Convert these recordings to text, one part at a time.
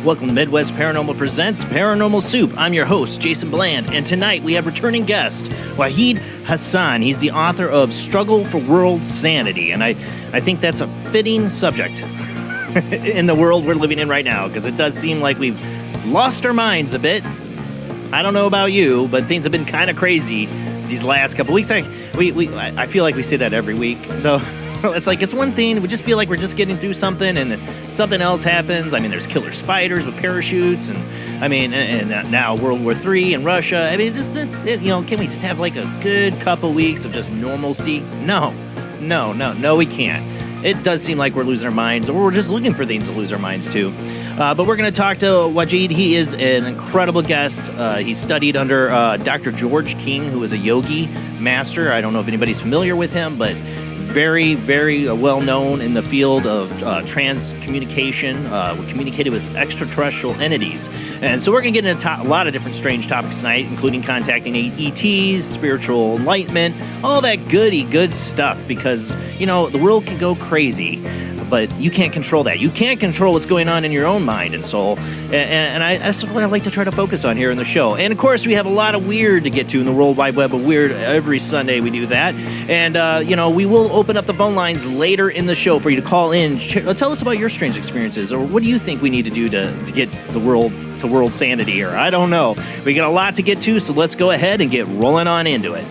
Welcome to Midwest Paranormal Presents Paranormal Soup. I'm your host, Jason Bland, and tonight we have returning guest, Wahid Hassan. He's the author of Struggle for World Sanity, and I think that's a fitting subject in the world we're living in right now, because it does seem like we've lost our minds a bit. I don't know about you, but things have been kind of crazy these last couple weeks. I feel like we say that every week, though. It's like, it's one thing, we just feel like we're just getting through something, and then something else happens. I mean, there's killer spiders with parachutes, and I mean, and now World War III and Russia. I mean, can we just have like a good couple weeks of just normalcy? No, we can't. It does seem like we're losing our minds, or we're just looking for things to lose our minds to. But we're going to talk to Wajid. He is an incredible guest. He studied under Dr. George King, who is a yogi master. I don't know if anybody's familiar with him, but very, very well known in the field of transcommunication. We communicated with extraterrestrial entities. And so we're going to get into a lot of different strange topics tonight, including contacting ETs, spiritual enlightenment, all that good stuff, because, you know, the world can go crazy, but you can't control that. You can't control what's going on in your own mind and soul. And that's what I like to try to focus on here in the show. And of course, we have a lot of weird to get to in the World Wide Web of Weird. Every Sunday we do that. And, we will open up the phone lines later in the show for you to call in. Tell us about your strange experiences, or what do you think we need to do to get the world to world sanity here? I don't know. We got a lot to get to, so let's go ahead and get rolling on into it.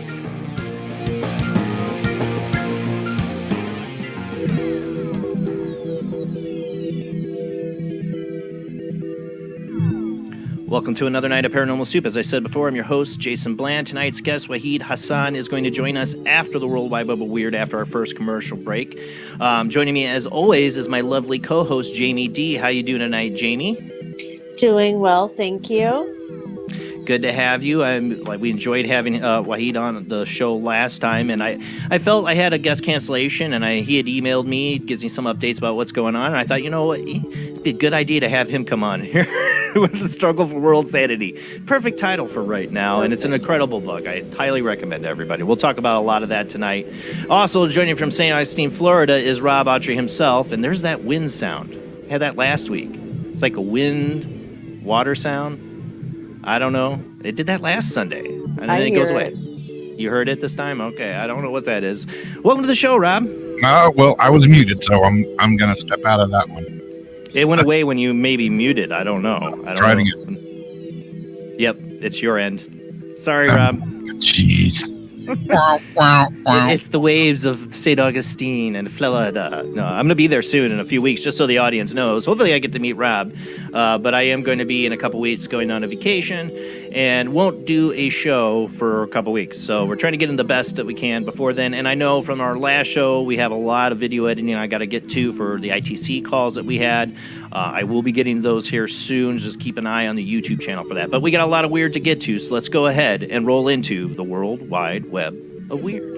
Welcome to another night of Paranormal Soup. As I said before, I'm your host, Jason Bland. Tonight's guest, Wahid Hassan, is going to join us after the World Wide Web of Weird, after our first commercial break. Joining me, as always, is my lovely co-host, Jamie D. How you doing tonight, Jamie? Doing well, thank you. Good to have you. We enjoyed having Wahid on the show last time, and I felt I had a guest cancellation, and he had emailed me, gives me some updates about what's going on, and I thought, you know what, it'd be a good idea to have him come on here with the Struggle for World Sanity. Perfect title for right now, and it's an incredible book. I highly recommend it to everybody. We'll talk about a lot of that tonight. Also joining from St. Augustine, Florida, is Rob Autry himself, and there's that wind sound. I had that last week. It's like a wind water sound. I don't know. It did that last Sunday, and then I it goes hear away. You heard it this time? Okay, I don't know what that is. Welcome to the show, Rob. Well, I was muted, so I'm gonna step out of that one. It went away when you maybe muted. I don't know. Try it again. Yep, it's your end. Sorry, Rob. Jeez. It's the waves of St. Augustine and Florida. No, I'm going to be there soon in a few weeks, just so the audience knows. Hopefully I get to meet Rob. But I am going to be in a couple weeks going on a vacation and won't do a show for a couple weeks. So we're trying to get in the best that we can before then. And I know from our last show, we have a lot of video editing I got to get to for the ITC calls that we had. I will be getting those here soon. Just keep an eye on the YouTube channel for that. But we got a lot of weird to get to, so let's go ahead and roll into the World Wide Web of Weird.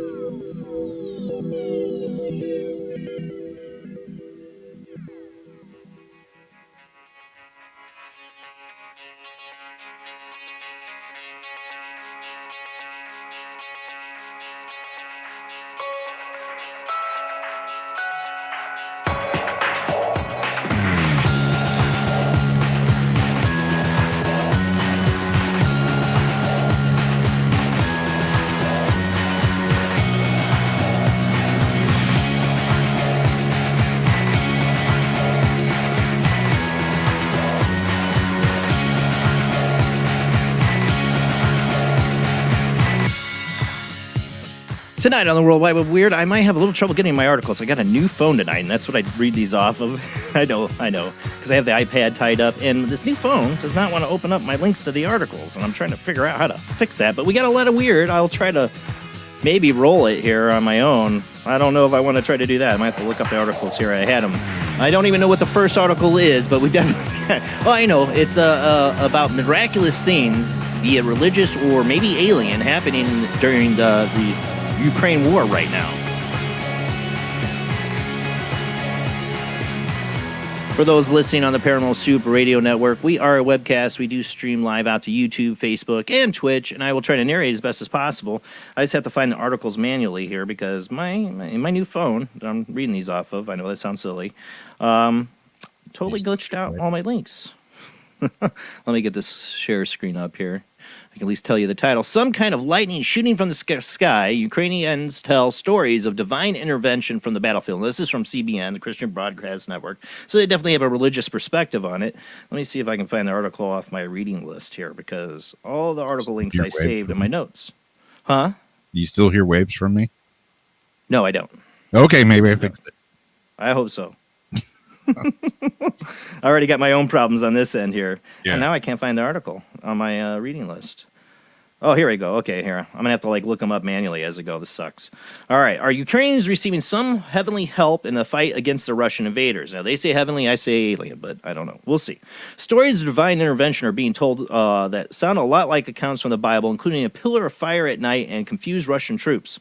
Tonight on the World Wide Web Weird, I might have a little trouble getting my articles. I got a new phone tonight, and that's what I read these off of. I know, because I have the iPad tied up, and this new phone does not want to open up my links to the articles, and I'm trying to figure out how to fix that. But we got a lot of weird. I'll try to maybe roll it here on my own. I don't know if I want to try to do that. I might have to look up the articles here. I had them. I don't even know what the first article is, but we definitely... Oh, I know. It's about miraculous things, be it religious or maybe alien, happening during the Ukraine war right now. For those listening on the Paranormal Soup radio network, we are a webcast. We do stream live out to YouTube, Facebook, and Twitch, and I will try to narrate as best as possible. I just have to find the articles manually here because my new phone that I'm reading these off of, I know that sounds silly, totally glitched out all my links. Let me get this share screen up here. I can at least tell you the title. Some kind of lightning shooting from the sky. Ukrainians tell stories of divine intervention from the battlefield. This is from CBN, the Christian Broadcast Network. So they definitely have a religious perspective on it. Let me see if I can find the article off my reading list here, because all the article links I saved in my notes. Huh? Do you still hear waves from me? No, I don't. Okay, maybe I fixed it. I hope so. I already got my own problems on this end here. Yeah. And now I can't find the article on my reading list. Oh, here we go. Okay, here. I'm going to have to look them up manually as I go. This sucks. All right. Are Ukrainians receiving some heavenly help in the fight against the Russian invaders? Now, they say heavenly, I say alien, but I don't know. We'll see. Stories of divine intervention are being told that sound a lot like accounts from the Bible, including a pillar of fire at night and confused Russian troops.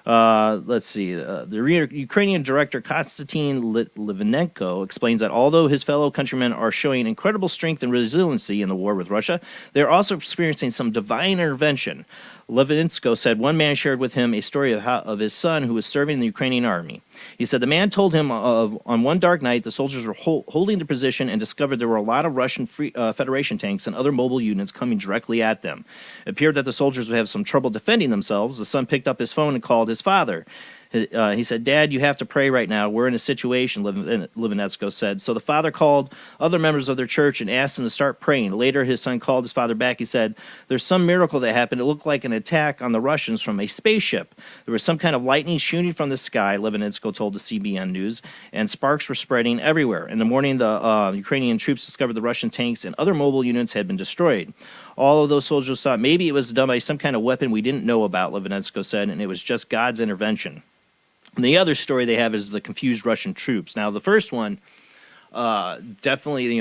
Let's see. The Ukrainian director Konstantin Litvinenko explains that although his fellow countrymen are showing incredible strength and resiliency in the war with Russia, they are also experiencing some divine intervention. Litvinenko said one man shared with him a story of his son who was serving in the Ukrainian army. He said the man told him on one dark night the soldiers were holding the position and discovered there were a lot of Russian Federation tanks and other mobile units coming directly at them. It appeared that the soldiers would have some trouble defending themselves. The son picked up his phone and called his father. He said, "Dad, you have to pray right now. We're in a situation," Litvinenko said. So the father called other members of their church and asked them to start praying. Later, his son called his father back. He said, "There's some miracle that happened. It looked like an attack on the Russians from a spaceship. There was some kind of lightning shooting from the sky," Litvinenko told the CBN News, "and sparks were spreading everywhere. In the morning, the Ukrainian troops discovered the Russian tanks and other mobile units had been destroyed. All of those soldiers thought maybe it was done by some kind of weapon we didn't know about," Litvinenko said, "and it was just God's intervention." And the other story they have is the confused Russian troops. Now, the first one, definitely,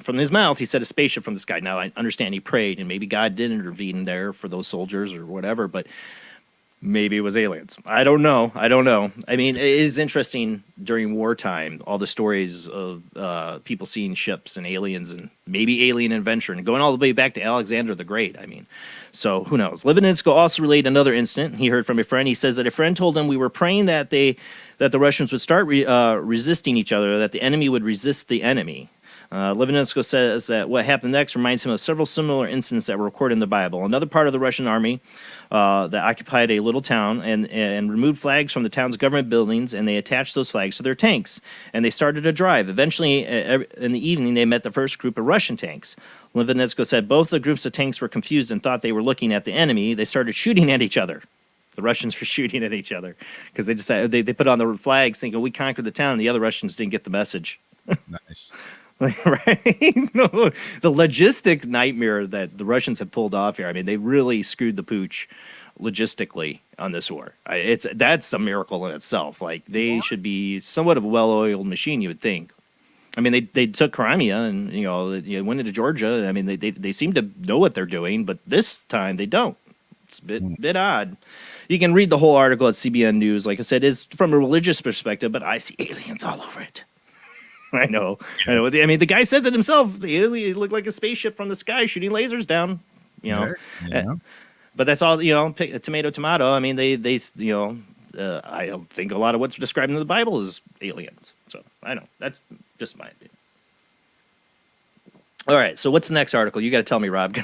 from his mouth, he said a spaceship from the sky. Now, I understand he prayed, and maybe God did intervene there for those soldiers or whatever, but maybe it was aliens. I don't know. I mean, it is interesting during wartime, all the stories of people seeing ships and aliens and maybe alien invention, and going all the way back to Alexander the Great. I mean, so who knows? Litvinenko also related another incident he heard from a friend. He says that a friend told him, "We were praying that the Russians would start resisting each other, that the enemy would resist the enemy." Levinesco says that what happened next reminds him of several similar incidents that were recorded in the Bible. Another part of the Russian army that occupied a little town and removed flags from the town's government buildings, and they attached those flags to their tanks. And they started a drive. Eventually, in the evening, they met the first group of Russian tanks. Levinesco said both the groups of tanks were confused and thought they were looking at the enemy. They started shooting at each other. The Russians were shooting at each other because they decided they put on the flags thinking we conquered the town. And the other Russians didn't get the message. Nice. Right? No, the logistic nightmare that the Russians have pulled off here. I mean, they really screwed the pooch logistically on this war. That's a miracle in itself. Like they should be somewhat of a well-oiled machine, you would think. I mean, they took Crimea and they went into Georgia. I mean, they seem to know what they're doing, but this time they don't. It's a bit odd. You can read the whole article at CBN News. Like I said, it's from a religious perspective, but I see aliens all over it. I know. I mean, the guy says it himself. He looked like a spaceship from the sky shooting lasers down. But that's all. Tomato. I mean, they I don't think a lot of what's described in the Bible is aliens. So I know that's just my opinion. All right. So what's the next article? You got to tell me, Rob.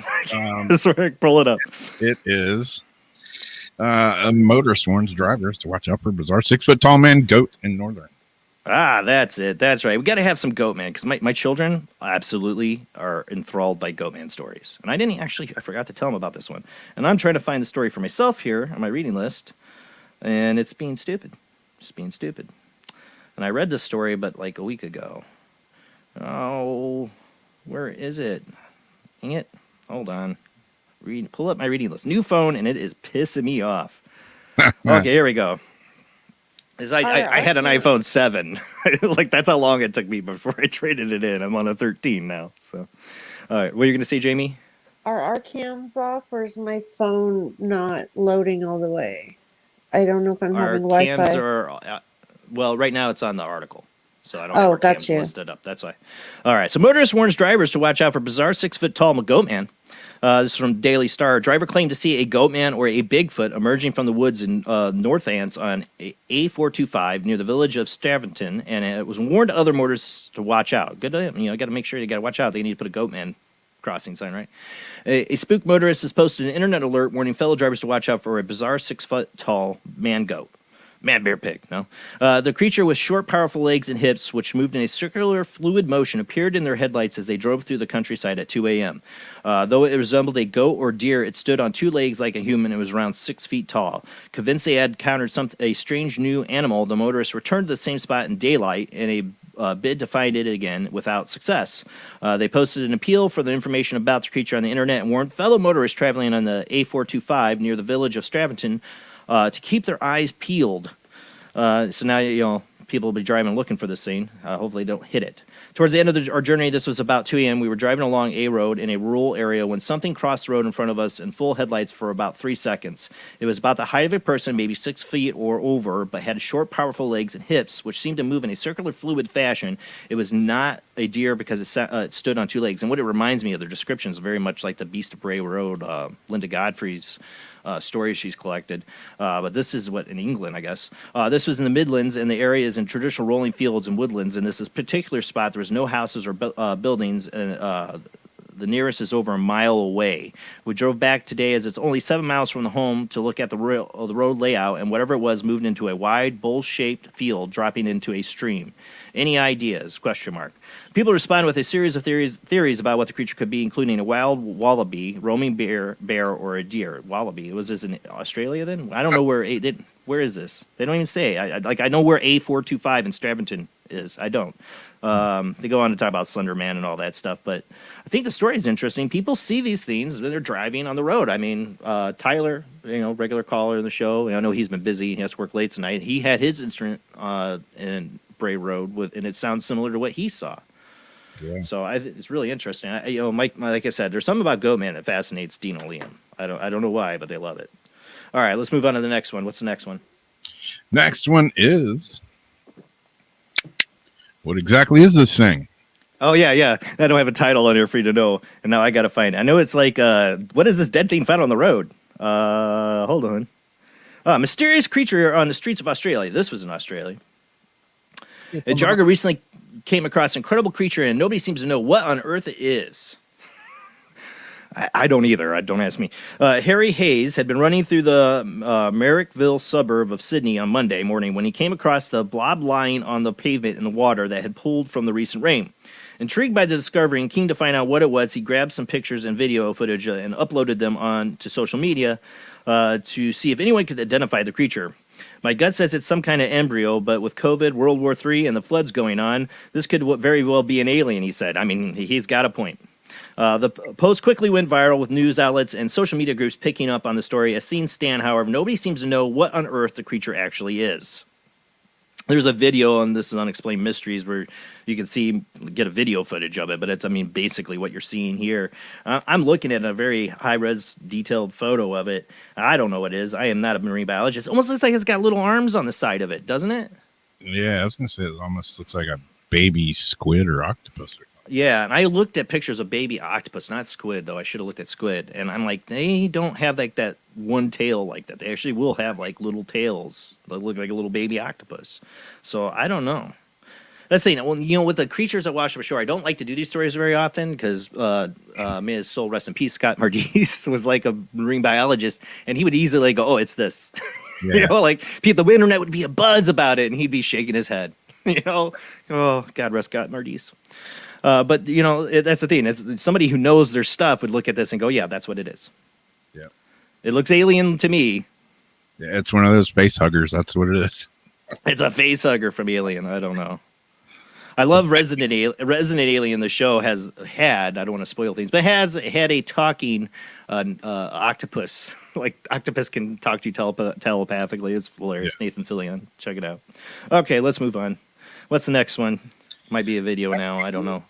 Pull it up. It is a motorist warns drivers to watch out for bizarre 6-foot-tall man goat in northern. Ah, that's it. That's right. We got to have some Goatman because my children absolutely are enthralled by Goatman stories. And I forgot to tell them about this one. And I'm trying to find the story for myself here on my reading list. And it's being stupid. Just being stupid. And I read this story, but like a week ago. Oh, where is it? Dang it. Hold on. Pull up my reading list. New phone, and it is pissing me off. Okay, here we go. I had an iPhone 7. Like, that's how long it took me before I traded it in. I'm on a 13 now. So, all right. What are you going to say, Jamie? Are our cams off, or is my phone not loading all the way? I don't know if I'm having Wi-Fi. Our cams are, well, right now it's on the article. So I don't have our cams listed up. That's why. All right. So motorist warns drivers to watch out for bizarre 6-foot-tall Goatman. This is from Daily Star. A driver claimed to see a Goatman or a Bigfoot emerging from the woods in North Ants on A425 near the village of Straventon, and it was warned other motorists to watch out. Good, got to make sure you got to watch out. They need to put a Goatman crossing sign, right? A spooked motorist has posted an internet alert warning fellow drivers to watch out for a bizarre 6-foot-tall man-goat. Man-bear pig, no. The creature with short, powerful legs and hips, which moved in a circular, fluid motion, appeared in their headlights as they drove through the countryside at 2 a.m. Though it resembled a goat or deer, it stood on two legs like a human and was around 6 feet tall. Convinced they had encountered a strange new animal, the motorists returned to the same spot in daylight in a bid to find it again without success. They posted an appeal for the information about the creature on the internet and warned fellow motorists traveling on the A425 near the village of Straventon to keep their eyes peeled. So now, people will be driving looking for this thing. Hopefully they don't hit it. Towards the end of our journey, this was about 2 a.m. We were driving along a road in a rural area when something crossed the road in front of us in full headlights for about 3 seconds. It was about the height of a person, maybe 6 feet or over, but had short, powerful legs and hips, which seemed to move in a circular, fluid fashion. It was not a deer because it stood on two legs. And what it reminds me of, the description is very much like the Beast of Bray Road, Linda Godfrey's stories she's collected. But this is in England, I guess. This was in the Midlands, and the area is in traditional rolling fields and woodlands. And this particular spot, there was no houses or buildings, and the nearest is over a mile away. We drove back today as it's only 7 miles from the home to look at the road layout, and whatever it was moved into a wide, bowl-shaped field dropping into a stream. Any ideas? ? People respond with a series of theories about what the creature could be, including a wild wallaby, roaming bear, or a deer. Wallaby. Was this in Australia then? I don't know where is this? They don't even say. I know where A425 in Straventon is. I don't. They go on to talk about Slender Man and all that stuff, but I think the story is interesting. People see these things when they're driving on the road. I mean, Tyler, regular caller in the show. I know he's been busy. He has to work late tonight. He had his instrument in Bray Road and it sounds similar to what he saw. Yeah. So it's really interesting. Mike, like I said, there's something about Goatman that fascinates Dean and Liam. I don't know why, but they love it. All right, let's move on to the next one. What's the next one? Next one is, what exactly is this thing? Oh, yeah. I don't have a title on here for you to know, and now I got to find it. I know it's like, what is this dead thing found on the road? Hold on. Mysterious creature on the streets of Australia. This was in Australia. A jogger recently came across an incredible creature, and nobody seems to know what on earth it is. I don't either. Don't ask me. Harry Hayes had been running through the Merrickville suburb of Sydney on Monday morning when he came across the blob lying on the pavement in the water that had pooled from the recent rain. Intrigued by the discovery and keen to find out what it was, he grabbed some pictures and video footage and uploaded them onto social media to see if anyone could identify the creature. My gut says it's some kind of embryo, but with COVID, World War III, and the floods going on, this could very well be an alien, he said. I mean, he's got a point. The post quickly went viral with news outlets and social media groups picking up on the story. As scenes stand, however, nobody seems to know what on earth the creature actually is. There's a video on This is Unexplained Mysteries where you can get a video footage of it, but it's, basically what you're seeing here. I'm looking at a very high-res detailed photo of it. I don't know what it is. I am not a marine biologist. It almost looks like it's got little arms on the side of it, doesn't it? Yeah, I was going to say it almost looks like a baby squid or octopus. Yeah, and I looked at pictures of baby octopus, not squid, though. I should have looked at squid. And I'm like, they don't have like that one tail like that. They actually will have like little tails that look like a little baby octopus. So I don't know. That's the thing. Well, with the creatures that wash up ashore, I don't like to do these stories very often because may his soul rest in peace, Scott Mardis was like a marine biologist, and he would easily go, oh, it's this. Yeah. The internet would be a buzz about it, and he'd be shaking his head. Oh, God rest Scott Mardis. But that's the thing. It's somebody who knows their stuff would look at this and go, yeah, that's what it is. Yeah. It looks alien to me. Yeah, it's one of those face huggers. That's what it is. It's a face hugger from Alien. I don't know. I love Resident Alien. The show has had, I don't want to spoil things, but has had a talking octopus. Like, octopus can talk to you telepathically. It's hilarious. Yeah. Nathan Fillion. Check it out. Okay, let's move on. What's the next one? Might be a video now. I don't know.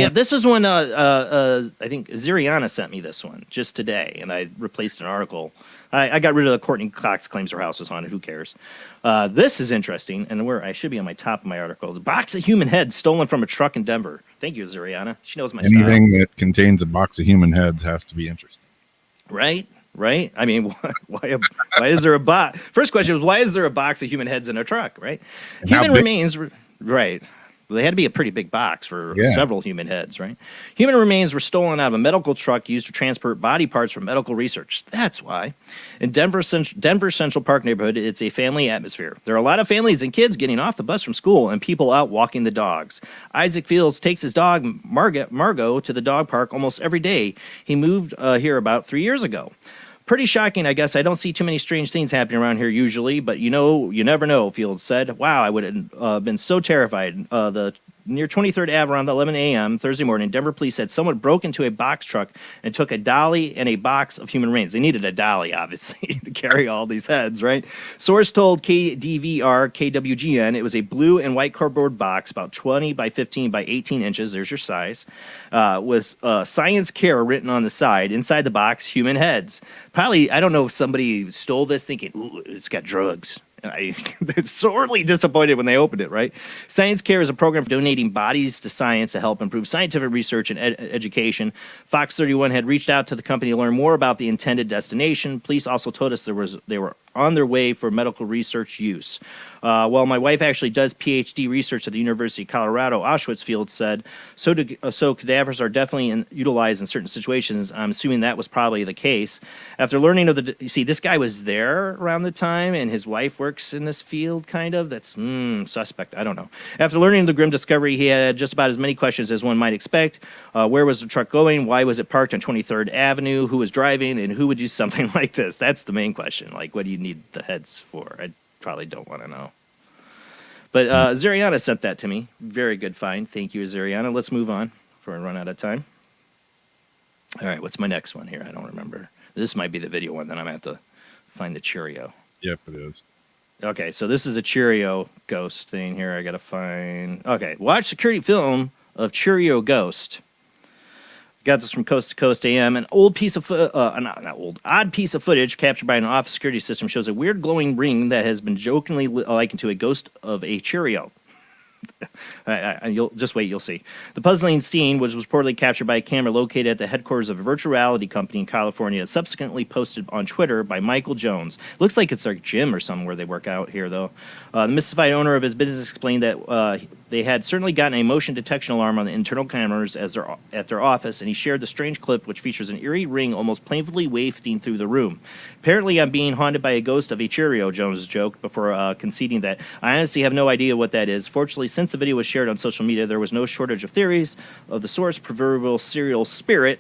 This is one. I think Ziriana sent me this one just today, and I replaced an article. I got rid of the Courtney Cox claims her house was haunted. Who cares? This is interesting, and I should be on my top of my article. The box of human heads stolen from a truck in Denver. Thank you, Ziriana. She knows my style. Anything that contains a box of human heads has to be interesting. Right? I mean, why is there a box? First question was, why is there a box of human heads in a truck? Right? And human remains. Right. Well, they had to be a pretty big box for several human heads, right? Human remains were stolen out of a medical truck used to transport body parts for medical research. That's why. In Denver Central Park neighborhood, it's a family atmosphere. There are a lot of families and kids getting off the bus from school and people out walking the dogs. Isaac Fields takes his dog, Margot, to the dog park almost every day. He moved here about 3 years ago. Pretty shocking, I guess. I don't see too many strange things happening around here usually, but you never know, Fields said. Wow, I would have been so terrified. Near 23rd Ave around 11 a.m. Thursday morning, Denver police said someone broke into a box truck and took a dolly and a box of human remains. They needed a dolly, obviously, to carry all these heads, right? Source told KDVR, KWGN, it was a blue and white cardboard box, about 20 by 15 by 18 inches, there's your size, with science care written on the side. Inside the box, human heads. Probably, I don't know if somebody stole this thinking, ooh, it's got drugs. I sorely disappointed when they opened it, right? Science Care is a program for donating bodies to science to help improve scientific research and education. Fox 31 had reached out to the company to learn more about the intended destination. Police also told us they were on their way for medical research use. Well, my wife actually does PhD research at the University of Colorado. Auschwitz Field said, so cadavers are definitely utilized in certain situations. I'm assuming that was probably the case. After learning of you see, this guy was there around the time, and his wife works in this field, kind of. That's suspect. I don't know. After learning of the grim discovery, he had just about as many questions as one might expect. Where was the truck going? Why was it parked on 23rd Avenue? Who was driving? And who would do something like this? That's the main question. Like, what do you need the heads for? I probably don't want to know. But Ziriana sent that to me. Very good find. Thank you, Ziriana. Let's move on before I run out of time. All right, what's my next one here? I don't remember. This might be the video one. Then I'm going to have to find the Cheerio. Yep, it is. Okay, so this is a Cheerio ghost thing here. I got to find... Okay, watch security film of Cheerio ghost. Got this from Coast to Coast AM. An odd piece of footage captured by an office security system shows a weird glowing ring that has been jokingly likened to a ghost of a Cheerio. You'll just wait, you'll see. The puzzling scene was reportedly captured by a camera located at the headquarters of a virtual reality company in California, subsequently posted on Twitter by Michael Jones. Looks like it's their gym or something where they work out here, though. The mystified owner of his business explained that They had certainly gotten a motion detection alarm on the internal cameras at their office, and he shared the strange clip, which features an eerie ring almost painfully wafting through the room. Apparently, I'm being haunted by a ghost of a Cheerio, Jones joked before conceding that. I honestly have no idea what that is. Fortunately, since the video was shared on social media, there was no shortage of theories of the source, proverbial serial spirit.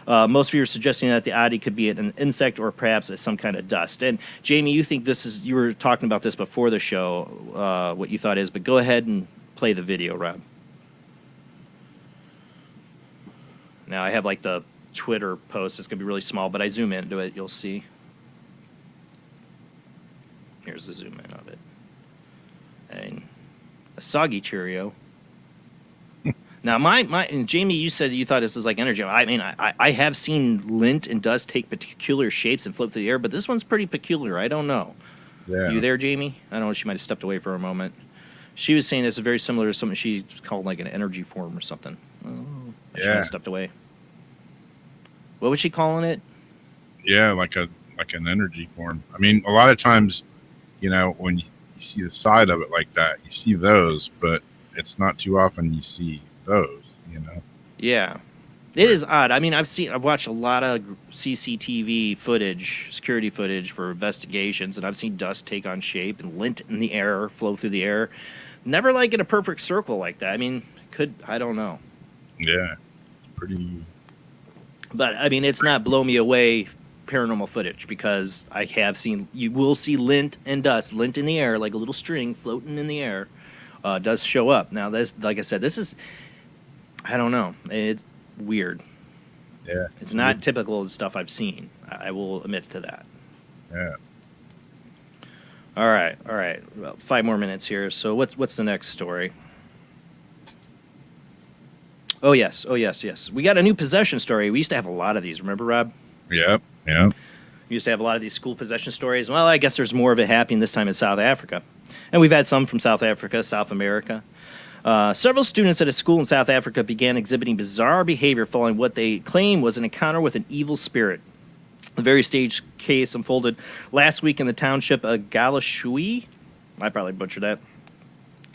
Most viewers suggesting that the oddity could be an insect or perhaps some kind of dust. And Jamie, you were talking about this before the show, what you thought is, but go ahead and play the video, Rob. Now I have like the Twitter post. It's going to be really small, but I zoom into it. You'll see. Here's the zoom in of it. And a soggy Cheerio. Now, and Jamie, you said you thought this was like energy. I mean, I have seen lint and dust take particular shapes and float through the air, but this one's pretty peculiar. I don't know. Yeah. You there, Jamie? I don't know. She might have stepped away for a moment. She was saying this is very similar to something she called like an energy form or something. Oh, she might have stepped away. What was she calling it? Yeah, like an energy form. I mean, a lot of times, when you see the side of it like that, you see those, but it's not too often you see those, Yeah. It is odd. I mean, I've watched a lot of CCTV footage, security footage for investigations, and I've seen dust take on shape and lint in the air, flow through the air. Never like in a perfect circle like that. I mean, I don't know. Yeah. It's pretty. But, I mean, it's not blow me away paranormal footage because I have seen, you will see lint and dust, lint in the air, like a little string floating in the air, does show up. Now, this, like I said, this is, I don't know. It's weird. Yeah. It's not typical of the stuff I've seen. I will admit to that. Yeah. All right. About 5 more minutes here. So what's the next story? Oh, yes. We got a new possession story. We used to have a lot of these. Remember, Rob? Yep. We used to have a lot of these school possession stories. Well, I guess there's more of it happening this time in South Africa. And we've had some from South Africa, South America. Several students at a school in South Africa began exhibiting bizarre behavior following what they claim was an encounter with an evil spirit. The very staged case unfolded last week in the township of Galashui. I probably butchered that.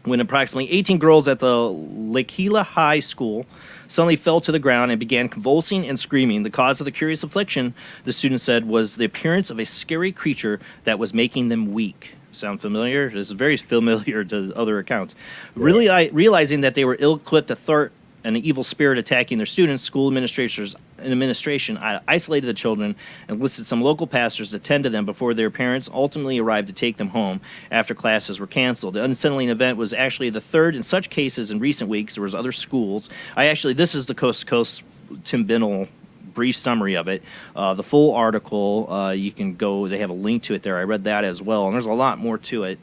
When approximately 18 girls at the Lekila High School suddenly fell to the ground and began convulsing and screaming. The cause of the curious affliction, the student said, was the appearance of a scary creature that was making them weak. Sound familiar? This is very familiar to other accounts. Yeah. Really, realizing that they were ill-equipped to thwart an evil spirit attacking their students, school administration isolated the children and enlisted some local pastors to tend to them before their parents ultimately arrived to take them home after classes were canceled. The unsettling event was actually the third in such cases in recent weeks. There was other schools. This is the Coast to Coast Tim Binnell brief summary of it. The full article, you can go, they have a link to it there. I read that as well, and there's a lot more to it.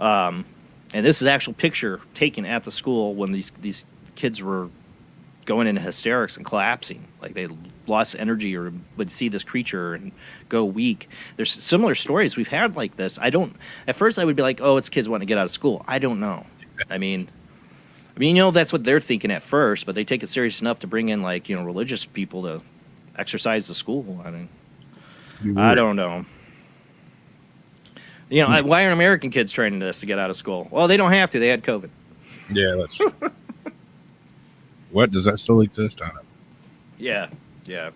And this is an actual picture taken at the school when these kids were going into hysterics and collapsing, like they lost energy or would see this creature and go weak. There's similar stories we've had like this. At first I would be like, oh, it's kids wanting to get out of school. I don't know. I mean, that's what they're thinking at first, but they take it serious enough to bring in religious people to exercise the school. I mean, I don't know. Why aren't American kids training this to get out of school? Well, they don't have to. They had COVID. Yeah, that's true. What, does that still exist? I don't know. Yeah.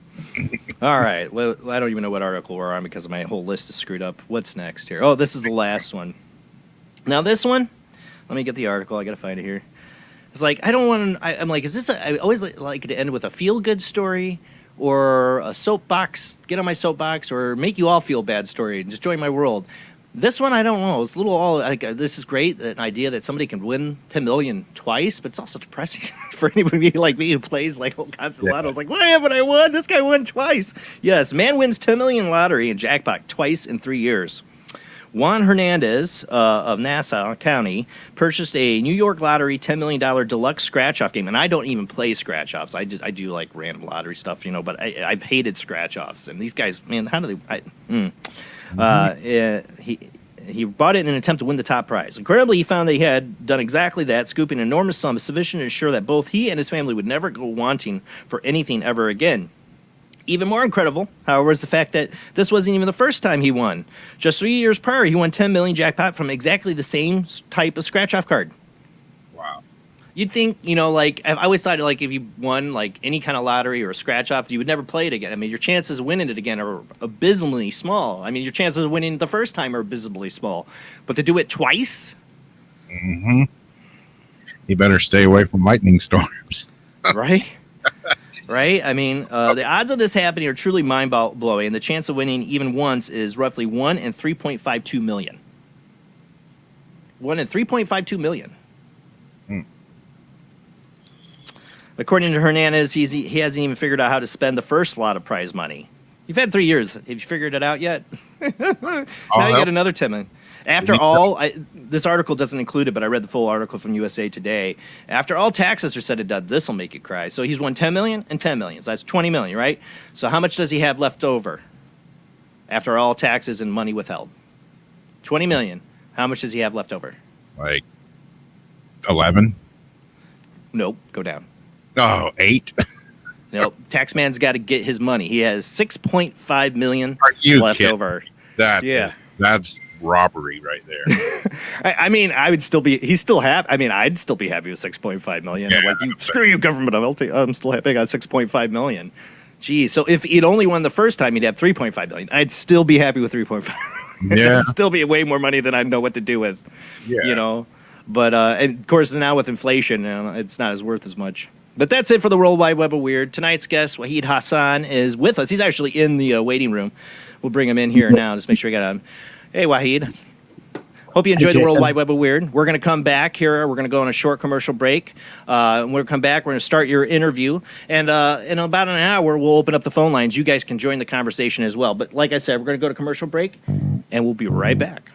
All right. Well, I don't even know what article we're on because my whole list is screwed up. What's next here? Oh, this is the last one. Now, this one, let me get the article. I got to find it here. It's like, I don't want to, I'm like, is this I always like to end with a feel-good story or a soapbox, get on my soapbox, or make you all feel bad story and just join my world. This one, I don't know. It's a little all like this is great, an idea that somebody can win $10 million twice, but it's also depressing for anybody like me who plays like old constant lotto. It's like, why haven't I won? This guy won twice. Yes, man wins $10 million lottery and jackpot twice in 3 years. Juan Hernandez of Nassau County purchased a New York Lottery $10 million deluxe scratch-off game, and I don't even play scratch-offs. I do like random lottery stuff, but I've hated scratch-offs. And these guys, man, how do they? He bought it in an attempt to win the top prize. Incredibly, he found that he had done exactly that, scooping an enormous sum sufficient to ensure that both he and his family would never go wanting for anything ever again. Even more incredible, however, is the fact that this wasn't even the first time he won. Just 3 years prior, he won $10 million jackpot from exactly the same type of scratch-off card. You'd think, like, I always thought, like, if you won, like, any kind of lottery or a scratch-off, you would never play it again. I mean, your chances of winning it again are abysmally small. I mean, your chances of winning the first time are abysmally small. But to do it twice? Mm-hmm. You better stay away from lightning storms. Right? Right? I mean, the odds of this happening are truly mind-blowing, and the chance of winning even once is roughly 1 in 3.52 million. 1 in 3.52 million. According to Hernandez, he hasn't even figured out how to spend the first lot of prize money. You've had 3 years. Have you figured it out yet? Now you get another 10 million. After all, this article doesn't include it, but I read the full article from USA Today. After all taxes are said and done, this will make you cry. So he's won 10 million and 10 million. So that's 20 million, right? So how much does he have left over after all taxes and money withheld? 20 million. How much does he have left over? Like 11? Nope. Go down. Oh, 8? Nope. Taxman's got to get his money. He has 6.5 million left over. That's robbery right there. I mean, I'd still be happy with 6.5 million. Yeah, I'm like, screw you, government. I'm still happy I got 6.5 million. Geez, so if he'd only won the first time, he'd have 3.5 million. I'd still be happy with 3.5. Yeah. It'd still be way more money than I know what to do with. Yeah. But and of course now with inflation, it's not as worth as much. But that's it for the World Wide Web of Weird. Tonight's guest, Wahid Hassan, is with us. He's actually in the waiting room. We'll bring him in here now. Just make sure we got him. Hey, Wahid. Hope you enjoyed the World Wide Web of Weird. We're going to come back here. We're going to go on a short commercial break. When we come back, we're going to start your interview. And in about an hour, we'll open up the phone lines. You guys can join the conversation as well. But like I said, we're going to go to commercial break, and we'll be right back.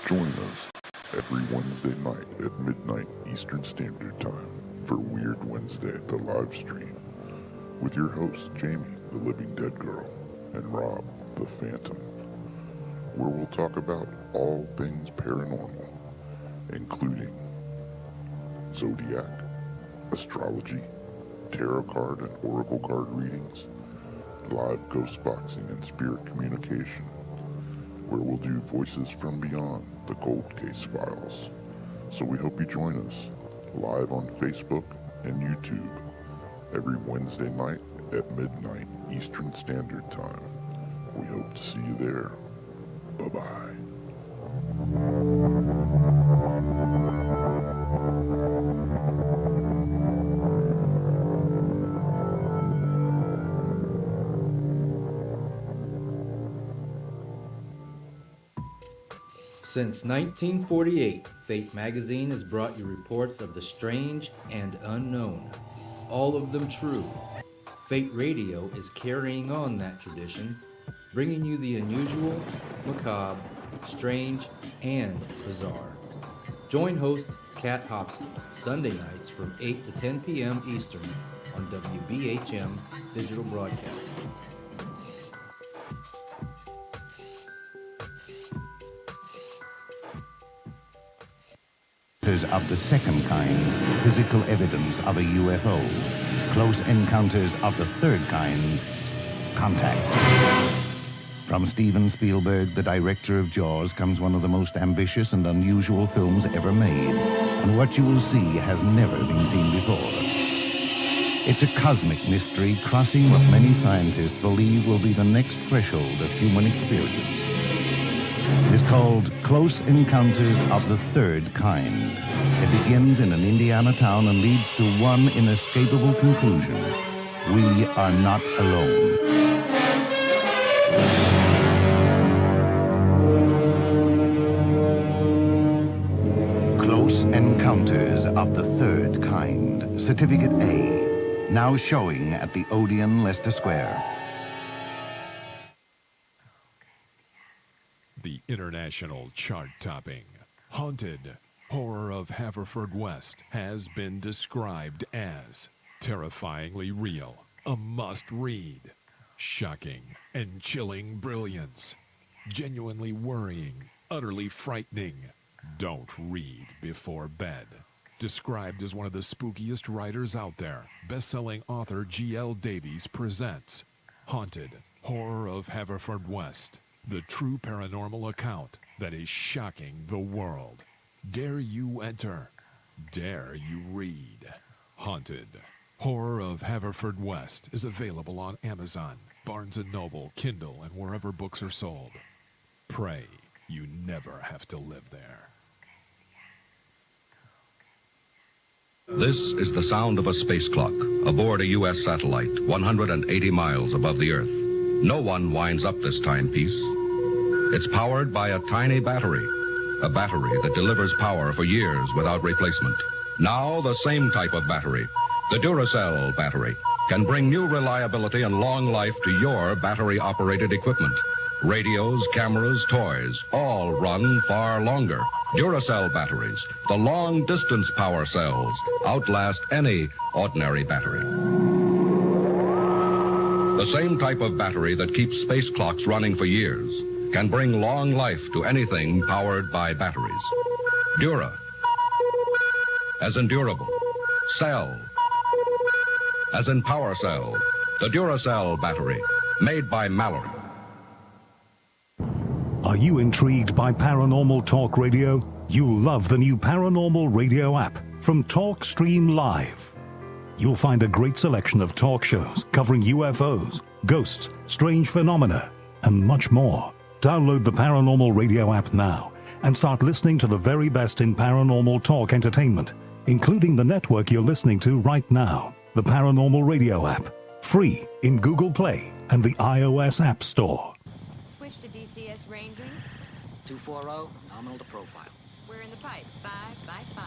Join us every Wednesday night at midnight Eastern Standard Time for Weird Wednesday at the live stream with your hosts Jamie, the Living Dead Girl, and Rob, the Phantom, where we'll talk about all things paranormal, including zodiac, astrology, tarot card and oracle card readings, live ghost boxing and spirit communication, where we'll do Voices from Beyond, the Cold Case Files. So we hope you join us live on Facebook and YouTube every Wednesday night at midnight Eastern Standard Time. We hope to see you there. Bye-bye. Since 1948, Fate magazine has brought you reports of the strange and unknown, all of them true. Fate Radio is carrying on that tradition, bringing you the unusual, macabre, strange, and bizarre. Join host Kat Hobson Sunday nights from 8 to 10 p.m. Eastern on WBHM Digital Broadcasting. Of the second kind, physical evidence of a UFO. Close Encounters of the Third Kind, Contact. From Steven Spielberg, the director of Jaws, comes one of the most ambitious and unusual films ever made. And what you will see has never been seen before. It's a cosmic mystery crossing what many scientists believe will be the next threshold of human experience. It is called Close Encounters of the Third Kind. It begins in an Indiana town and leads to one inescapable conclusion. We are not alone. Close Encounters of the Third Kind, Certificate A, now showing at the Odeon, Leicester Square. The international chart-topping, Haunted Horror of Haverfordwest has been described as terrifyingly real, a must-read, shocking and chilling brilliance, genuinely worrying, utterly frightening. Don't read before bed. Described as one of the spookiest writers out there, best-selling author G.L. Davies presents Haunted Horror of Haverfordwest, the true paranormal account that is shocking the world. Dare you enter? Dare you read? Haunted Horror of Haverfordwest is available on Amazon, Barnes & Noble, Kindle, and wherever books are sold. Pray you never have to live there. This is the sound of a space clock aboard a U.S. satellite 180 miles above the Earth. No one winds up this timepiece. It's powered by a tiny battery, a battery that delivers power for years without replacement. Now the same type of battery, the Duracell battery, can bring new reliability and long life to your battery-operated equipment. Radios, cameras, toys, all run far longer. Duracell batteries, the long-distance power cells, outlast any ordinary battery. The same type of battery that keeps space clocks running for years can bring long life to anything powered by batteries. Dura, as in durable. Cell, as in power cell. The Duracell battery, made by Mallory. Are you intrigued by Paranormal Talk Radio? You'll love the new Paranormal Radio app from Talkstream Live. You'll find a great selection of talk shows covering UFOs, ghosts, strange phenomena, and much more. Download the Paranormal Radio app now and start listening to the very best in paranormal talk entertainment, including the network you're listening to right now, the Paranormal Radio app, free in Google Play and the iOS App Store. Switch to DCS ranging. 240, nominal to profile. We're in the pipe, 5 by 5.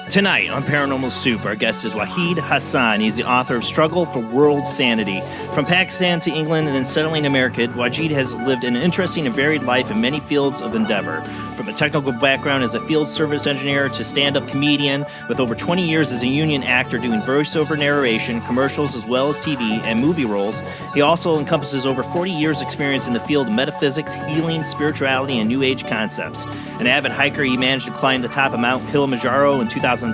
Tonight on Paranormal Soup, our guest is Wahid Hassan. He's the author of Struggle for World Sanity. From Pakistan to England and then settling in America, Wajid has lived an interesting and varied life in many fields of endeavor. From a technical background as a field service engineer to stand-up comedian, with over 20 years as a union actor doing voiceover narration, commercials, as well as TV and movie roles, he also encompasses over 40 years' experience in the field of metaphysics, healing, spirituality, and New Age concepts. An avid hiker, he managed to climb the top of Mount Kilimanjaro in 2006,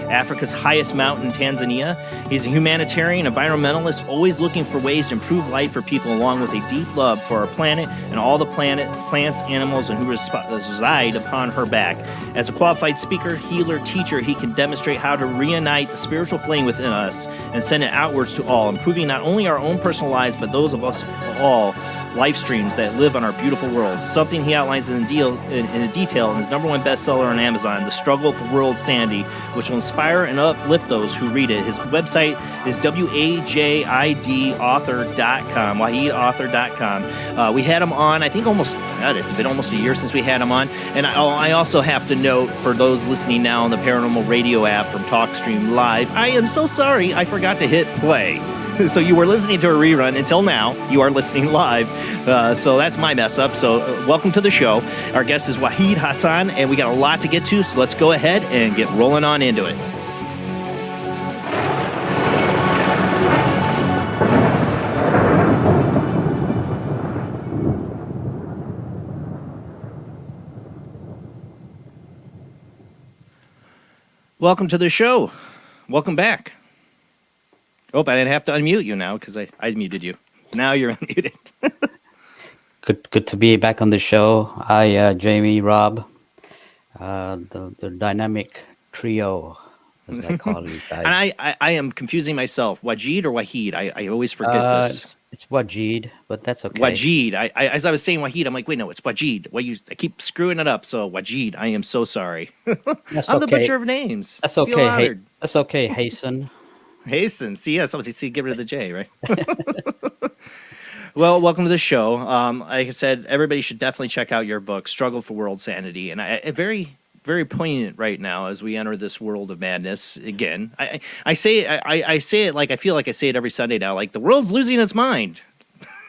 Africa's highest mountain in Tanzania. He's a humanitarian, environmentalist, always looking for ways to improve life for people, along with a deep love for our planet and all the planet, plants, animals, and who reside upon her back. As a qualified speaker, healer, teacher, he can demonstrate how to reunite the spiritual flame within us and send it outwards to all, improving not only our own personal lives, but those of us all life streams that live on our beautiful world. Something he outlines in detail in his #1 bestseller on Amazon, The Struggle for World Sanity, which will inspire and uplift those who read it. His website is wajidauthor.com, wahidauthor.com. We had him on, I think, almost God, it's been almost a year since we had him on. And I also have to note, for those listening now on the Paranormal Radio app from Talkstream Live, I am so sorry I forgot to hit play. So you were listening to a rerun until now. You are listening live. So that's my mess up. So welcome to the show. Our guest is Wahid Hassan, and we got a lot to get to. So let's go ahead and get rolling on into it. Welcome to the show. Welcome back. Oh, I didn't have to unmute you now because I muted you. Now you're unmuted. Good to be back on the show. Hi, Jamie, Rob, the dynamic trio, as I call you guys. And I am confusing myself. Wajid or Wahid? I always forget this. It's Wajid, but that's okay. Wajid. As I was saying Wahid, I'm like, wait, no, it's Wajid. I keep screwing it up. So Wajid, I am so sorry. That's I'm okay. the butcher of names. That's Feel okay. honored. That's okay, Hassan. Hassan. See, yeah, somebody give rid of the J, right? Well, welcome to the show. Like I said, everybody should definitely check out your book, Struggle for World Sanity. And very, very poignant right now as we enter this world of madness again. I say it like I feel like I say it every Sunday now. Like the world's losing its mind.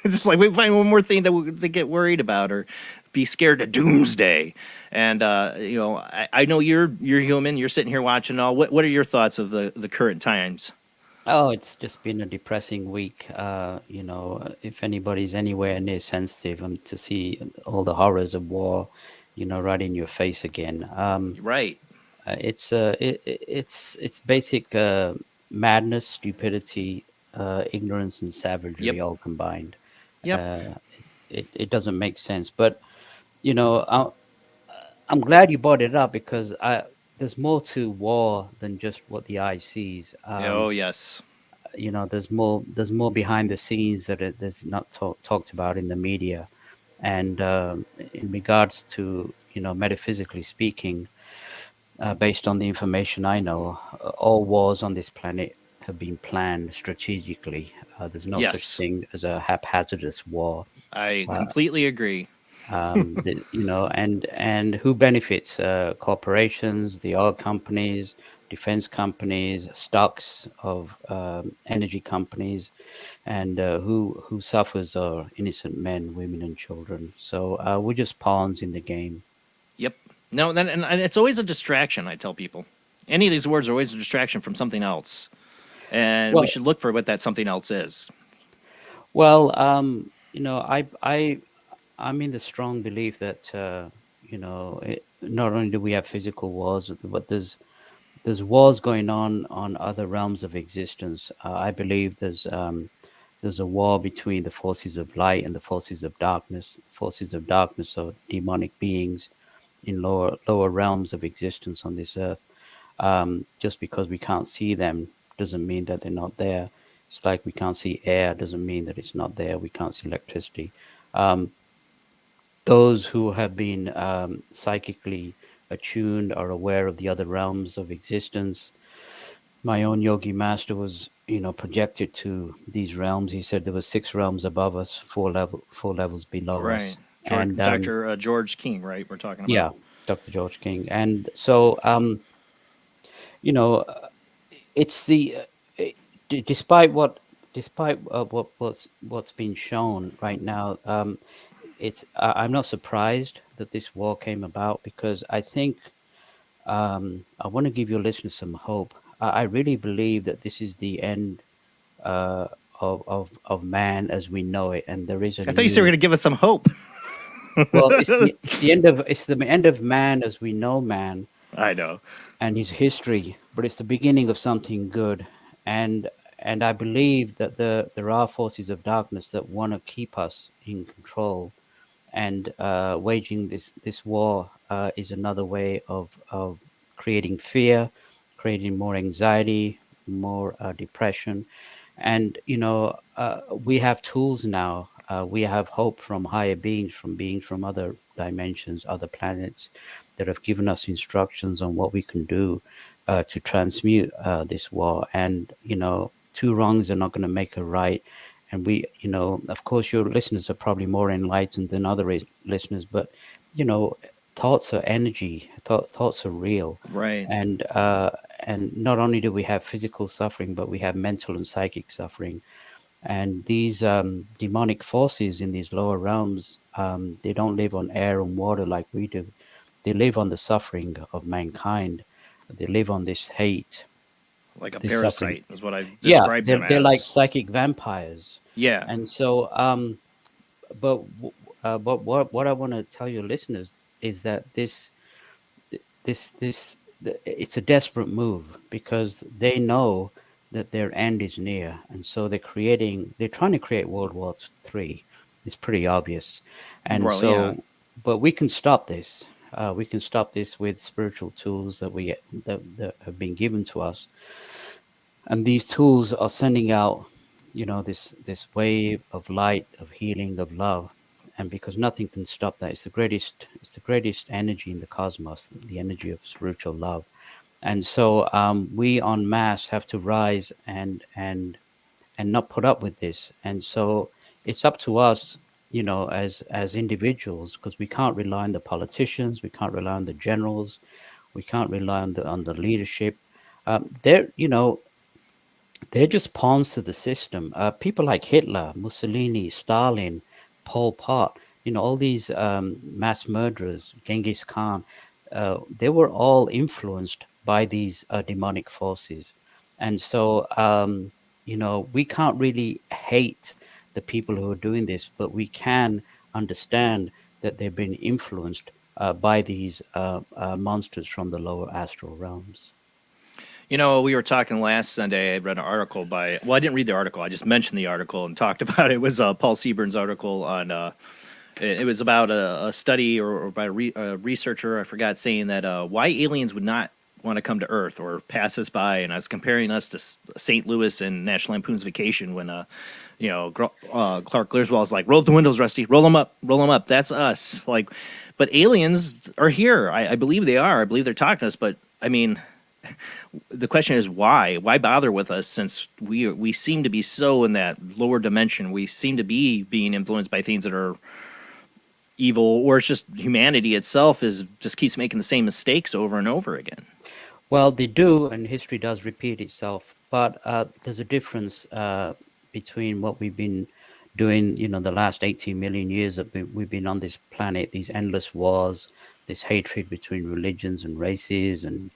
It's just like we find one more thing to get worried about or be scared of doomsday. And I know you're human. You're sitting here watching all. What are your thoughts of the current times? Oh, it's just been a depressing week. If anybody's anywhere near sensitive, to see all the horrors of war, right in your face again. Right. It's basic madness, stupidity, ignorance, and savagery all combined. Yep. It doesn't make sense. But I'm glad you brought it up because there's more to war than just what the eye sees. Oh yes. There's more behind the scenes that's not talked about in the media, and in regards to metaphysically speaking, based on the information I know, all wars on this planet have been planned strategically. There's no such thing as a haphazardous war. I completely agree. And who benefits? Corporations, the oil companies, defense companies, stocks of energy companies, and who suffers are innocent men, women, and children. So we're just pawns in the game. Yep. No, and it's always a distraction. I tell people, any of these words are always a distraction from something else, and we should look for what that something else is. Well, I'm in the strong belief that not only do we have physical wars, but there's wars going on other realms of existence. I believe there's a war between the forces of light and the forces of darkness. Forces of darkness are demonic beings in lower realms of existence on this earth. Just because we can't see them doesn't mean that they're not there. It's like we can't see air doesn't mean that it's not there. We can't see electricity. Those who have been psychically attuned are aware of the other realms of existence. My own yogi master was, projected to these realms. He said there were 6 realms above us, 4 levels below us. And Dr. George King, right? We're talking about. Yeah, Dr. George King. And so, it's the despite what's been shown right now. I'm not surprised that this war came about because I think I want to give your listeners some hope. I really believe that this is the end of man as we know it, and there is a. I thought you said you were going to give us some hope. Well, it's the end of man as we know man. I know, and his history, but it's the beginning of something good, and I believe that there are forces of darkness that want to keep us in control. And waging this war is another way of creating fear, creating more anxiety, more depression. And, we have tools now. We have hope from higher beings, from other dimensions, other planets that have given us instructions on what we can do to transmute this war. And, 2 wrongs are not going to make a right. And we, of course, your listeners are probably more enlightened than other listeners, but you know, thoughts are energy. Thoughts are real, Right. and not only do we have physical suffering, but we have mental and psychic suffering. And these demonic forces in these lower realms, they don't live on air and water like we do. They live on the suffering of mankind. They live on this hate, Like a this suffering. parasite is what I Yeah, described them they're like as. psychic vampires. Yeah. And so, but what I want to tell your listeners is that it's a desperate move, because they know that their end is near, and so they're trying to create World War III. It's pretty obvious. And Well, yeah. so, but we can stop this. We can stop this with spiritual tools that have been given to us, and these tools are sending out, this wave of light, of healing, of love. And because nothing can stop that, it's the greatest energy in the cosmos, the energy of spiritual love. And so, we en masse have to rise and not put up with this. And so it's up to us, as individuals, because we can't rely on the politicians, we can't rely on the generals, we can't rely on the leadership. They're just pawns to the system. People like Hitler, Mussolini, Stalin, Pol Pot, all these mass murderers, Genghis Khan, they were all influenced by these demonic forces. And so, we can't really hate the people who are doing this, but we can understand that they've been influenced by these monsters from the lower astral realms. We were talking last Sunday. I read an article I didn't read the article. I just mentioned the article and talked about it. It was Paul Seburn's article on, it was about a study or by a researcher, I forgot, saying that why aliens would not want to come to Earth or pass us by. And I was comparing us to St. Louis and National Lampoon's Vacation when, Clark Griswold's like, roll up the windows, Rusty, roll them up. That's us. Like, but aliens are here. I believe they are. I believe they're talking to us. But I mean, the question is why? Why bother with us, since we seem to be so in that lower dimension? We seem to be being influenced by things that are evil, or it's just humanity itself just keeps making the same mistakes over and over again. Well, they do, and history does repeat itself. But there's a difference between what we've been doing, the last 18 million years that we've been on this planet, these endless wars, this hatred between religions and races, and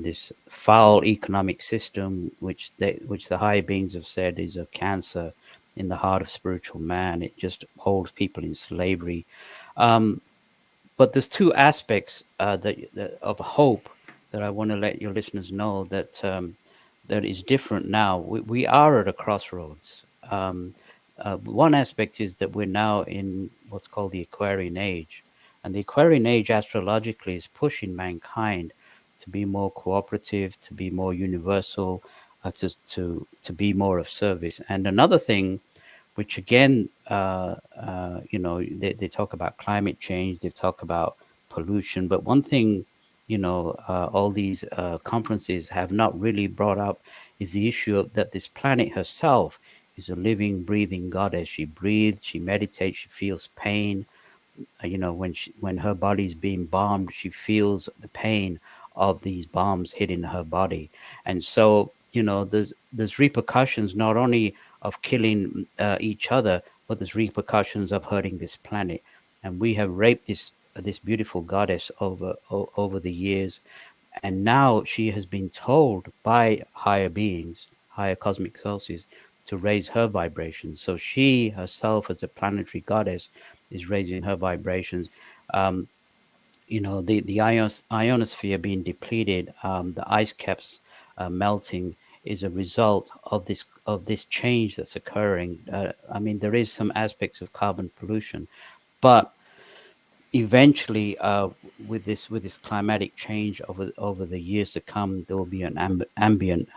this foul economic system, which the higher beings have said is a cancer in the heart of spiritual man. It just holds people in slavery. But there's two aspects of hope that I want to let your listeners know that is different now. We are at a crossroads. One aspect is that we're now in what's called the Aquarian Age, and the Aquarian Age astrologically is pushing mankind to be more cooperative, to be more universal, to be more of service. And another thing, which again, they talk about climate change, they talk about pollution, but one thing, all these conferences have not really brought up is the issue that this planet herself is a living, breathing goddess. She breathes, she meditates, she feels pain. When her body's being bombed, she feels the pain of these bombs hitting her body. And so, there's repercussions not only of killing each other, but there's repercussions of hurting this planet. And we have raped this beautiful goddess over the years, and now she has been told by higher beings, higher cosmic sources, to raise her vibrations. So she herself, as a planetary goddess, is raising her vibrations. The ionosphere being depleted, the ice caps melting, is a result of this change that's occurring. I mean, there is some aspects of carbon pollution, but eventually, with this climatic change over the years to come, there will be an ambient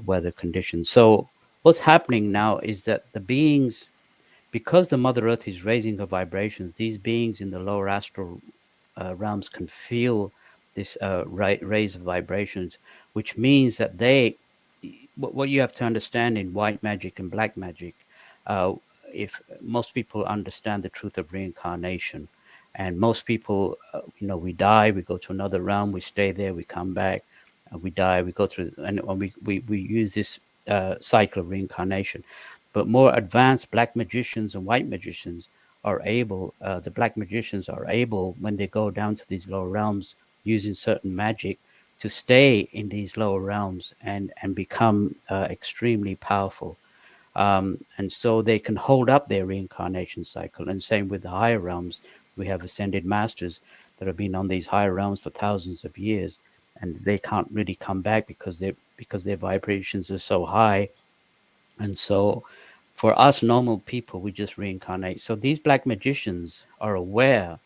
weather condition. So what's happening now is that the beings, because the Mother Earth is raising her vibrations, these beings in the lower astral realms can feel this raise of vibrations, which means that what you have to understand in white magic and black magic, if most people understand the truth of reincarnation, and most people, we die, we go to another realm, we stay there, we come back, we die, we go through, and we use this cycle of reincarnation. But more advanced black magicians and white magicians are able, the black magicians are able, when they go down to these lower realms using certain magic, to stay in these lower realms and become extremely powerful. And so they can hold up their reincarnation cycle. And same with the higher realms. We have ascended masters that have been on these higher realms for thousands of years, and they can't really come back because their vibrations are so high. And so for us normal people, we just reincarnate. So these black magicians are aware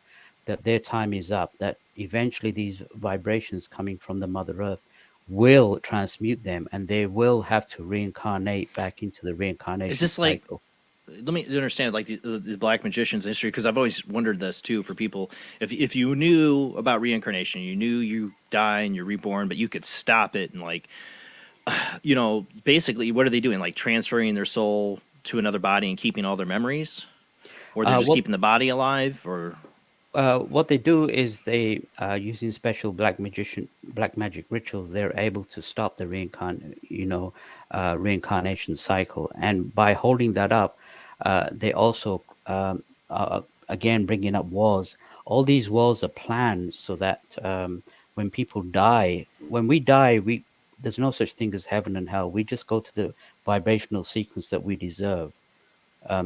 that their time is up, that eventually these vibrations coming from the Mother Earth will transmute them, and they will have to reincarnate back into the Is reincarnation this like? cycle. Let me understand, like the black magician's history, because I've always wondered this too for people. If you knew about reincarnation, you knew you die and you're reborn, but you could stop it and like, basically, what are they doing? Like transferring their soul to another body and keeping all their memories, or they're just What keeping the body alive, or what they do is they using special black magic rituals, they're able to stop the reincarnation cycle, and by holding that up, they also again bringing up walls. All these walls are planned so that when people die, when we die, we there's no such thing as heaven and hell. We just go to the vibrational sequence that we deserve.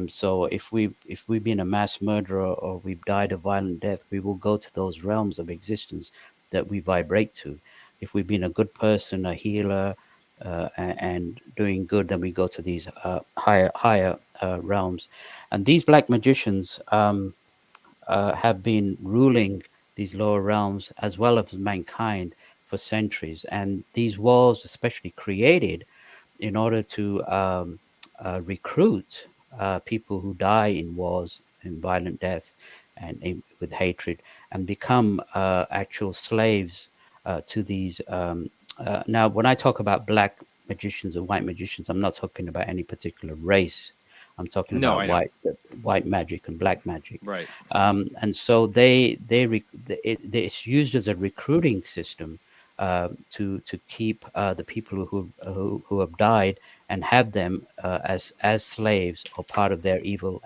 So if we've been a mass murderer or we've died a violent death, we will go to those realms of existence that we vibrate to. If we've been a good person, a healer, and doing good, then we go to these higher realms. And these black magicians have been ruling these lower realms as well as mankind for centuries. And these walls, especially created in order to recruit people who die in wars and violent deaths and with hatred, and become actual slaves to these. Now, when I talk about black magicians or white magicians, I'm not talking about any particular race. I'm talking no, about I know, white magic and black magic. right? And so it's used as a recruiting system to keep the people who have died and have them as slaves or part of their evil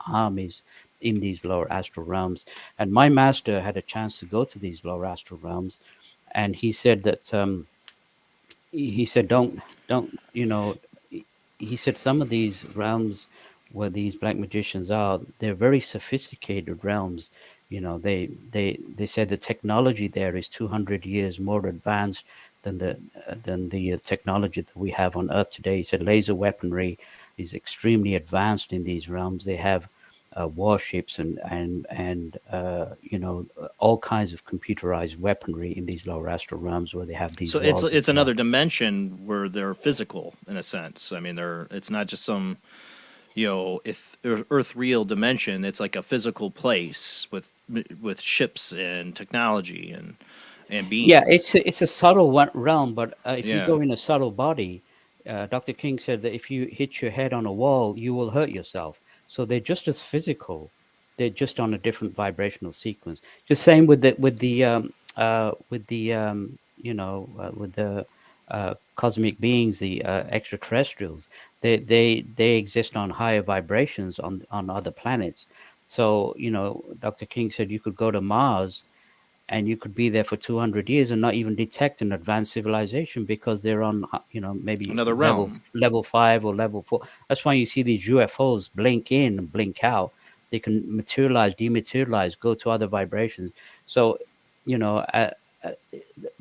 armies in these lower astral realms. And my master had a chance to go to these lower astral realms, and he said that he said don't he said some of these realms where these black magicians are, they're very sophisticated realms. They said the technology there is 200 years more advanced than the technology that we have on Earth today. He said laser weaponry is extremely advanced in these realms. They have warships and all kinds of computerized weaponry in these lower astral realms where they have these So it's walls. it's another dimension where they're physical in a sense. I mean, it's not just some if earth real dimension. It's like a physical place with ships and technology and beings. Yeah, it's a subtle realm, but if you Yeah. go in a subtle body, Dr. King said that if you hit your head on a wall, you will hurt yourself. So they're just as physical. They're just on a different vibrational sequence. Just same with the cosmic beings, the extraterrestrials. They exist on higher vibrations on other planets. So Dr. King said you could go to Mars and you could be there for 200 years and not even detect an advanced civilization because they're on maybe Another level realm. level 5 or level 4. That's why you see these UFOs blink in and blink out. They can materialize, dematerialize, go to other vibrations. So you know uh, uh,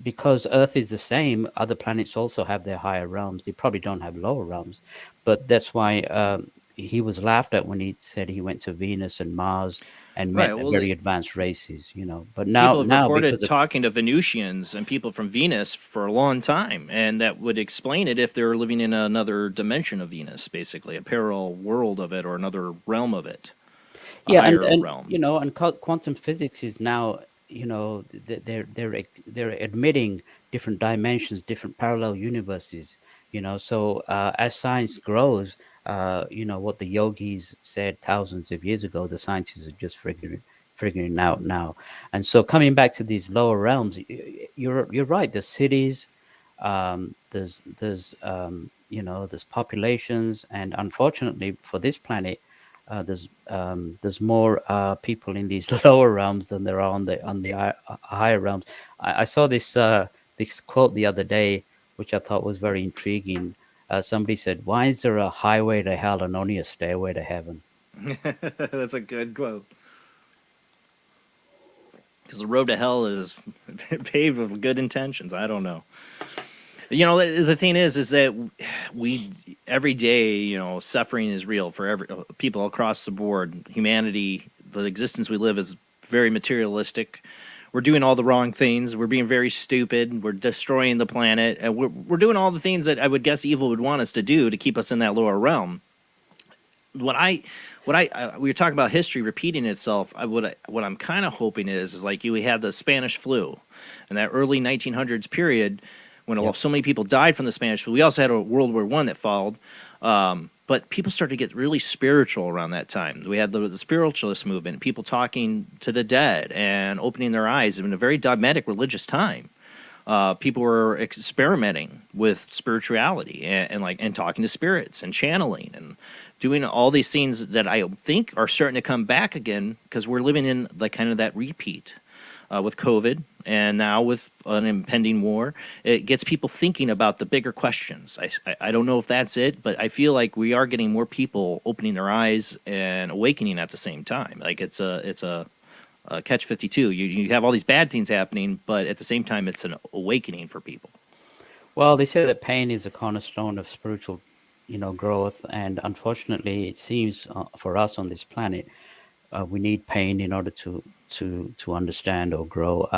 because Earth is the same, other planets also have their higher realms. They probably don't have lower realms, but that's why he was laughed at when he said he went to Venus and Mars and Right. met Well, very advanced races. But people have now reported because of talking to Venusians and people from Venus for a long time, and that would explain it if they're living in another dimension of Venus, basically a parallel world of it or another realm of it, a yeah, higher and realm. quantum physics is now they're admitting different dimensions, different parallel universes. So as science grows, what the yogis said thousands of years ago, the scientists are just figuring out now. And so coming back to these lower realms, you're right. There's cities, there's populations, and unfortunately for this planet, there's more people in these lower realms than there are on the higher realms. I saw this quote the other day, which I thought was very intriguing. Somebody said, "Why is there a highway to hell and only a stairway to heaven?" That's a good quote. Because the road to hell is paved with good intentions. I don't know. The thing is that we every day, suffering is real for every people across the board. Humanity, the existence we live is very materialistic. We're doing all the wrong things. We're being very stupid. We're destroying the planet. And we're doing all the things that I would guess evil would want us to do to keep us in that lower realm. What we were talking about history repeating itself. What I'm kind of hoping is like we had the Spanish flu, in that early 1900s period when so many people died from the Spanish flu. We also had a World War I that followed, but people started to get really spiritual around that time. We had the spiritualist movement, people talking to the dead and opening their eyes in a very dogmatic religious time. People were experimenting with spirituality and talking to spirits and channeling and doing all these things that I think are starting to come back again because we're living in kind of that repeat with COVID and now with an impending war. It gets people thinking about the bigger questions. I don't know if that's it, but I feel like we are getting more people opening their eyes and awakening at the same time. Like it's a catch 52. You have all these bad things happening, but at the same time, it's an awakening for people. Well, they say that pain is a cornerstone of spiritual, growth, and unfortunately, it seems for us on this planet, we need pain in order to understand or grow.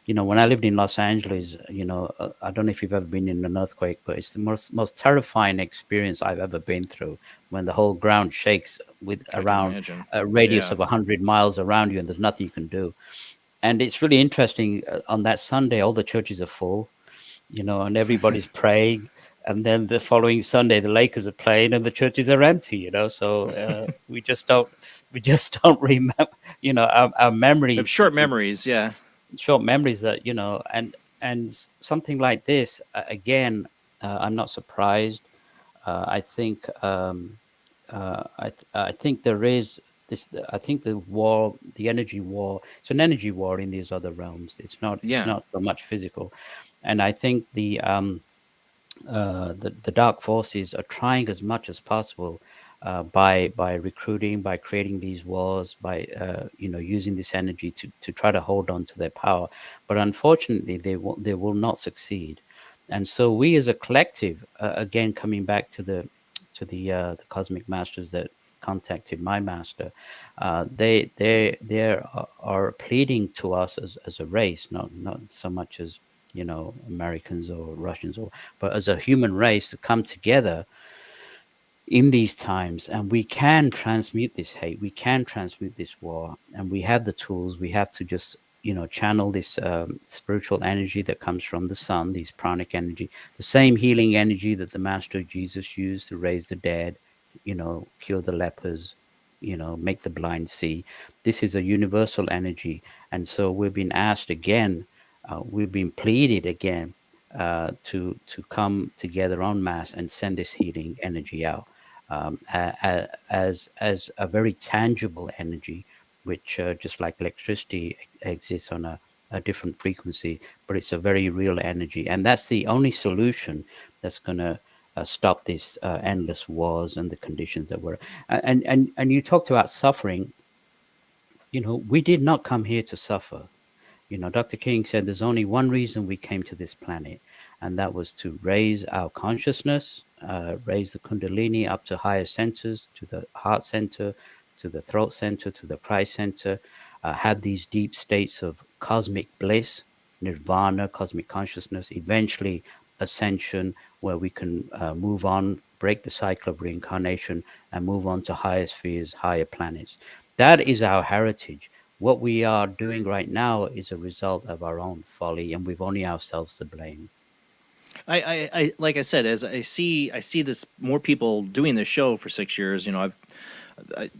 When I lived in Los Angeles, I don't know if you've ever been in an earthquake, but it's the most terrifying experience I've ever been through. When the whole ground shakes with around a radius of 100 miles around you, and there's nothing you can do. And it's really interesting. On that Sunday, all the churches are full, and everybody's praying. And then the following Sunday, the Lakers are playing, and the churches are empty. So we just don't remember. Our memories, short memories, yeah, short memories that and something like this again. I'm not surprised. I think I think there is this. I think the energy war. It's an energy war in these other realms. It's not so much physical, and I think the dark forces are trying as much as possible by recruiting, by creating these wars, by using this energy to try to hold on to their power. But unfortunately, they will not succeed. And so we as a collective, again coming back to the cosmic masters that contacted my master, they are pleading to us as a race, not so much as Americans or Russians, but as a human race to come together in these times, and we can transmute this hate, we can transmute this war, and we have the tools. We have to just channel this spiritual energy that comes from the sun, these pranic energy, the same healing energy that the Master Jesus used to raise the dead, cure the lepers, make the blind see. This is a universal energy, and so we've been asked again. We've been pleaded again to come together en masse and send this healing energy out as a very tangible energy, which just like electricity exists on a different frequency, but it's a very real energy, and that's the only solution that's going to stop these endless wars and the conditions that we're. And you talked about suffering. We did not come here to suffer. Dr. King said there's only one reason we came to this planet, and that was to raise our consciousness, raise the Kundalini up to higher centers, to the heart center, to the throat center, to the Christ center, have these deep states of cosmic bliss, nirvana, cosmic consciousness, eventually ascension, where we can move on, break the cycle of reincarnation, and move on to higher spheres, higher planets. That is our heritage. What we are doing right now is a result of our own folly, and we've only ourselves to blame. I like I said, as I see this more people doing this show for 6 years.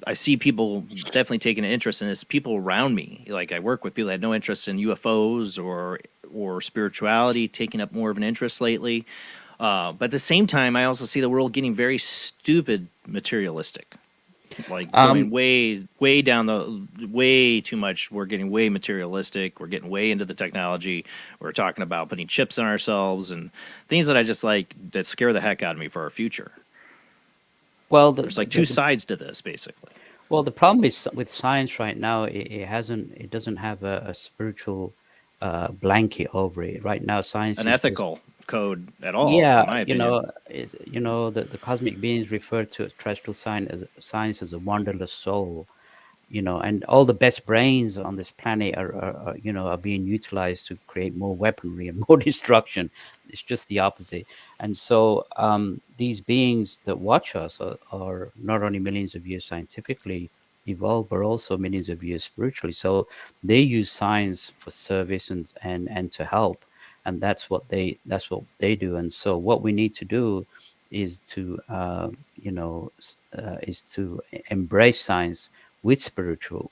I see people definitely taking an interest in this. People around me, like I work with people that had no interest in UFOs or spirituality, taking up more of an interest lately. But at the same time, I also see the world getting very stupid, materialistic, like going way down way too much. We're getting way materialistic. We're getting way into the technology. We're talking about putting chips on ourselves and things that I just like that scare the heck out of me for our future. Well, There's like two sides to this, basically. Well, the problem is with science right now. It doesn't have a spiritual blanket over it. Right now, science An is ethical code at all, in yeah, my opinion. the cosmic beings refer to terrestrial science as a wonderless soul, and all the best brains on this planet are being utilized to create more weaponry and more destruction. It's just the opposite. And so these beings that watch us are not only millions of years scientifically evolved, but also millions of years spiritually. So they use science for service and to help, and that's what they do. And so what we need to do is to embrace science with spiritual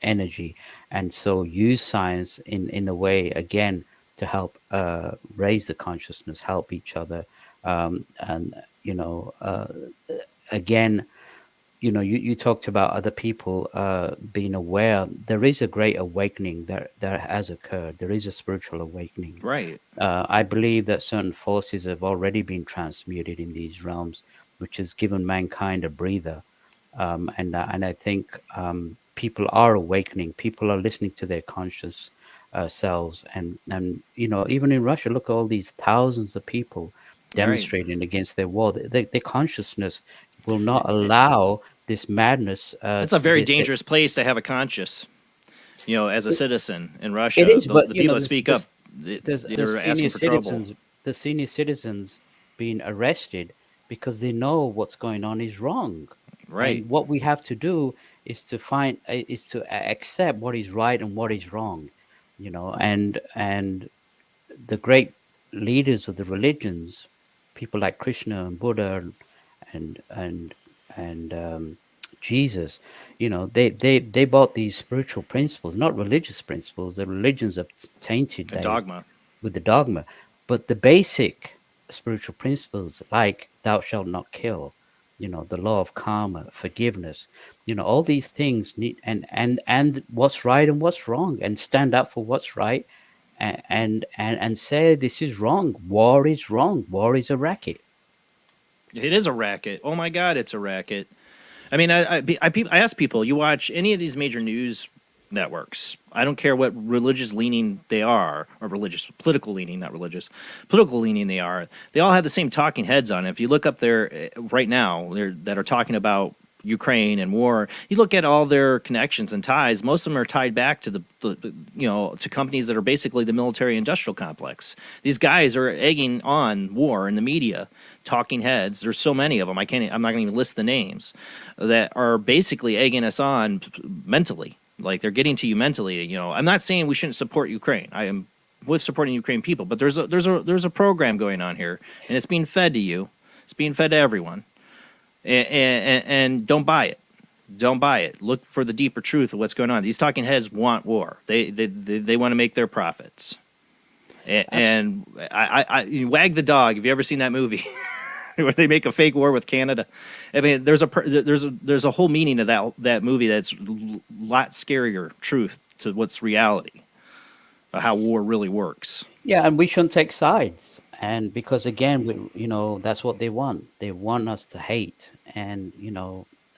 energy, and so use science in a way again to help raise the consciousness, help each other, and again, you talked about other people being aware. There is a great awakening that has occurred. There is a spiritual awakening. Right. I believe that certain forces have already been transmuted in these realms, which has given mankind a breather. And I think people are awakening. People are listening to their conscious selves, and even in Russia, look at all these thousands of people demonstrating against their war. Their consciousness will not allow this madness. It's a very dangerous place to have a conscience. As a citizen in Russia, It is, but the people that speak up, there's they're senior asking for trouble. citizens. The senior citizens being arrested because they know what's going on is wrong. Right. And what we have to do is to accept what is right and what is wrong, and the great leaders of the religions, people like Krishna and Buddha and Jesus, they brought these spiritual principles, not religious principles. The religions are tainted A dogma. with the dogma, but the basic spiritual principles like thou shalt not kill, the law of karma, forgiveness, all these things need and what's right and what's wrong, and stand up for what's right, and say this is wrong. War is wrong. War is a racket. It is a racket. Oh my God, it's a racket. I mean, I ask people, you watch any of these major news networks, I don't care what religious leaning they are, or political leaning, not religious, political leaning they are, they all have the same talking heads on it. If you look up there right now, that are talking about Ukraine and war, you look at all their connections and ties, most of them are tied back to to companies that are basically the military industrial complex. These guys are egging on war in the media, talking heads. There's so many of them. I'm not going to even list the names, that are basically egging us on mentally. Like they're getting to you mentally. I'm not saying we shouldn't support Ukraine. I am with supporting Ukraine people, but there's a program going on here, and it's being fed to you. It's being fed to everyone, and don't buy it. Don't buy it. Look for the deeper truth of what's going on. These talking heads want war. They want to make their profits. And I Wag the Dog. Have you ever seen that movie? Where they make a fake war with Canada. I mean, there's a whole meaning to that movie that's a lot scarier truth to what's reality of how war really works. Yeah, and we shouldn't take sides. And because again, that's what they want. They want us to hate. And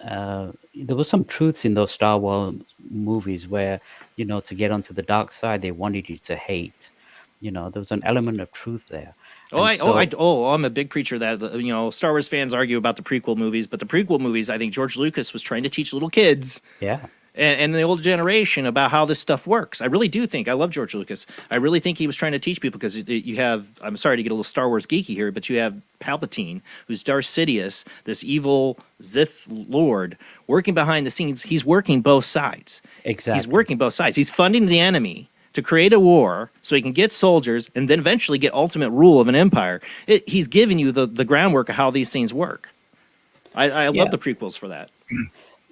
there was some truths in those Star Wars movies where to get onto the dark side, they wanted you to hate. There was an element of truth there. I'm a big preacher that Star Wars fans argue about the prequel movies, but the prequel movies, I think George Lucas was trying to teach little kids, and the older generation about how this stuff works. I really do think. I love George Lucas. I really think he was trying to teach people, because you have. I'm sorry to get a little Star Wars geeky here, but you have Palpatine, who's Darth Sidious, this evil Sith Lord, working behind the scenes. He's working both sides. Exactly. He's working both sides. He's funding the enemy to create a war so he can get soldiers and then eventually get ultimate rule of an empire. He's giving you the groundwork of how these things work. I love Yeah. the prequels for that.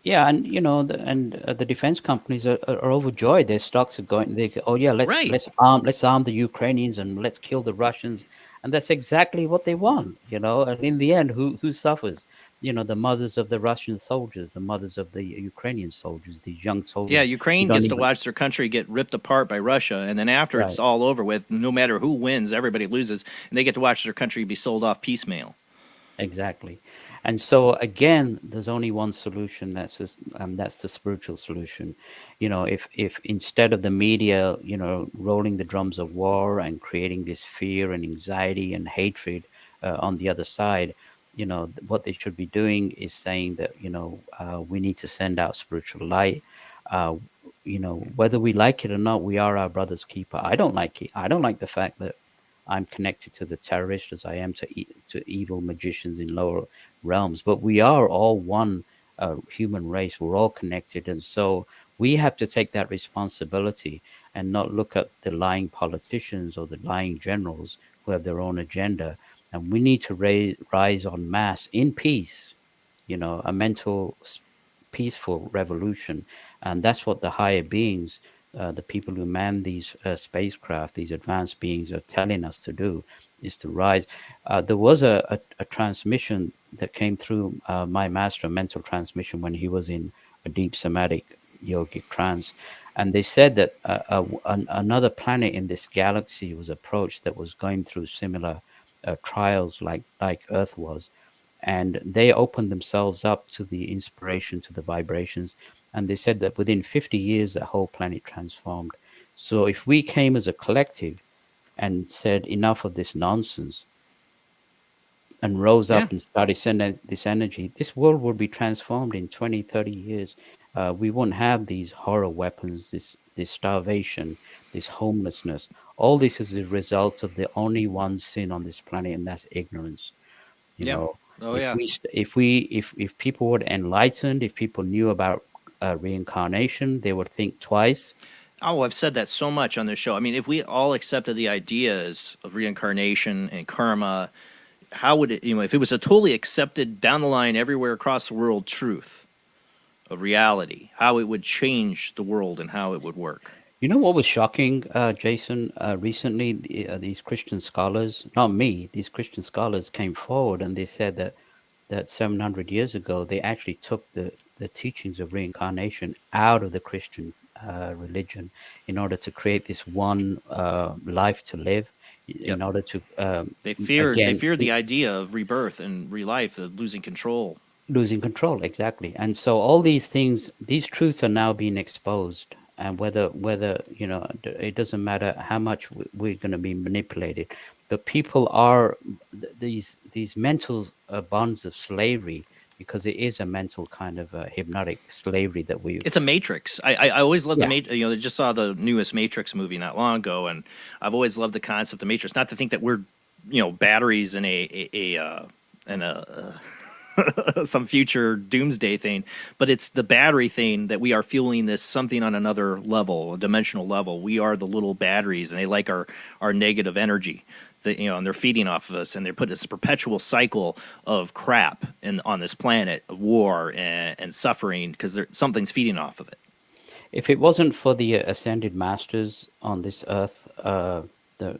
Yeah, and the defense companies are overjoyed. Their stocks are going. They go, oh yeah, Right. let's arm the Ukrainians and let's kill the Russians, and that's exactly what they want. And in the end, who suffers? The mothers of the Russian soldiers, the mothers of the Ukrainian soldiers, these young Yeah, soldiers who Ukraine don't gets to even watch their country get ripped apart by Russia, and then after it's right. all over with, no matter who wins, everybody loses, and they get to watch their country be sold off piecemeal. Exactly. And so again, there's only one solution. That's the spiritual solution. If instead of the media, rolling the drums of war and creating this fear and anxiety and hatred on the other side, what they should be doing is saying that we need to send out spiritual light. Uh, whether we like it or not, we are our brother's keeper. I don't like it. I don't like the fact that I'm connected to the terrorists as I am to evil magicians in lower realms. But we are all one human race. We're all connected. And so we have to take that responsibility and not look at the lying politicians or the lying generals who have their own agenda. And we need to rise en masse in peace, a mental, peaceful revolution. And that's what the higher beings, the people who man these spacecraft, these advanced beings, are telling us to do, is to rise. There was a transmission that came through my master, a mental transmission, when he was in a deep somatic yogic trance. And they said that another planet in this galaxy was approached that was going through similar trials like Earth was. And they opened themselves up to the inspiration, to the vibrations. And they said that within 50 years, the whole planet transformed. So if we came as a collective and said enough of this nonsense and rose Yeah. up and started sending this energy, this world would be transformed in 20, 30 years. We won't have these horror weapons, this starvation, this homelessness. All this is a result of the only one sin on this planet, and that's ignorance. You Yeah. know, Oh, if yeah. if people were enlightened, if people knew about reincarnation, they would think twice. Oh, I've said that so much on this show. I mean, if we all accepted the ideas of reincarnation and karma, how would it, if it was a totally accepted down the line everywhere across the world truth of reality, how it would change the world and how it would work? You know what was shocking, Jason? Recently, these Christian scholars, not me, these Christian scholars came forward and they said that 700 years ago, they actually took the teachings of reincarnation out of the Christian religion in order to create this one life to live, in order to, They feared again, the idea of rebirth and relife, of losing control. losing control, exactly. And so all these things, these truths are now being exposed. And whether it doesn't matter how much we're going to be manipulated, but people are these mental bonds of slavery, because it is a mental kind of hypnotic slavery that we. It's a matrix. I always loved the Yeah. matrix. I just saw the newest Matrix movie not long ago, and I've always loved the concept of matrix. Not to think that we're batteries in a some future doomsday thing, but it's the battery thing that we are fueling this something on another level, a dimensional level. We are the little batteries, and they like our negative energy. And they're feeding off of us, and they're putting this perpetual cycle of crap on this planet of war and suffering because something's feeding off of it. If it wasn't for the ascended masters on this earth, the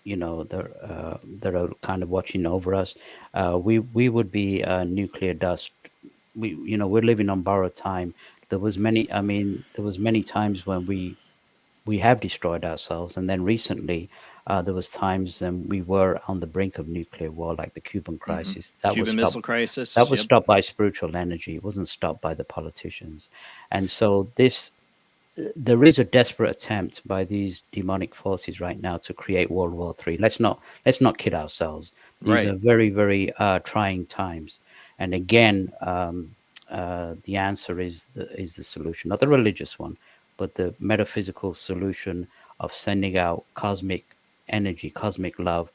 that are kind of watching over us, we would be nuclear dust. We're living on borrowed time. There was many times when we have destroyed ourselves, and then recently there was times when we were on the brink of nuclear war, like the Cuban crisis. Cuban Missile Crisis. That was Yep. stopped by spiritual energy. It wasn't stopped by the politicians. And so there is a desperate attempt by these demonic forces right now to create World War III. Let's not kid ourselves. These Right. are very, very trying times. And again, the answer is the solution, not the religious one, but the metaphysical solution of sending out cosmic energy, cosmic love.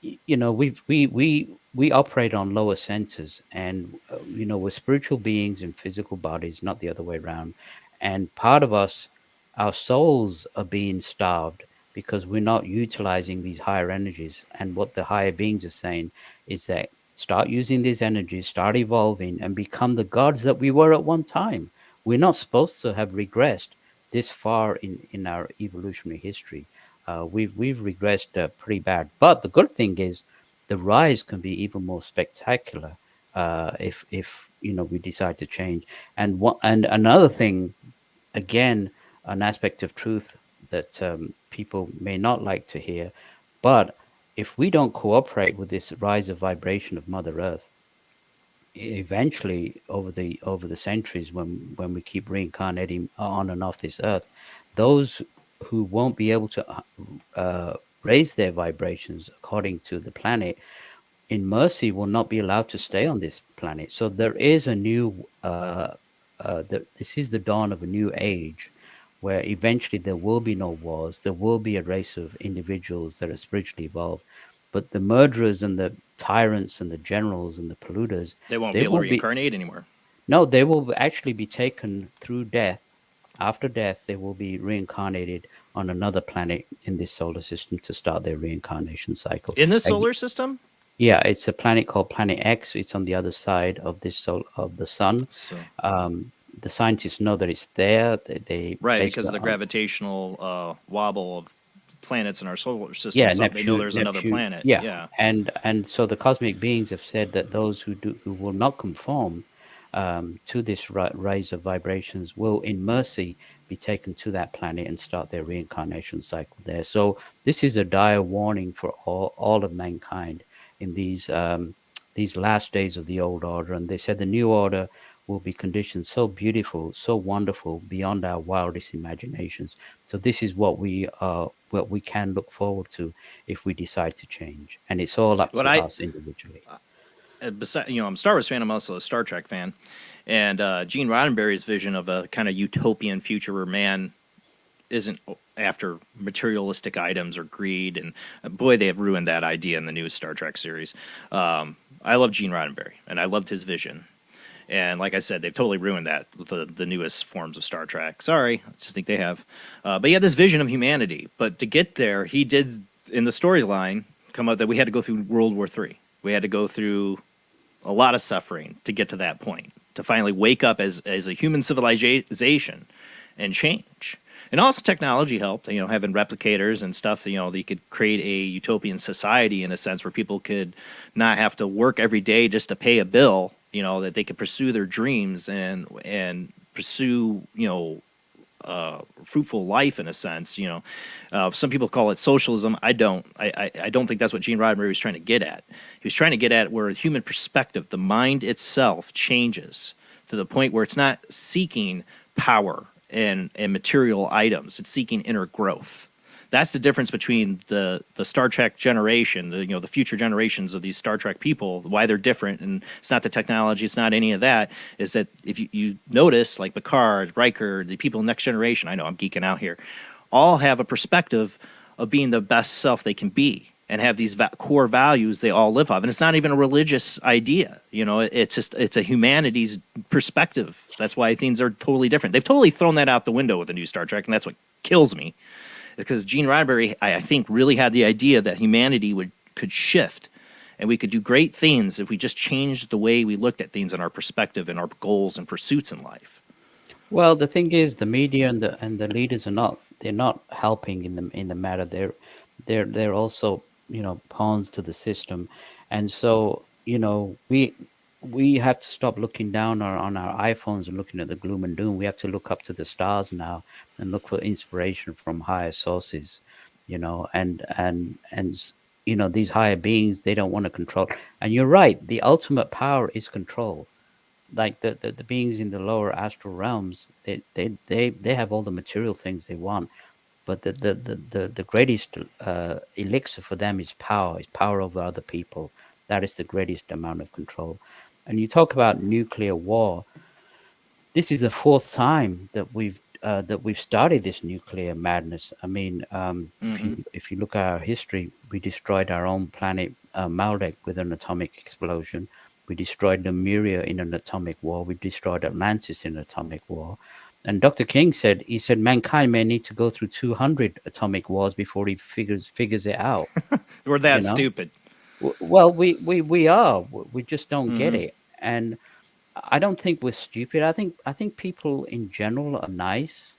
We operate on lower centers, and we're spiritual beings in physical bodies, not the other way around. And part of us our souls are being starved because we're not utilizing these higher energies. And what the higher beings are saying is that start using these energies, start evolving, and become the gods that we were at one time. We're not supposed to have regressed this far in our evolutionary history. We've regressed pretty bad. But the good thing is, the rise can be even more spectacular if we decide to change. And another thing, again, an aspect of truth that people may not like to hear, but if we don't cooperate with this rise of vibration of Mother Earth, eventually over the centuries, when we keep reincarnating on and off this earth, those who won't be able to raise their vibrations according to the planet in mercy will not be allowed to stay on this planet. So there is a new this is the dawn of a new age where eventually there will be no wars, there will be a race of individuals that are spiritually evolved. But the murderers and the tyrants and the generals and the polluters, They won't they be able to will be reincarnate anymore. no, they will actually be taken through death. After death, they will be reincarnated on another planet in this solar system to start their reincarnation cycle. In this solar system? Yeah, it's a planet called Planet X. It's on the other side of this of the sun. So, the scientists know that it's there. They right, based because of the on- gravitational wobble of planets in our solar system. yeah, so they know there's another Neptune, planet. yeah. And so the cosmic beings have said that those who will not conform to this rise of vibrations will, in mercy, be taken to that planet and start their reincarnation cycle there. So this is a dire warning for all of mankind in these last days of the old order. And they said the new order will be conditioned so beautiful, so wonderful, beyond our wildest imaginations. So this is what we can look forward to if we decide to change, and it's all up to us individually. Besides, I'm a Star Wars fan. I'm also a Star Trek fan, and Gene Roddenberry's vision of a kind of utopian future where man isn't after materialistic items or greed, and boy, they have ruined that idea in the new Star Trek series. I love Gene Roddenberry, and I loved his vision. And like I said, they've totally ruined that with the newest forms of Star Trek. Sorry, I just think they have. But he had this vision of humanity. But to get there, he did, in the storyline, come up that we had to go through World War III. We had to go through a lot of suffering to get to that point, to finally wake up as a human civilization and change. And also technology helped, having replicators and stuff, that you could create a utopian society in a sense where people could not have to work every day just to pay a bill, that they could pursue their dreams and pursue, fruitful life in a sense. Some people call it socialism. I don't think that's what Gene Roddenberry was trying to get at. He was trying to get at where human perspective, the mind itself, changes to the point where it's not seeking power and material items. It's seeking inner growth. That's the difference between the Star Trek generation, the future generations of these Star Trek people, why they're different. And it's not the technology, it's not any of that, is that if you notice, like Picard, Riker, the people in Next Generation, I know I'm geeking out here, all have a perspective of being the best self they can be and have these core values they all live off. And it's not even a religious idea. It's a humanities perspective. That's why things are totally different. They've totally thrown that out the window with the new Star Trek, and that's what kills me. Because Gene Roddenberry, I think, really had the idea that humanity could shift, and we could do great things if we just changed the way we looked at things and our perspective and our goals and pursuits in life. Well, the thing is, the media and the leaders they're not helping in the matter. They're also pawns to the system, and so we have to stop looking down on our iPhones and looking at the gloom and doom. We have to look up to the stars now and look for inspiration from higher sources, and these higher beings, they don't want to control. And you're right, the ultimate power is control. Like the beings in the lower astral realms, they have all the material things they want, but the greatest elixir for them is power over other people. That is the greatest amount of control. And you talk about nuclear war. This is the fourth time that we've started this nuclear madness. I mean, if you look at our history, we destroyed our own planet, Maldek, with an atomic explosion. We destroyed Lemuria in an atomic war. We destroyed Atlantis in an atomic war. And Dr. King said, he said mankind may need to go through 200 atomic wars before he figures it out. We're You that know, stupid. well, we are. We just don't get Mhm. it, and I don't think we're stupid. I think people in general are nice.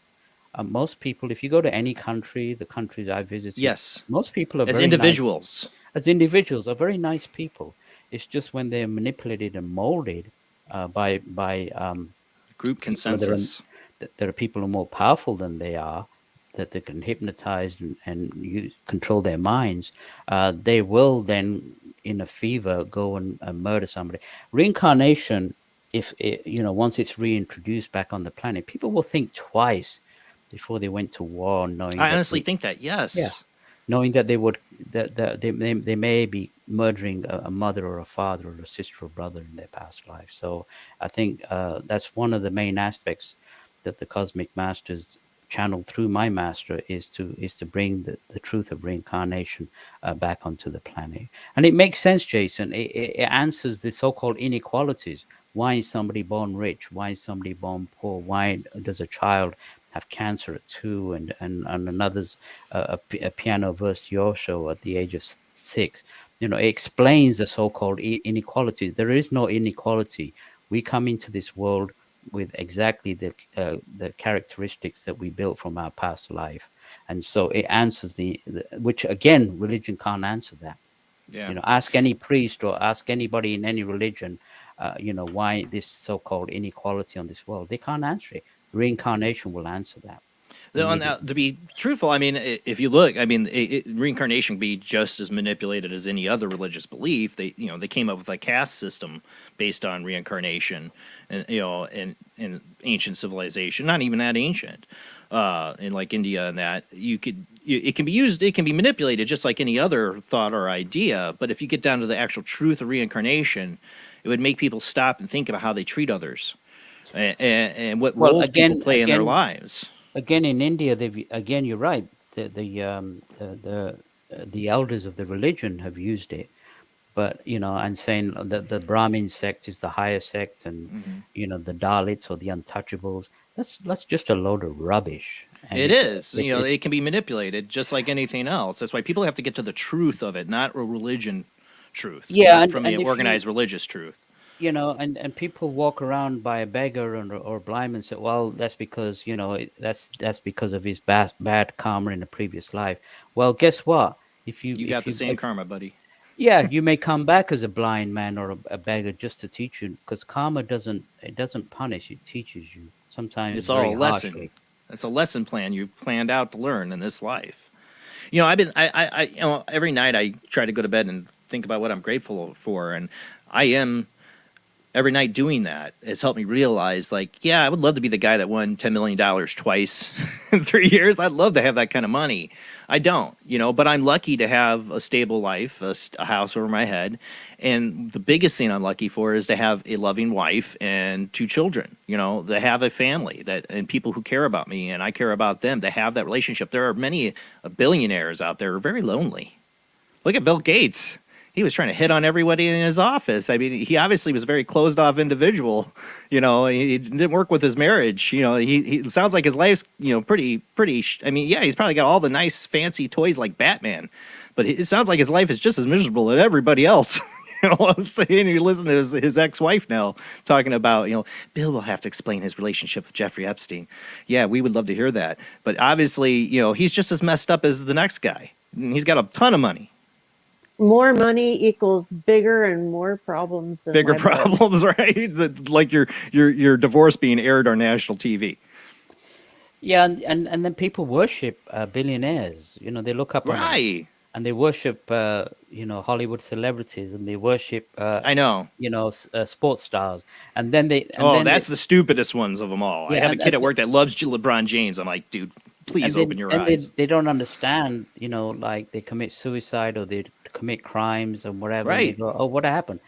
Most people, if you go to any country, the countries I visited, Yes. most people are As very nice. individuals. As individuals, are very nice people. It's just when they're manipulated and molded by Group people that are consensus. that are people who are more powerful than they are, that they can hypnotize and control their minds, they will then, in a fever, go and murder somebody. Reincarnation, if it, once it's reintroduced back on the planet, people will think twice before they went to war, knowing I that honestly think that, yeah, yes. knowing that they would that they may be murdering a mother or a father or a sister or brother in their past life. So I think that's one of the main aspects that the cosmic masters channeled through my master is to bring the truth of reincarnation back onto the planet. And it makes sense, Jason. It answers the so-called inequalities. Why is somebody born rich? Why is somebody born poor? Why does a child have cancer at 2 and another's a piano virtuoso at the age of 6? It explains the so-called inequalities. There is no inequality. We come into this world with exactly the characteristics that we built from our past life, and so it answers the which again religion can't answer that. Yeah. Ask any priest or ask anybody in any religion, why this so-called inequality on this world. They can't answer it. Reincarnation will answer that Now, immediately. to be truthful, I mean, if you look, I mean, reincarnation can be just as manipulated as any other religious belief. They came up with a caste system based on reincarnation, and in ancient civilization, not even that ancient, in like India and that it can be used, it can be manipulated just like any other thought or idea. But if you get down to the actual truth of reincarnation, it would make people stop and think about how they treat others, and what Well, roles people again, play in their lives. again, in India, they've again, you're right. The elders of the religion have used it, but and saying that the Brahmin sect is the higher sect, and Mhm. the Dalits or the untouchables. That's just a load of rubbish, and It it's is. it's it's It can be manipulated just like anything else. That's why people have to get to the truth of it, not a religion truth, yeah, not and from the and if you organized religious truth. and people walk around by a beggar or blind and say, well, that's because that's because of his bad karma in a previous life. Well, guess what? If you You got if the you same if karma, buddy. Yeah, you may come back as a blind man or a beggar just to teach you, because karma doesn't punish, it teaches you, sometimes It's all very a lesson. harshly. It's a lesson plan you planned out to learn in this life. I've been, every night I try to go to bed and think about what I'm grateful for, and I am every night doing that has helped me realize, like, yeah, I would love to be the guy that won $10 million twice in 3 years. I'd love to have that kind of money. I don't, but I'm lucky to have a stable life, a house over my head. And the biggest thing I'm lucky for is to have a loving wife and 2 children, to have a family and people who care about me and I care about them, to have that relationship. There are many billionaires out there who are very lonely. Look at Bill Gates. He was trying to hit on everybody in his office. I mean, he obviously was a very closed off individual. He didn't work with his marriage. He it sounds like his life's, pretty. I mean, yeah, he's probably got all the nice fancy toys like Batman, but it sounds like his life is just as miserable as everybody else. What I'm saying? You listen to his ex-wife now talking about, Bill will have to explain his relationship with Jeffrey Epstein. Yeah, we would love to hear that. But obviously, he's just as messed up as the next guy. He's got a ton of money. More money equals bigger and more problems. Bigger problems, right? Like your divorce being aired on national TV. Yeah, and then people worship billionaires. They look up on them, Right. and they worship Hollywood celebrities, and they worship I know. sports stars, and then they That's the stupidest ones of them all. I yeah, have a kid at work that loves LeBron James. I'm like, dude, please open your eyes. they don't understand, like they commit suicide or they commit crimes or whatever, and they Right. go, oh, what happened?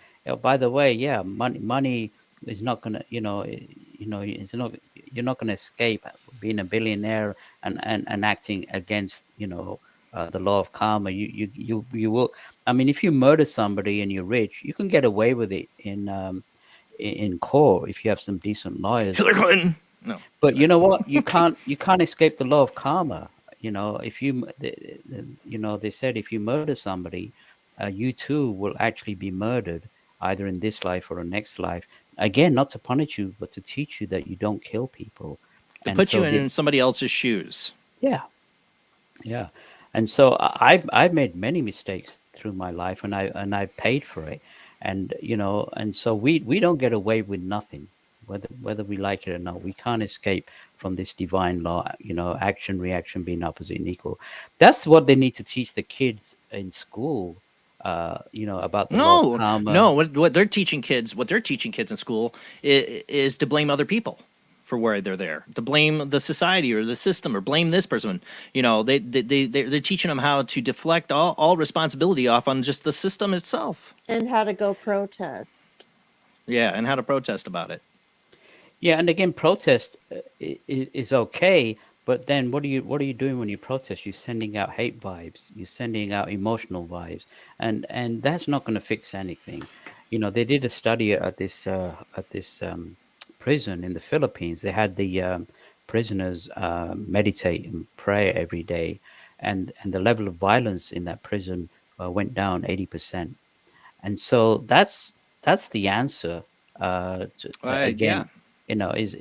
By the way, yeah, money is not gonna, it's not, you're not gonna escape being a billionaire and acting against, the law of karma. You will. I mean, if you murder somebody and you're rich, you can get away with it in court if you have some decent lawyers. Hillary Clinton. No. But you know what? You can't escape the law of karma. If they said if you murder somebody, you too will actually be murdered either in this life or a next life. Again, not to punish you, but to teach you that you don't kill people. To And put you so in somebody else's shoes. yeah, yeah. And so I've made many mistakes through my life, and I paid for it. And and so we don't get away with nothing, whether we like it or not. We can't escape from this divine law. Action, reaction being opposite and equal. That's what they need to teach the kids in school. About the law of No, karma. no. What they're teaching kids in school is to blame other people for why they're there, to blame the society or the system, or blame this person. They're teaching them how to deflect all responsibility off on just the system itself. And how to go protest. Yeah, and how to protest about it. Yeah, and again, protest is okay, but then what are you doing when you protest? You're sending out hate vibes. You're sending out emotional vibes, and that's not going to fix anything. They did a study at this prison in the Philippines. They had the prisoners meditate and pray every day, and the level of violence in that prison went down 80%. And so that's the answer. Yeah. Again, is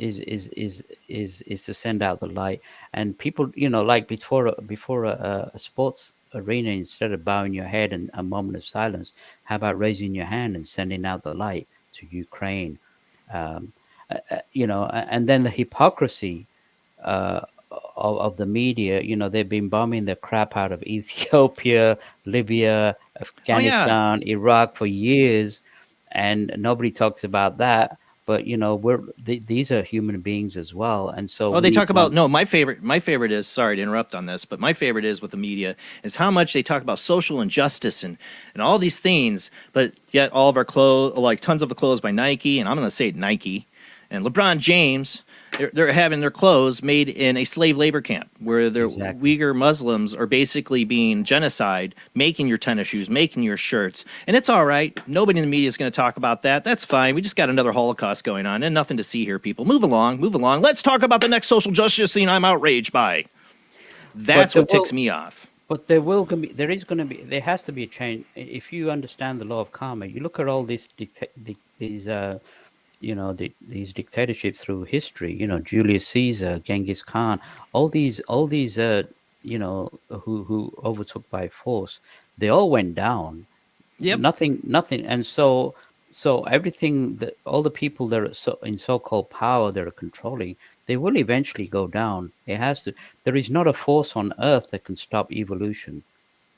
to send out the light. And people, like before a sports arena, instead of bowing your head in a moment of silence, how about raising your hand and sending out the light to Ukraine? um, and then the hypocrisy uh, of the media. They've been bombing the crap out of Ethiopia, Libya, Oh yeah. Afghanistan, Iraq for years, and nobody talks about that. But these are human beings as well, and so Oh, we they need talk to about no. My favorite is, sorry to interrupt on this, but my favorite is with the media is how much they talk about social injustice and all these things, but yet all of our clothes, like tons of the clothes by Nike, and I'm going to say Nike, and LeBron James, they're having their clothes made in a slave labor camp where the Exactly. Uyghur Muslims are basically being genocide, making your tennis shoes, making your shirts. And it's all right. Nobody in the media is going to talk about that. That's fine. We just got another Holocaust going on and nothing to see here, people. Move along, move along. Let's talk about the next social justice thing I'm outraged by. But That's there what ticks will, me off. but there has to be a change. If you understand the law of karma, you look at all these dictatorships through history. Julius Caesar, Genghis Khan, all these who overtook by force. They all went down. Yep. Nothing. And so everything, that all the people that are in so-called power that are controlling, they will eventually go down. It has to. There is not a force on earth that can stop evolution.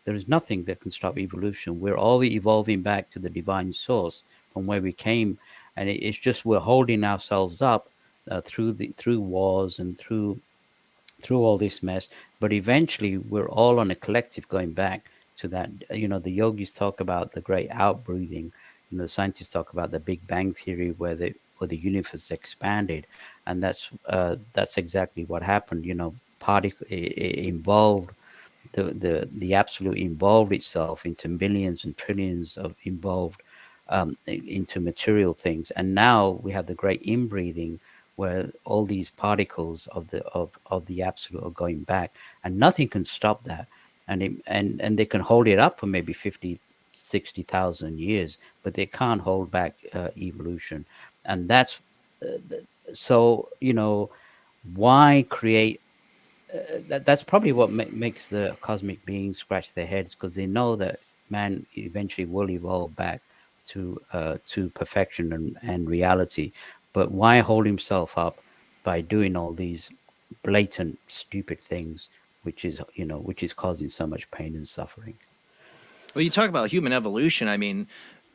There is nothing that can stop evolution. We're all evolving back to the divine source from where we came, and it's just we're holding ourselves up through wars and through all this mess. But eventually, we're all on a collective going back to that. The yogis talk about the great outbreathing. The scientists talk about the Big Bang theory, where the universe expanded, and that's exactly what happened. Particle involved the absolute involved itself into millions and trillions of involved into material things. And now we have the great inbreathing, where all these particles of the absolute are going back, and nothing can stop that. And they can hold it up for maybe 50, 60,000 years, but they can't hold back evolution. And that's so why create that's probably what makes the cosmic beings scratch their heads, because they know that man eventually will evolve back to perfection and reality. But why hold himself up by doing all these blatant stupid things, which is causing so much pain and suffering? Well, you talk about human evolution. I mean,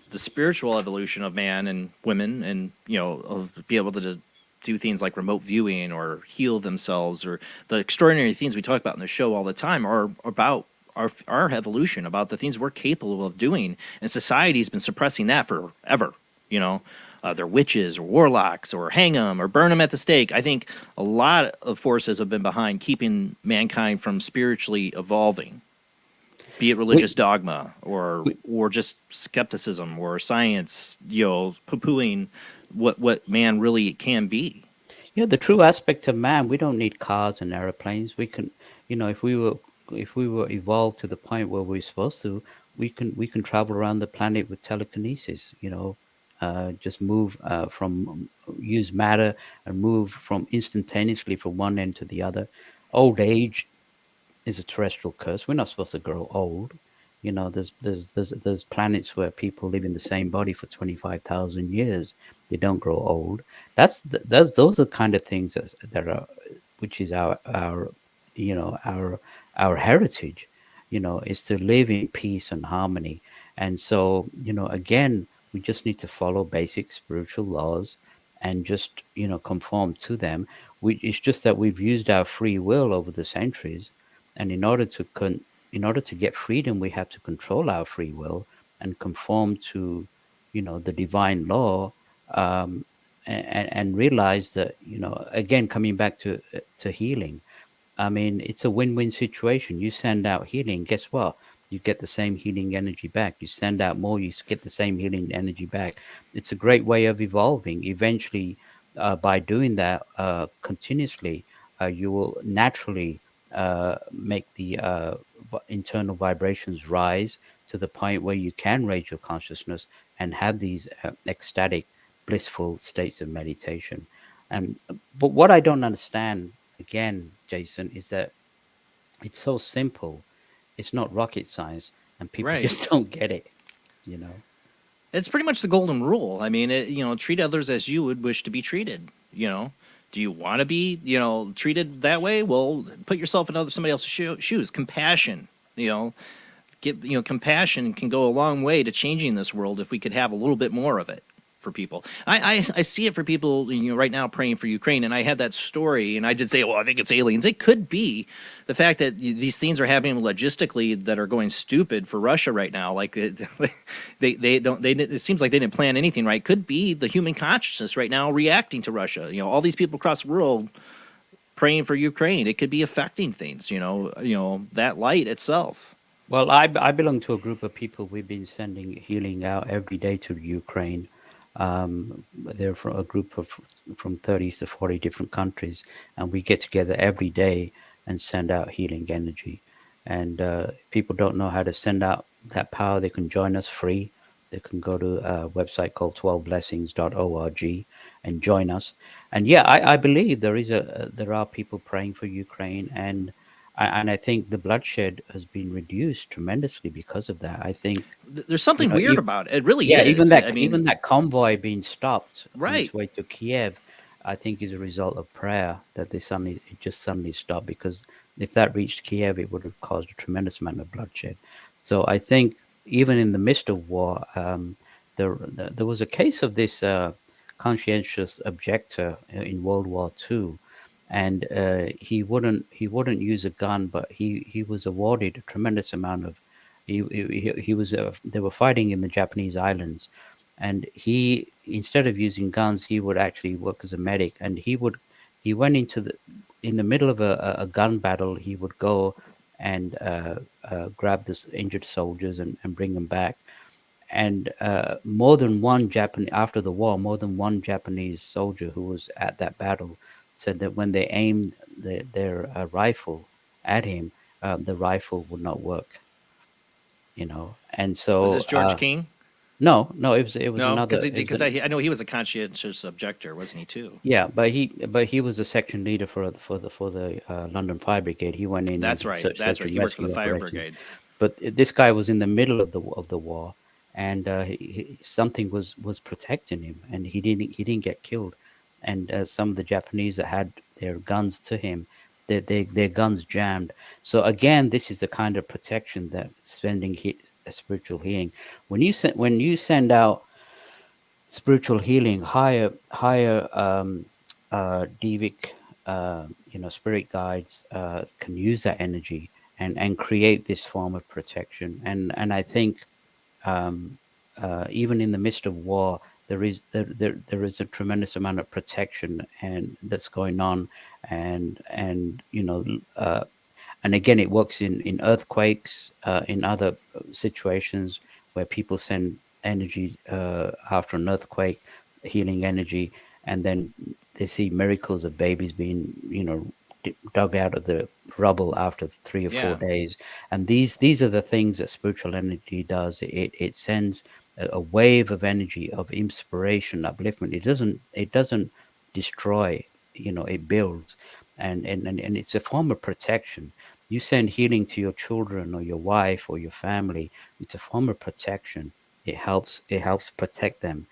the spiritual evolution of man and women, and of be able to do things like remote viewing or heal themselves, or the extraordinary things we talk about in the show all the time are about our evolution, about the things we're capable of doing, and society's been suppressing that forever. They're witches or warlocks, or hang them or burn them at the stake. I think a lot of forces have been behind keeping mankind from spiritually evolving, be it religious dogma or just skepticism or science, poo-pooing what man really can be. Yeah, the true aspect of man, we don't need cars and airplanes. We can, if we were evolved to the point where we're supposed to, we can travel around the planet with telekinesis. Just move from use matter and move from instantaneously from one end to the other. Old age is a terrestrial curse. We're not supposed to grow old. There's planets where people live in the same body for 25,000 years. They don't grow old. Those are the kind of things that are, which is our heritage. Is to live in peace and harmony. And so, again, we just need to follow basic spiritual laws and just conform to them. It's just that we've used our free will over the centuries, and in order to get freedom, we have to control our free will and conform to, the divine law, and realize that, again, coming back to healing. I mean, it's a win-win situation. You send out healing, guess what? You get the same healing energy back. You send out more, you get the same healing energy back. It's a great way of evolving. Eventually, by doing that continuously, you will naturally make the internal vibrations rise to the point where you can raise your consciousness and have these ecstatic, blissful states of meditation. But what I don't understand, again, Jason, is that it's so simple. It's not rocket science, and people Right. just don't get it. You know. It's pretty much the golden rule. I mean, treat others as you would wish to be treated. Do you want to be, treated that way? Well, put yourself in somebody else's shoes. Compassion, compassion can go a long way to changing this world if we could have a little bit more of it for people. I see it for people, right now praying for Ukraine. And I had that story, and I did say, well, I think it's aliens. It could be the fact that these things are happening logistically that are going stupid for Russia right now. Like it seems like they didn't plan anything right. Could be the human consciousness right now reacting to Russia. All these people across the world praying for Ukraine. It could be affecting things. That light itself. Well, I belong to a group of people. We've been sending healing out every day to Ukraine. They're from a group of from 30 to 40 different countries, and we get together every day and send out healing energy. And if people don't know how to send out that power, they can join us free. They can go to a website called 12blessings.org and join us. And yeah, I believe there are people praying for Ukraine, and I think the bloodshed has been reduced tremendously because of that. I think there's something weird about it. It really yeah, is. Even that convoy being stopped on its Right. way to Kiev, I think is a result of prayer that it just suddenly stopped, because if that reached Kiev, it would have caused a tremendous amount of bloodshed. So I think even in the midst of war, there was a case of this conscientious objector in World War II, and he wouldn't use a gun, but he was awarded a tremendous amount of he was they were fighting in the Japanese islands, and he, instead of using guns, he would actually work as a medic, and he went into in the middle of a gun battle. He would go and grab the injured soldiers and bring them back. And more than one Japanese, after the war, more than one Japanese soldier who was at that battle said that when they aimed their rifle at him, the rifle would not work. And so Was this George King? No, it was No, another. because I know he was a conscientious objector, wasn't he too? Yeah, but he was a section leader for the London Fire Brigade. He went in. That's and right. search That's right. and He worked for the rescue fire operations. brigade. But this guy was in the middle of the war, and something was protecting him, and he didn't get killed. And some of the Japanese that had their guns to him, their guns jammed. So again, this is the kind of protection that sending spiritual healing. When you send out spiritual healing, higher devic, spirit guides can use that energy and create this form of protection. And I think even in the midst of war, there is a tremendous amount of protection and that's going on, and and again, it works in earthquakes, in other situations where people send energy after an earthquake, healing energy, and then they see miracles of babies being, dug out of the rubble after 3 or 4 Yeah. days. And these are the things that spiritual energy does. It sends a wave of energy, of inspiration, upliftment. It doesn't destroy. It builds, and it's a form of protection. You send healing to your children or your wife or your family. It's a form of protection. It helps protect them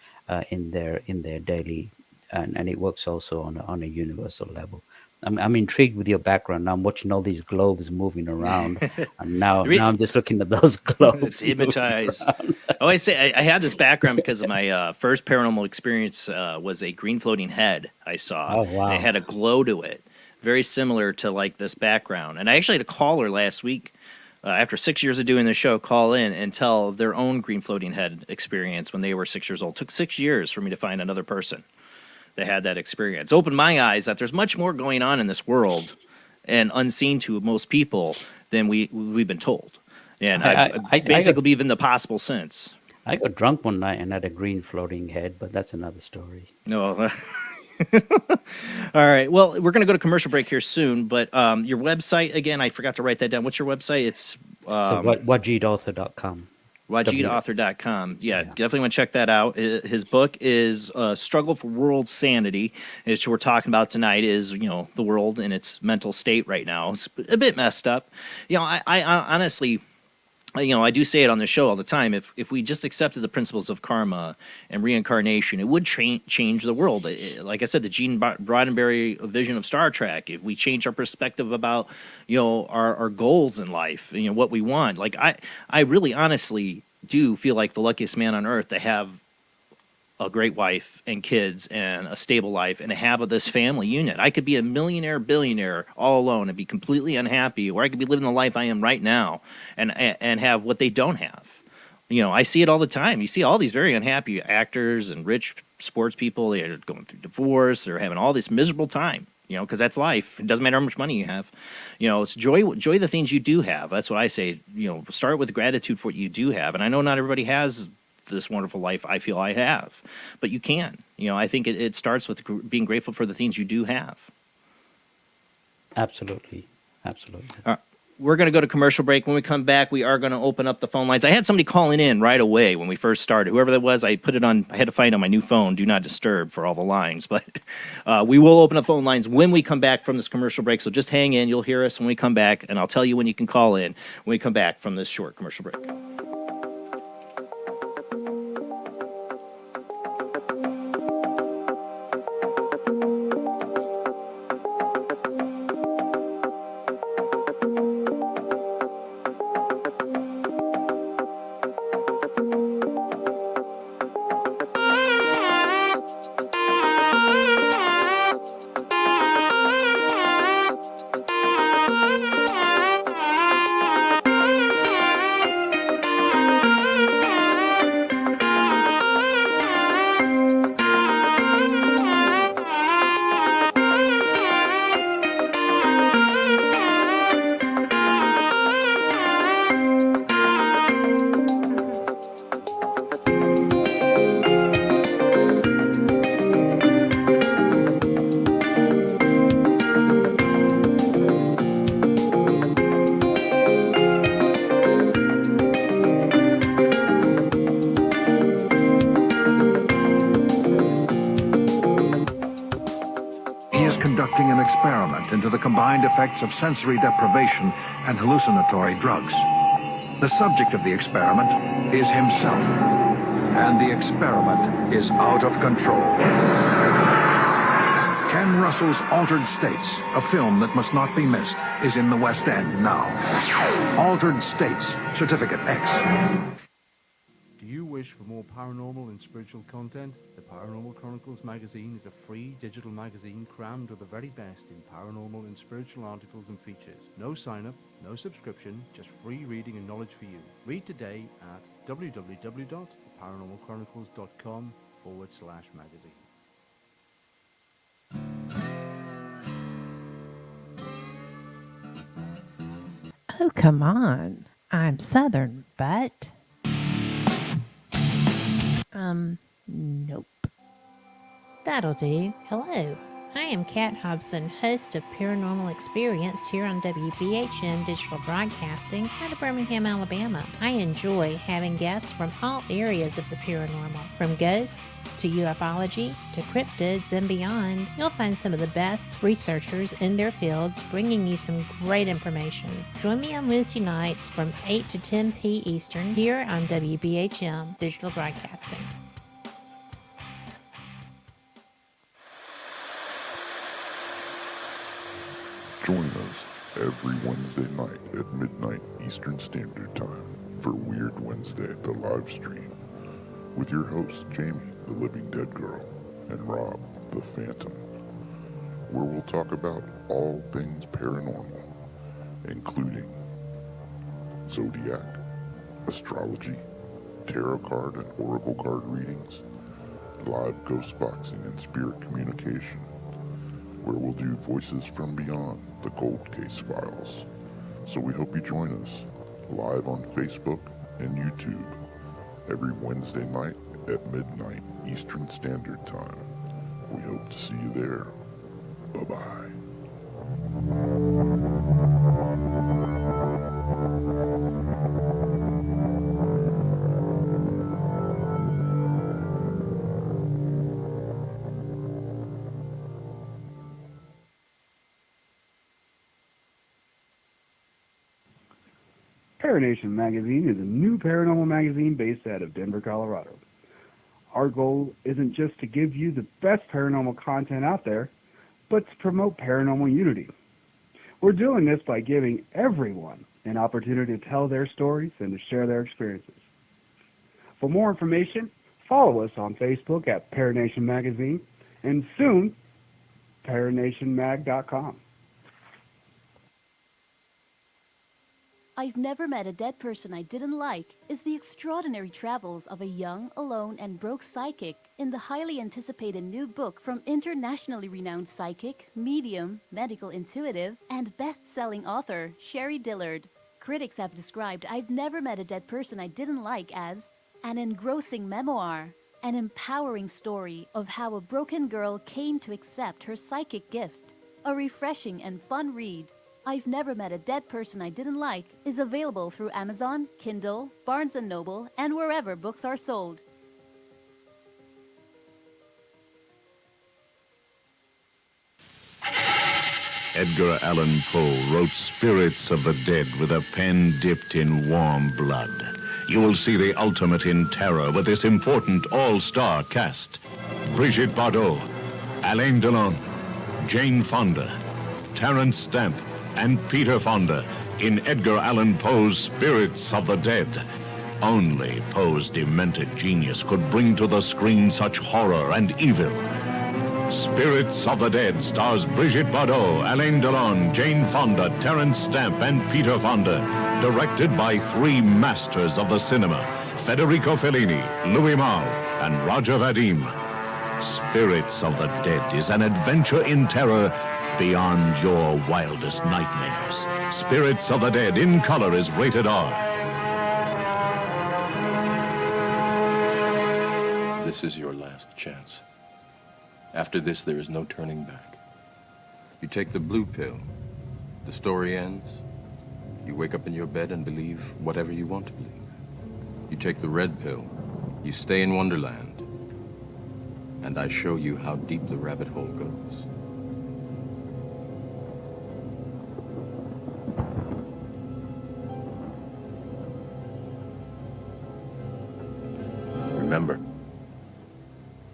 in their daily, and it works also on a universal level. I'm intrigued with your background. Now I'm watching all these globes moving around, and now Re- now I'm just looking at those globes It's moving hypnotized. around. Oh, I say I had this background because of my first paranormal experience was a green floating head I saw, Oh and it wow! had a glow to it, very similar to like this background. And I actually had a caller last week, after 6 years of doing the show, call in and tell their own green floating head experience when they were 6 years old. Took 6 years for me to find another person that had that experience. Opened my eyes that there's much more going on in this world and unseen to most people than we've been told. And I I've I, I, I basically got believe in the possible sense. I got drunk one night and had a green floating head, but that's another story. No. All right. Well, we're going to go to commercial break here soon, but your website, again, I forgot to write that down. What's your website? It's So wajidauthor.com. wajidauthor.com. Yeah, Yeah. definitely want to check that out. His book is Struggle for World Sanity, which we're talking about tonight is, the world in its mental state right now. It's a bit messed up. I honestly, I do say it on the show all the time. If we just accepted the principles of karma and reincarnation, it would change the world. Like I said, the Gene Roddenberry vision of Star Trek. If we change our perspective about, our goals in life, what we want. Like I really honestly do feel like the luckiest man on earth to have a great wife and kids and a stable life and to have this family unit. I could be a millionaire, billionaire all alone and be completely unhappy, or I could be living the life I am right now and have what they don't have. I see it all the time. You see all these very unhappy actors and rich sports people. They're going through divorce. They're having all this miserable time, because that's life. It doesn't matter how much money you have. It's joy the things you do have. That's what I say. Start with gratitude for what you do have. And I know not everybody has this wonderful life I feel I have, but you can. I think it starts with being grateful for the things you do have. Absolutely. We're going to go to commercial break. When we come back, we are going to open up the phone lines. I had somebody calling in right away when we first started. Whoever that was, I had to find on my new phone, do not disturb for all the lines. But we will open up phone lines when we come back from this commercial break. So just hang in. You'll hear us when we come back, and I'll tell you when you can call in when we come back from this short commercial break. conducting an experiment into the combined effects of sensory deprivation and hallucinatory drugs. The subject of the experiment is himself, and the experiment is out of control. Ken Russell's Altered States, a film that must not be missed, is in the West End now. Altered States, Certificate X. Do you wish for more paranormal and spiritual content? The Paranormal Chronicles magazine is a free digital magazine crammed with the very best in paranormal and spiritual articles and features. No sign-up, no subscription, just free reading and knowledge for you. Read today at www.paranormalchronicles.com/magazine. Oh, come on. I'm Southern, but... nope. That'll do. Hello, I am Kat Hobson, host of Paranormal Experience here on WBHM Digital Broadcasting out of Birmingham, Alabama. I enjoy having guests from all areas of the paranormal, from ghosts to ufology to cryptids and beyond. You'll find some of the best researchers in their fields bringing you some great information. Join me on Wednesday nights from 8 to 10 p. Eastern here on WBHM Digital Broadcasting. Join us every Wednesday night at midnight Eastern Standard Time for Weird Wednesday at the live stream with your hosts Jamie, the Living Dead Girl, and Rob, the Phantom, where we'll talk about all things paranormal, including zodiac, astrology, tarot card and oracle card readings, live ghost boxing and spirit communication, where we'll do Voices from Beyond, the Cold Case Files. So we hope you join us live on Facebook and YouTube every Wednesday night at midnight Eastern Standard Time. We hope to see you there. Bye-bye. Paranation Magazine is a new paranormal magazine based out of Denver, Colorado. Our goal isn't just to give you the best paranormal content out there, but to promote paranormal unity. We're doing this by giving everyone an opportunity to tell their stories and to share their experiences. For more information, follow us on Facebook at Paranation Magazine and soon, paranationmag.com. I've Never Met a Dead Person I Didn't Like is the extraordinary travels of a young, alone, and broke psychic in the highly anticipated new book from internationally renowned psychic, medium, medical intuitive, and best-selling author Sherry Dillard. Critics have described I've Never Met a Dead Person I Didn't Like as an engrossing memoir, an empowering story of how a broken girl came to accept her psychic gift, a refreshing and fun read. I've Never Met a Dead Person I Didn't Like is available through Amazon, Kindle, Barnes & Noble, and wherever books are sold. Edgar Allan Poe wrote Spirits of the Dead with a pen dipped in warm blood. You will see the ultimate in terror with this important all-star cast. Brigitte Bardot, Alain Delon, Jane Fonda, Terence Stamp, and Peter Fonda in Edgar Allan Poe's Spirits of the Dead. Only Poe's demented genius could bring to the screen such horror and evil. Spirits of the Dead stars Brigitte Bardot, Alain Delon, Jane Fonda, Terence Stamp, and Peter Fonda. Directed by three masters of the cinema, Federico Fellini, Louis Malle, and Roger Vadim. Spirits of the Dead is an adventure in terror beyond your wildest nightmares. Spirits of the Dead in color is rated R. This is your last chance. After this, there is no turning back. You take the blue pill. The story ends. You wake up in your bed and believe whatever you want to believe. You take the red pill. You stay in Wonderland. And I show you how deep the rabbit hole goes. Remember,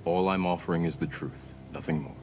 all I'm offering is the truth, nothing more.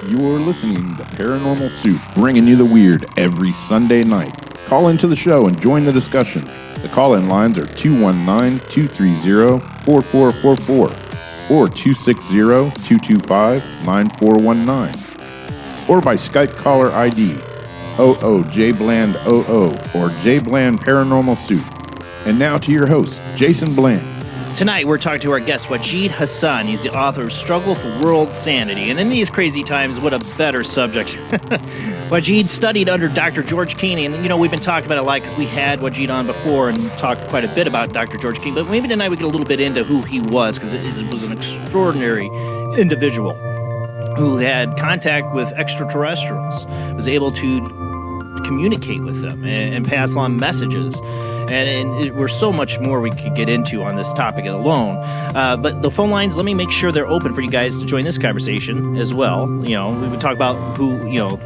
You're listening to Paranormal Soup, bringing you the weird every Sunday night. Call into the show and join the discussion. The call-in lines are 219-230-4444 or 260-225-9419 or by Skype caller ID OOJBland00 or JBland Paranormal Soup. And now to your host, Jason Bland. Tonight, we're talking to our guest, Wajid Hassan. He's the author of Struggle for World Sanity. And in these crazy times, what a better subject. Wajid studied under Dr. George Keeney. And, you know, we've been talking about it a lot because we had Wajid on before and talked quite a bit about Dr. George Keeney. But maybe tonight we get a little bit into who he was, because it was an extraordinary individual who had contact with extraterrestrials, was able to communicate with them and pass on messages. And we're so much more we could get into on this topic alone. But the phone lines, let me make sure they're open for you guys to join this conversation as well. You know, we would talk about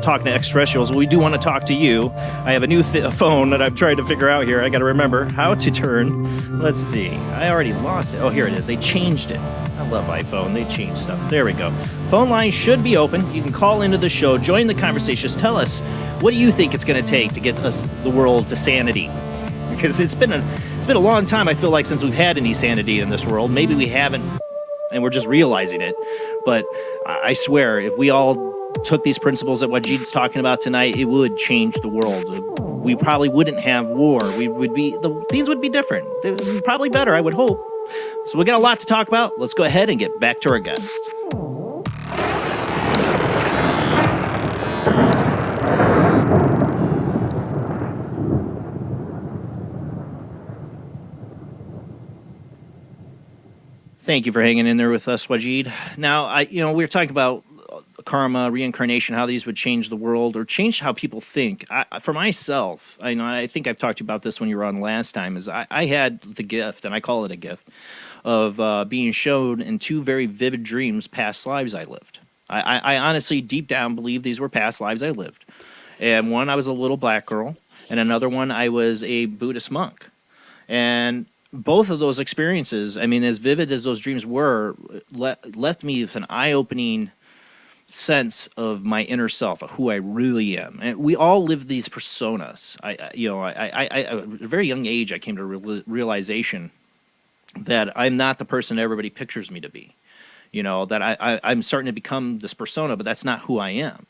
talking to extraterrestrials. Well, we do want to talk to you. I have a new phone that I'm trying to figure out here. I got to remember how to turn. Let's see. I already lost it. Oh, here it is. They changed it. I love iPhone. They change stuff. There we go. Phone lines should be open. You can call into the show, join the conversation. Just tell us, what do you think it's going to take to get the world to sanity? Because it's been a long time, I feel like, since we've had any sanity in this world. Maybe we haven't, and we're just realizing it. But I swear, if we all took these principles that Wajid's talking about tonight, it would change the world. We probably wouldn't have war. Things would be different. Probably better, I would hope. So we got a lot to talk about. Let's go ahead and get back to our guest. Thank you for hanging in there with us, Wajid. Now, we were talking about karma, reincarnation, how these would change the world or change how people think. For myself, I think I've talked to you about this when you were on last time, is I had the gift, and I call it a gift, of being shown in two very vivid dreams past lives I lived. I honestly, deep down, believe these were past lives I lived. And one, I was a little black girl, and another one, I was a Buddhist monk. And both of those experiences, I mean, as vivid as those dreams were, left me with an eye-opening sense of my inner self, of who I really am. And we all live these personas. At a very young age, I came to realization that I'm not the person everybody pictures me to be. You know, that I'm starting to become this persona, but that's not who I am.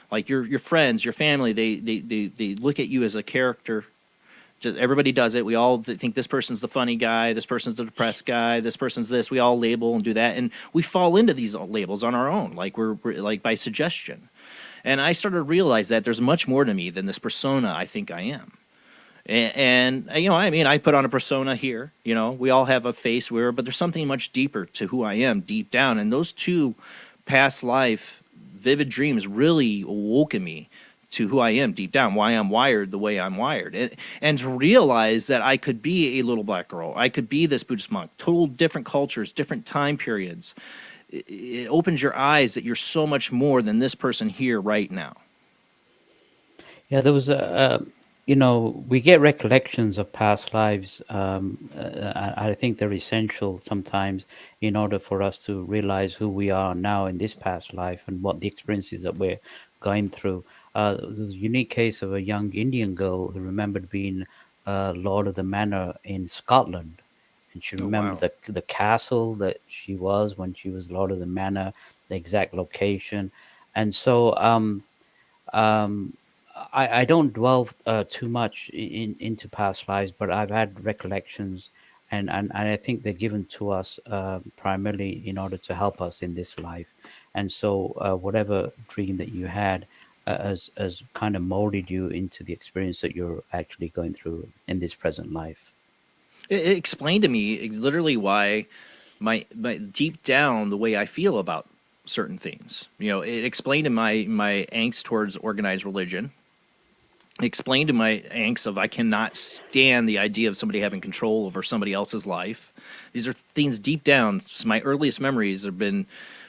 Like your friends, your family, they look at you as a character. Just, everybody does it. We all think this person's the funny guy, this person's the depressed guy, this person's this. We all label and do that, and we fall into these labels on our own, like we're like by suggestion. And I started to realize that there's much more to me than this persona I think I am. And I put on a persona here. You know, we all have a face but there's something much deeper to who I am deep down. And those two past life vivid dreams really awoke in me to who I am deep down, why I'm wired the way I'm wired. And to realize that I could be a little black girl, I could be this Buddhist monk, total different cultures, different time periods. It opens your eyes that you're so much more than this person here right now. Yeah, there was we get recollections of past lives. I think they're essential sometimes in order for us to realize who we are now in this past life and what the experiences that we're going through. There was a unique case of a young Indian girl who remembered being Lord of the Manor in Scotland. And she remembers the castle that she was when she was Lord of the Manor, the exact location. And so I don't dwell too much into past lives, but I've had recollections, and I think they're given to us primarily in order to help us in this life. And so whatever dream that you had has kind of molded you into the experience that you're actually going through in this present life. It explained to me literally why my deep down the way I feel about certain things. You know, it explained to my angst towards organized religion. It explained to my angst of I cannot stand the idea of somebody having control over somebody else's life. These are things deep down. My earliest memories have been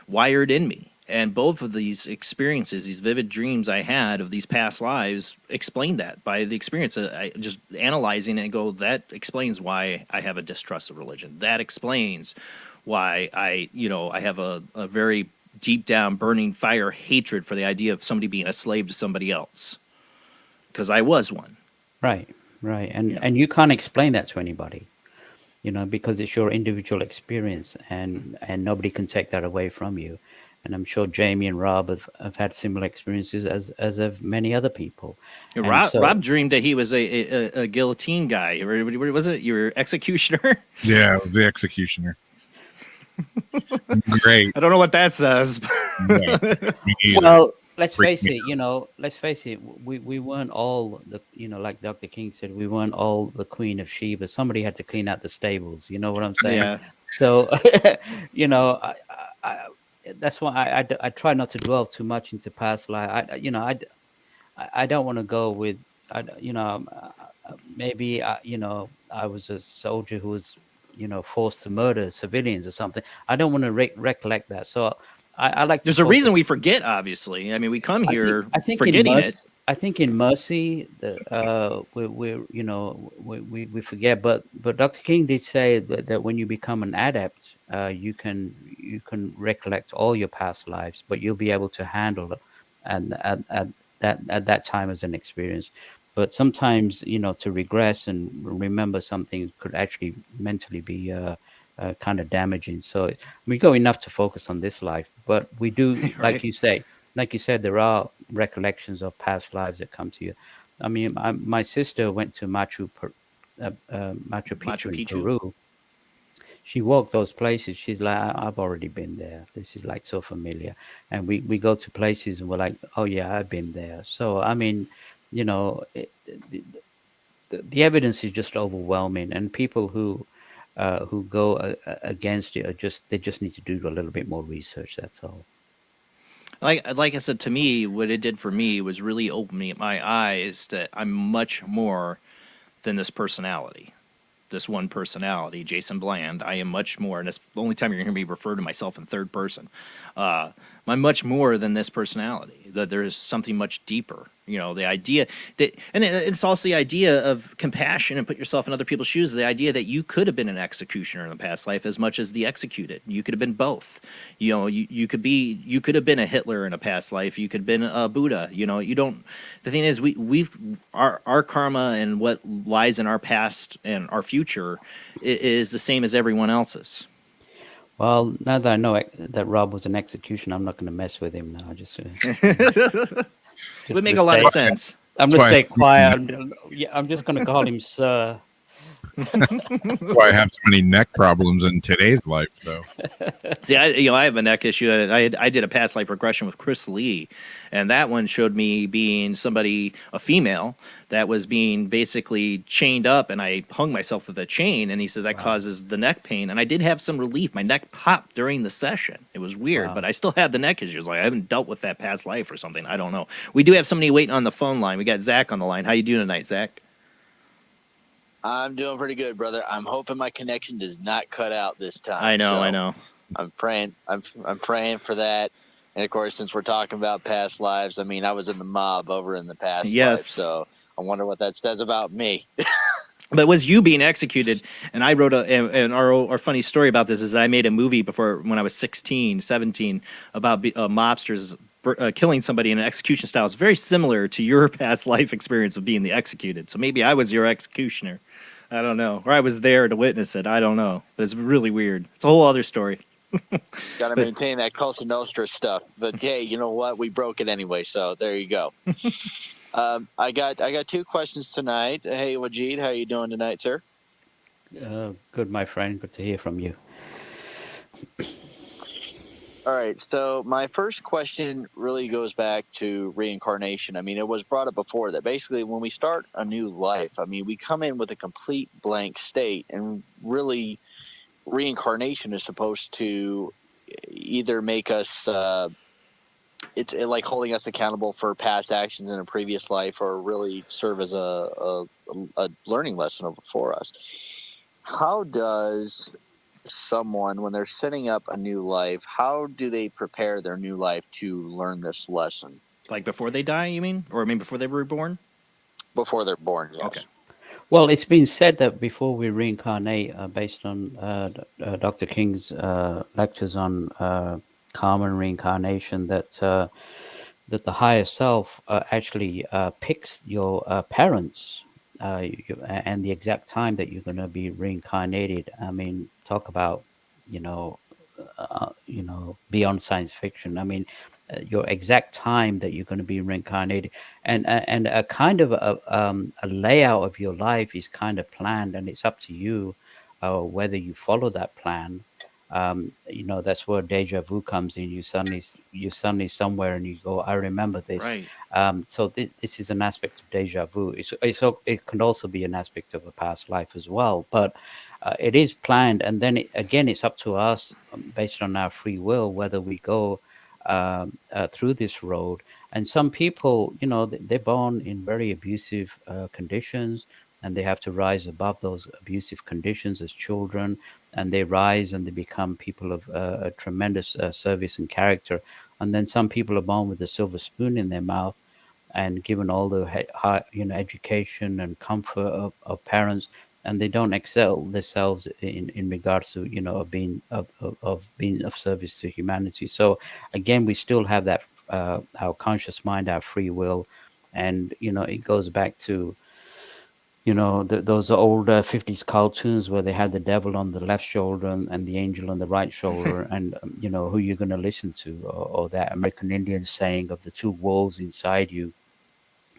wired in me. And both of these experiences, these vivid dreams I had of these past lives, explained that by the experience. I just analyzing it and go, that explains why I have a distrust of religion. That explains why I have a very deep down burning fire hatred for the idea of somebody being a slave to somebody else. Because I was one. Right. And you can't explain that to anybody, because it's your individual experience and nobody can take that away from you. and I'm sure Jamie and Rob have had similar experiences as have many other people. And Rob dreamed that he was a guillotine guy. What was it? Your executioner? Yeah, the executioner. Great. I don't know what that says. Yeah, me either. Well, let's Freaked face me it. Let's face it. We weren't all the. Like Dr. King said, we weren't all the Queen of Sheba. Somebody had to clean out the stables. You know what I'm saying? Yeah. So, I that's why I try not to dwell too much into past life. I don't want to go with, maybe I was a soldier who was forced to murder civilians or something. I don't want to recollect that. So I like. There's a reason we forget. Obviously, I mean, we come here I think forgetting it. I think in mercy, we forget. But Dr. King did say that when you become an adept, you can recollect all your past lives, but you'll be able to handle it, and at that time as an experience. But sometimes, to regress and remember something could actually mentally be kind of damaging. So we go enough to focus on this life, but we do, Right. like you said, there are recollections of past lives that come to you. I mean, my sister went to Machu Picchu in Peru. She walked those places. She's like, I've already been there. This is like so familiar. And we go to places and we're like, oh yeah, I've been there. So, I mean, the evidence is just overwhelming, and people who go against it they just need to do a little bit more research. That's all. Like I said, to me, what it did for me was really opening my eyes that I'm much more than this personality. This one personality, Jason Bland. I am much more, and it's the only time you're going to hear me refer to myself in third person. I'm much more than this personality. That there is something much deeper. The idea that, and it's also the idea of compassion and put yourself in other people's shoes. The idea that you could have been an executioner in the past life as much as the executed. You could have been both. You could have been a Hitler in a past life. You could have been a Buddha. You don't. The thing is, our karma and what lies in our past and our future is the same as everyone else's. Well, now that I know that Rob was an executioner, I'm not going to mess with him now. Just would make a lot of sense. I'm going to stay quiet. I'm just going to call him sir. That's why I have so many neck problems in today's life, though. See, I have a neck issue. I did a past life regression with Chris Lee, and that one showed me being a female that was being basically chained up, and I hung myself with a chain, and he says that causes the neck pain, and I did have some relief. My neck popped during the session. It was weird, but I still had the neck issues. Like I haven't dealt with that past life or something. I don't know. We do have somebody waiting on the phone line. We got Zach on the line. How you doing tonight, Zach? I'm doing pretty good, brother. I'm hoping my connection does not cut out this time. I know. I'm praying. I'm praying for that. And of course, since we're talking about past lives, I mean, I was in the mob over in the past life, so I wonder what that says about me. But it was you being executed, and I wrote and our funny story about this is that I made a movie when I was 16, 17 about mobsters killing somebody in an execution style. It's very similar to your past life experience of being the executed. So maybe I was your executioner. I don't know. Or I was there to witness it. I don't know. But it's really weird. It's a whole other story. Got to maintain that Cosa Nostra stuff. But hey, you know what? We broke it anyway, so there you go. I got two questions tonight. Hey, Wajid, how you doing tonight, sir? Good, my friend. Good to hear from you. All right, so my first question really goes back to reincarnation. I mean, it was brought up before that basically when we start a new life, I mean, we come in with a complete blank state, and really reincarnation is supposed to either make us it's like holding us accountable for past actions in a previous life, or really serve as a learning lesson for us. How does someone, when they're setting up a new life, how do they prepare their new life to learn this lesson? Like before they die, you mean? Or I mean before they were born? Before they're born, yes. Okay. Well, it's been said that before we reincarnate, based on Dr. King's lectures on karma and reincarnation, that the higher self actually picks your parents and the exact time that you're going to be reincarnated. I mean, talk about, beyond science fiction. I mean, your exact time that you're going to be reincarnated, and a kind of a layout of your life is kind of planned, and it's up to you whether you follow that plan. That's where deja vu comes in. You're suddenly somewhere and you go, I remember this. Right. So this is an aspect of deja vu. It can also be an aspect of a past life as well, but it is planned. And then again, it's up to us, based on our free will, whether we go through this road. And some people, they're born in very abusive conditions, and they have to rise above those abusive conditions as children, and they rise and they become people of a tremendous service and character. And then some people are born with a silver spoon in their mouth, and given all the high, education and comfort of parents, and they don't excel themselves in regards to of being of service to humanity. So again, we still have that our conscious mind, our free will, and it goes back to those old 50s cartoons where they had the devil on the left shoulder and the angel on the right shoulder, and who you're going to listen to, or that American Indian saying of the two wolves inside you.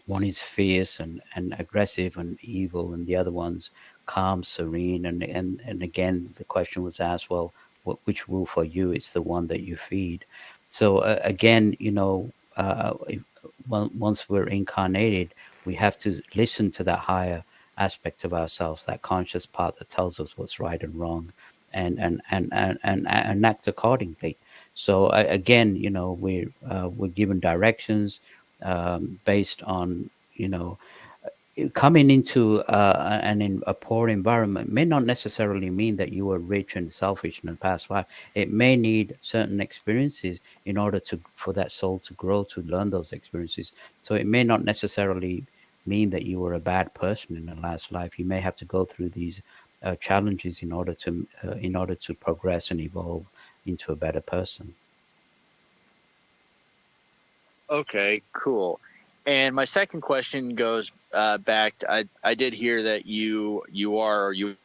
One is fierce and aggressive and evil, and the other one's calm, serene. And again, the question was asked, well, which wolf are you? It's the one that you feed. So again, once we're incarnated, we have to listen to that higher aspect of ourselves, that conscious part that tells us what's right and wrong, and act accordingly. So again, we're given directions based on coming into a poor environment may not necessarily mean that you were rich and selfish in a past life. It may need certain experiences in order for that soul to grow, to learn those experiences. So it may not necessarily mean that you were a bad person in the last life. You may have to go through these challenges in order to progress and evolve into a better person. Okay, cool. And my second question goes back to, I did hear that you are, or you.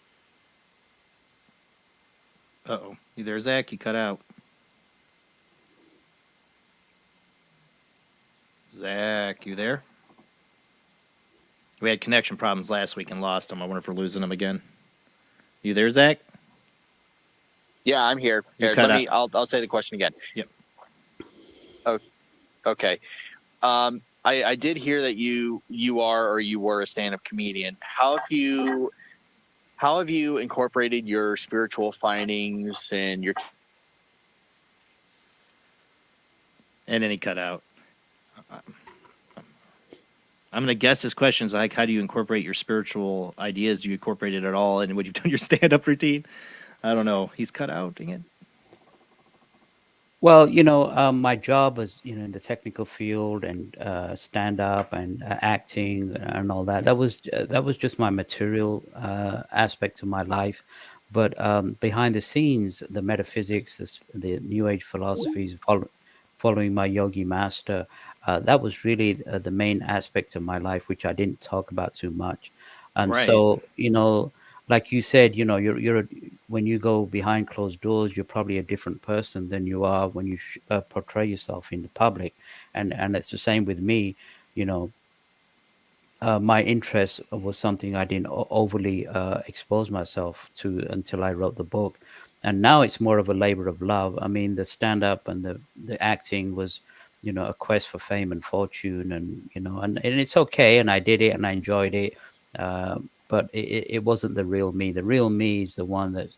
Uh-oh. You there, Zach? You cut out. Zach, you there? We had connection problems last week and lost him. I wonder if we're losing him again. You there, Zach? Yeah, I'm here. You Here, cut I'll say the question again. Yep. Oh, okay. I did hear that you are, or you were, a stand-up comedian. How have you incorporated your spiritual findings and your? And then he cut out. I'm going to guess his question is like, how do you incorporate your spiritual ideas? Do you incorporate it at all? And would you've done your stand-up routine? I don't know. He's cut out again. Well, my job was, in the technical field and stand-up and acting and all that. That was just my material aspect of my life. But behind the scenes, the metaphysics, the New Age philosophies, following my yogi master, that was really the main aspect of my life, which I didn't talk about too much. And Right. so, like you said, when you go behind closed doors, you're probably a different person than you are when you portray yourself in the public, and it's the same with me. My interest was something I didn't overly expose myself to until I wrote the book, and now it's more of a labor of love. I mean, the stand up and the acting was, a quest for fame and fortune, and it's okay, and I did it and I enjoyed it, but it wasn't the real me. The real me is the one that's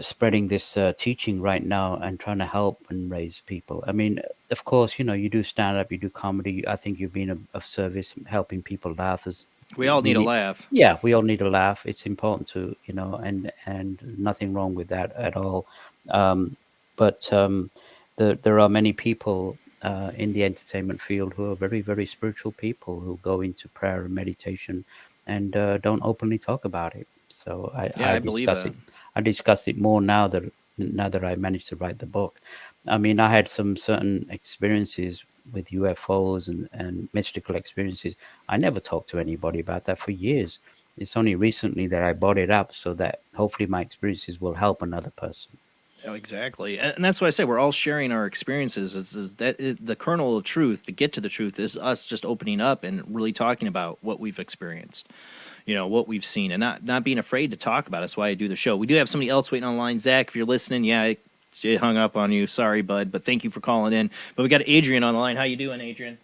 spreading this teaching right now and trying to help and raise people. I mean, of course, you do stand up, you do comedy. I think you've been of service, helping people laugh. We all need a laugh. Yeah, we all need a laugh. It's important to, and nothing wrong with that at all. But there are many people in the entertainment field who are very, very spiritual people who go into prayer and meditation and don't openly talk about it. So Yeah, I believe discuss that. it. I discuss it more now that I managed to write the book. I mean, I had some certain experiences with UFOs and mystical experiences. I never talked to anybody about that for years. It's only recently that I brought it up so that hopefully my experiences will help another person. Oh, exactly, and that's why I say we're all sharing our experiences. The kernel of truth, to get to the truth, is us just opening up and really talking about what we've experienced, what we've seen, and not being afraid to talk about it. That's why I do the show. We do have somebody else waiting online. Zach, if you're listening, yeah, it hung up on you. Sorry, bud, but thank you for calling in. But we got Adrian on the line. How you doing, Adrian?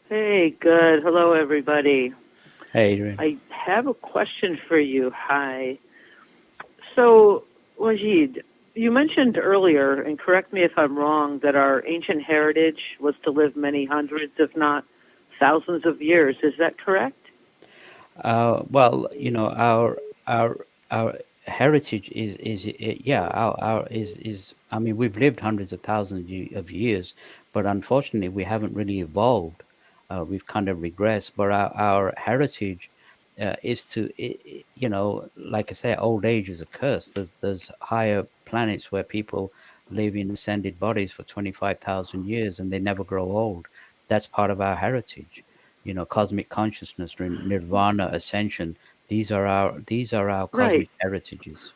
Hey, good. Hello, everybody. Hey, Adrian. I have a question for you. Hi. So, Wajid, you mentioned earlier, and correct me if I'm wrong, that our ancient heritage was to live many hundreds, if not thousands of years. Is that correct? Well, our heritage yeah, our is. I mean, we've lived hundreds of thousands of years, but unfortunately, we haven't really evolved. We've kind of regressed. But our heritage is to, like I say, old age is a curse. There's higher planets where people live in ascended bodies for 25,000 years and they never grow old. That's part of our heritage. Cosmic consciousness, nirvana, ascension. These are our Right. cosmic heritages.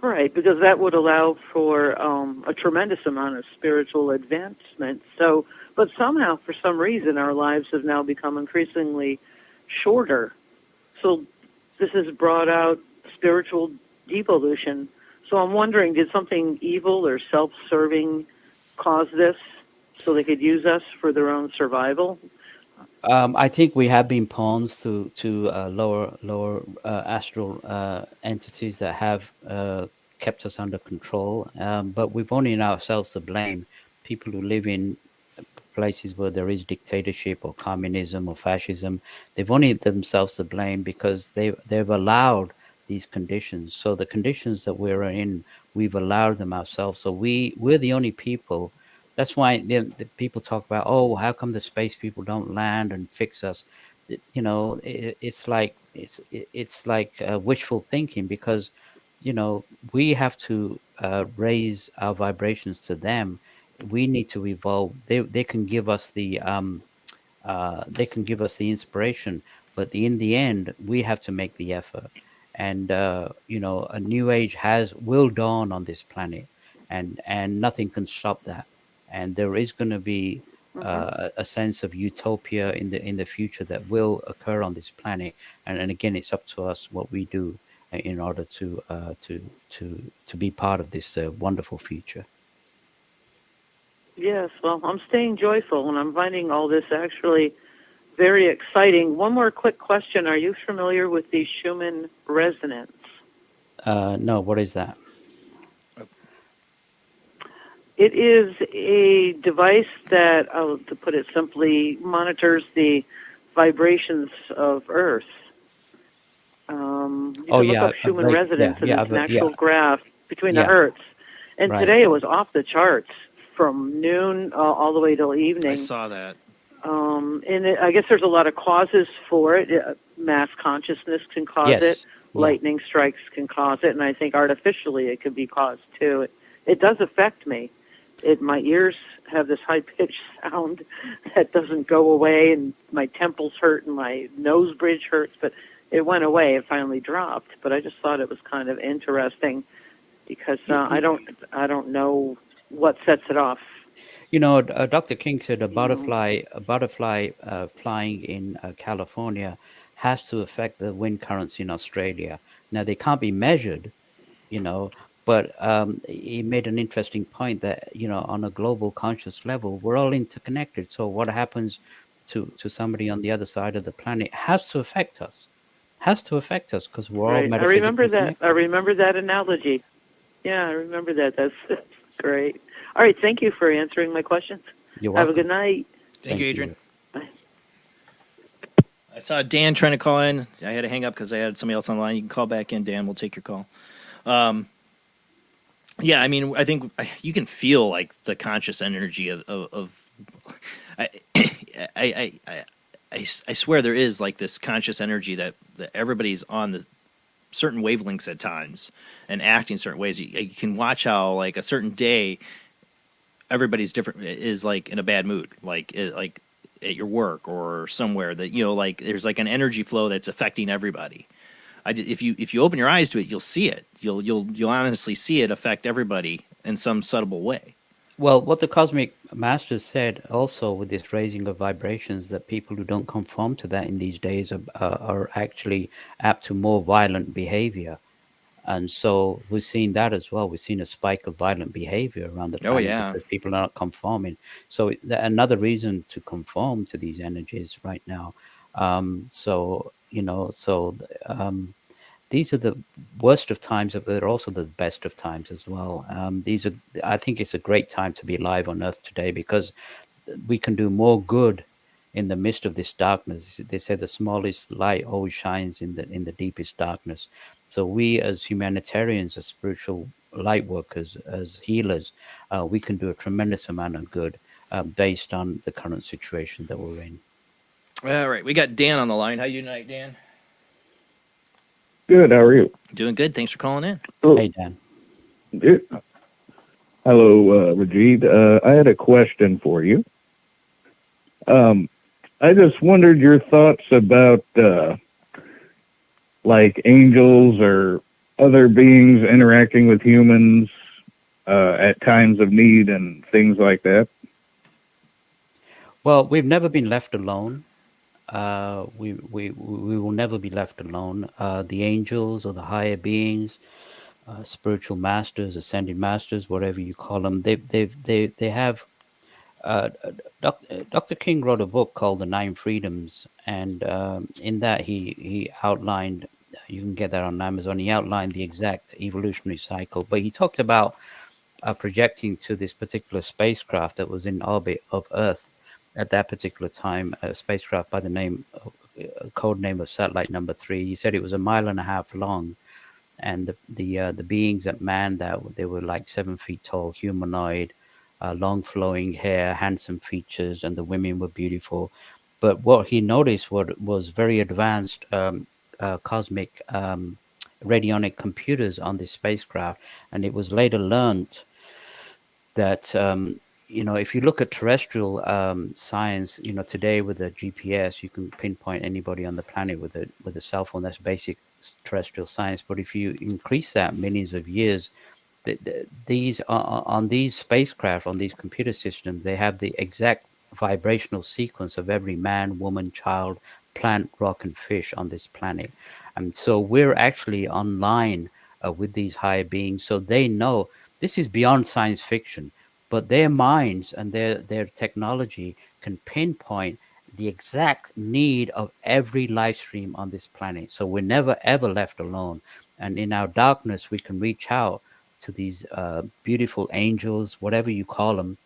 Right, because that would allow for a tremendous amount of spiritual advancement. So, but somehow, for some reason, our lives have now become increasingly shorter. So, this has brought out spiritual devolution. So, I'm wondering, did something evil or self-serving cause this, so they could use us for their own survival? I think we have been pawns to lower astral entities that have kept us under control, but we've only in ourselves to blame. People who live in places where there is dictatorship or communism or fascism, they've only themselves to blame because they've allowed these conditions. So the conditions that we're in, we've allowed them ourselves. So we're the only people. That's why the people talk about, oh, how come the space people don't land and fix us? It's like wishful thinking because we have to raise our vibrations to them. We need to evolve. They can give us the inspiration, but in the end, we have to make the effort. And a new age will dawn on this planet, and nothing can stop that. And there is going to be a sense of utopia in the future that will occur on this planet. And again, it's up to us what we do in order to be part of this wonderful future. Yes, well, I'm staying joyful, and I'm finding all this actually very exciting. One more quick question. Are you familiar with the Schumann resonance? No, what is that? It is a device that, to put it simply, monitors the vibrations of Earth. You can look up Schumann resonance, and it's an actual graph between the hertz. And today it was off the charts from noon all the way till evening. I saw that. And I guess there's a lot of causes for it. Mass consciousness can cause it. Lightning strikes can cause it. And I think artificially it could be caused too. It does affect me. My ears have this high-pitched sound that doesn't go away, and my temples hurt and my nose bridge hurts, but it went away. It finally dropped. But I just thought it was kind of interesting because I don't know what sets it off. Dr. King said a butterfly flying in California has to affect the wind currents in Australia. Now they can't be measured, but he made an interesting point that on a global conscious level, we're all interconnected. So what happens to somebody on the other side of the planet has to affect us. Has to affect us because we're all metaphysically connected. I remember that analogy. Yeah, I remember that. That's great. All right, thank you for answering my questions. You're welcome. Have a good night. Thank you, Adrian. Bye. I saw Dan trying to call in. I had to hang up because I had somebody else online. You can call back in, Dan. We'll take your call. Yeah, I mean, I think you can feel like the conscious energy of I swear there is like this conscious energy that everybody's on the certain wavelengths at times and acting certain ways. You can watch how like a certain day everybody's different is like in a bad mood, like at your work or somewhere that like there's like an energy flow that's affecting everybody. if you open your eyes to it, you'll see it. You'll honestly see it affect everybody in some subtle way. Well, what the cosmic masters said also with this raising of vibrations, that people who don't conform to that in these days are actually apt to more violent behavior. And so we've seen that as well. We've seen a spike of violent behavior around the Oh, planet yeah. because people are not conforming. So another reason to conform to these energies right now. These are the worst of times, but they're also the best of times as well. I think it's a great time to be alive on Earth today because we can do more good in the midst of this darkness. They say the smallest light always shines in the deepest darkness. So we, as humanitarians, as spiritual light workers, as healers, we can do a tremendous amount of good based on the current situation that we're in. All right, we got Dan on the line. How you tonight, Dan? Good. How are you? Doing good. Thanks for calling in. Hey, Dan. Good. Hello, Wajid. I had a question for you. I just wondered your thoughts about like angels or other beings interacting with humans at times of need and things like that. Well, we've never been left alone. We will never be left alone. The angels or the higher beings, spiritual masters, ascended masters, whatever you call them, they have. Dr. King wrote a book called The Nine Freedoms, and in that he outlined. You can get that on Amazon. He outlined the exact evolutionary cycle, but he talked about projecting to this particular spacecraft that was in orbit of Earth at that particular time, a spacecraft by the name, code name of satellite number 3. He said it was 1.5 miles long, and the beings that manned that, they were like 7 feet tall, humanoid, long flowing hair, handsome features, and the women were beautiful. But what he noticed was very advanced cosmic radionic computers on this spacecraft, and it was later learned that if you look at terrestrial science, today with a GPS, you can pinpoint anybody on the planet with a cell phone. That's basic terrestrial science. But if you increase that millions of years, these on these spacecraft, on these computer systems, they have the exact vibrational sequence of every man, woman, child, plant, rock, and fish on this planet. And so we're actually online with these higher beings, so they know this is beyond science fiction, but their minds and their technology can pinpoint the exact need of every live stream on this planet. So we're never ever left alone. And in our darkness, we can reach out to these beautiful angels, whatever you call them,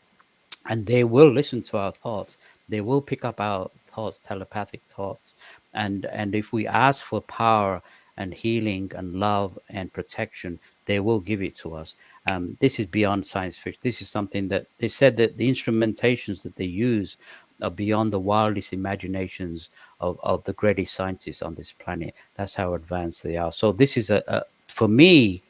and they will listen to our thoughts. They will pick up our thoughts, telepathic thoughts, and if we ask for power and healing and love and protection, they will give it to us. This is beyond science fiction. This is something that they said that the instrumentations that they use are beyond the wildest imaginations of the greatest scientists on this planet. That's how advanced they are. So this is for me,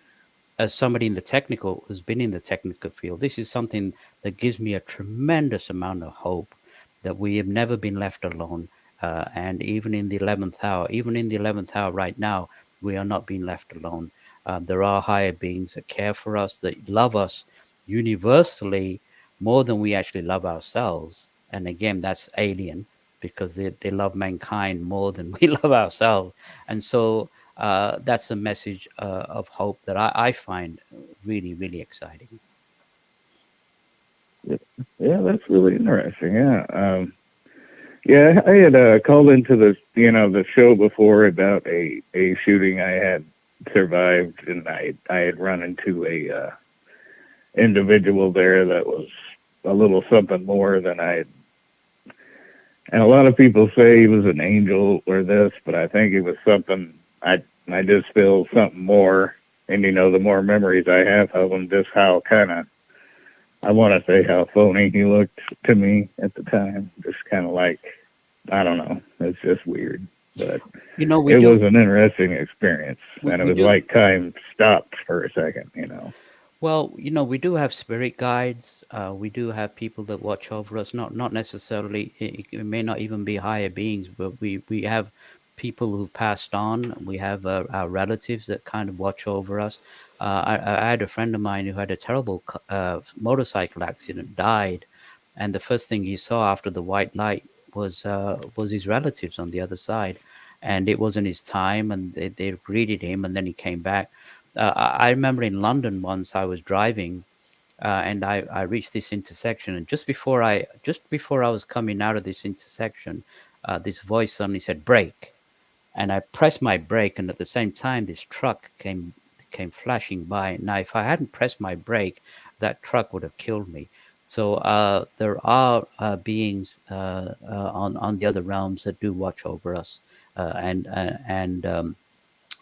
as somebody in the technical, who's been in the technical field, this is something that gives me a tremendous amount of hope that we have never been left alone. And even in the 11th hour right now, we are not being left alone. There are higher beings that care for us, that love us universally more than we actually love ourselves. And again, that's alien, because they love mankind more than we love ourselves. And so that's a message of hope that I find really, really exciting. Yeah, that's really interesting. Yeah. Yeah, I had called into the show before about a shooting I had survived, and I had run into a individual there that was a little something more than I had. And a lot of people say he was an angel or this, but I think it was something, I just feel something more. And, the more memories I have of him, just how I want to say how phony he looked to me at the time. Just kind of like, I don't know. It's just weird. But it was an interesting experience. And it was like time stopped for a second, Well, we do have spirit guides. We do have people that watch over us. Not necessarily. It may not even be higher beings, but we have people who've passed on. We have our relatives that kind of watch over us. I had a friend of mine who had a terrible motorcycle accident, died, and the first thing he saw after the white light was his relatives on the other side, and it wasn't his time, and they greeted him, and then he came back. I remember in London once I was driving, and I reached this intersection, and just before I was coming out of this intersection, this voice suddenly said brake, and I pressed my brake, and at the same time this truck came flashing by. Now, if I hadn't pressed my brake, that truck would have killed me. So there are beings on the other realms that do watch over us, and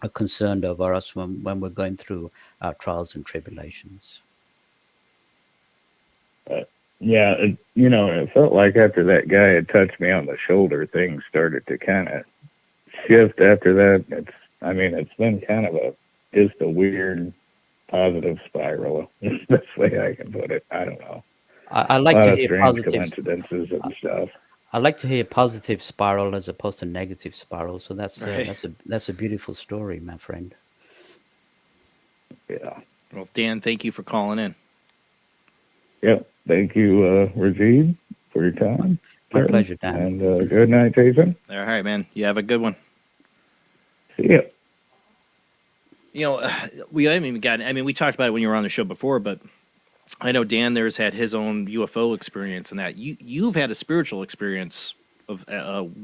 are concerned over us when we're going through trials and tribulations. Yeah, it felt like after that guy had touched me on the shoulder, things started to kind of shift after that. It's been kind of just a weird positive spiral. That's the best way I can put it. I don't know. I like to hear positive coincidences and stuff. I like to hear positive spiral as opposed to negative spiral. So that's Right. that's a beautiful story, my friend. Yeah. Well, Dan, thank you for calling in. Yep. Thank you, Wajid, for your time. My sir. pleasure, Dan. And good night, Jason. All right, man. You have a good one. See ya. We haven't even gotten. I mean, we talked about it when you were on the show before, but I know Dan there's had his own UFO experience, and that you've had a spiritual experience of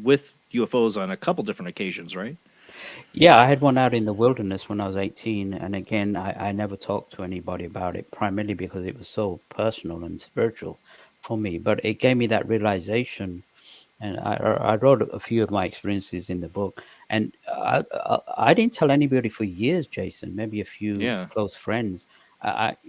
with UFOs on a couple different occasions, right? Yeah, I had one out in the wilderness when I was 18, and again, I never talked to anybody about it, primarily because it was so personal and spiritual for me. But it gave me that realization, and I wrote a few of my experiences in the book, and I didn't tell anybody for years, Jason. Maybe a few Yeah. close friends.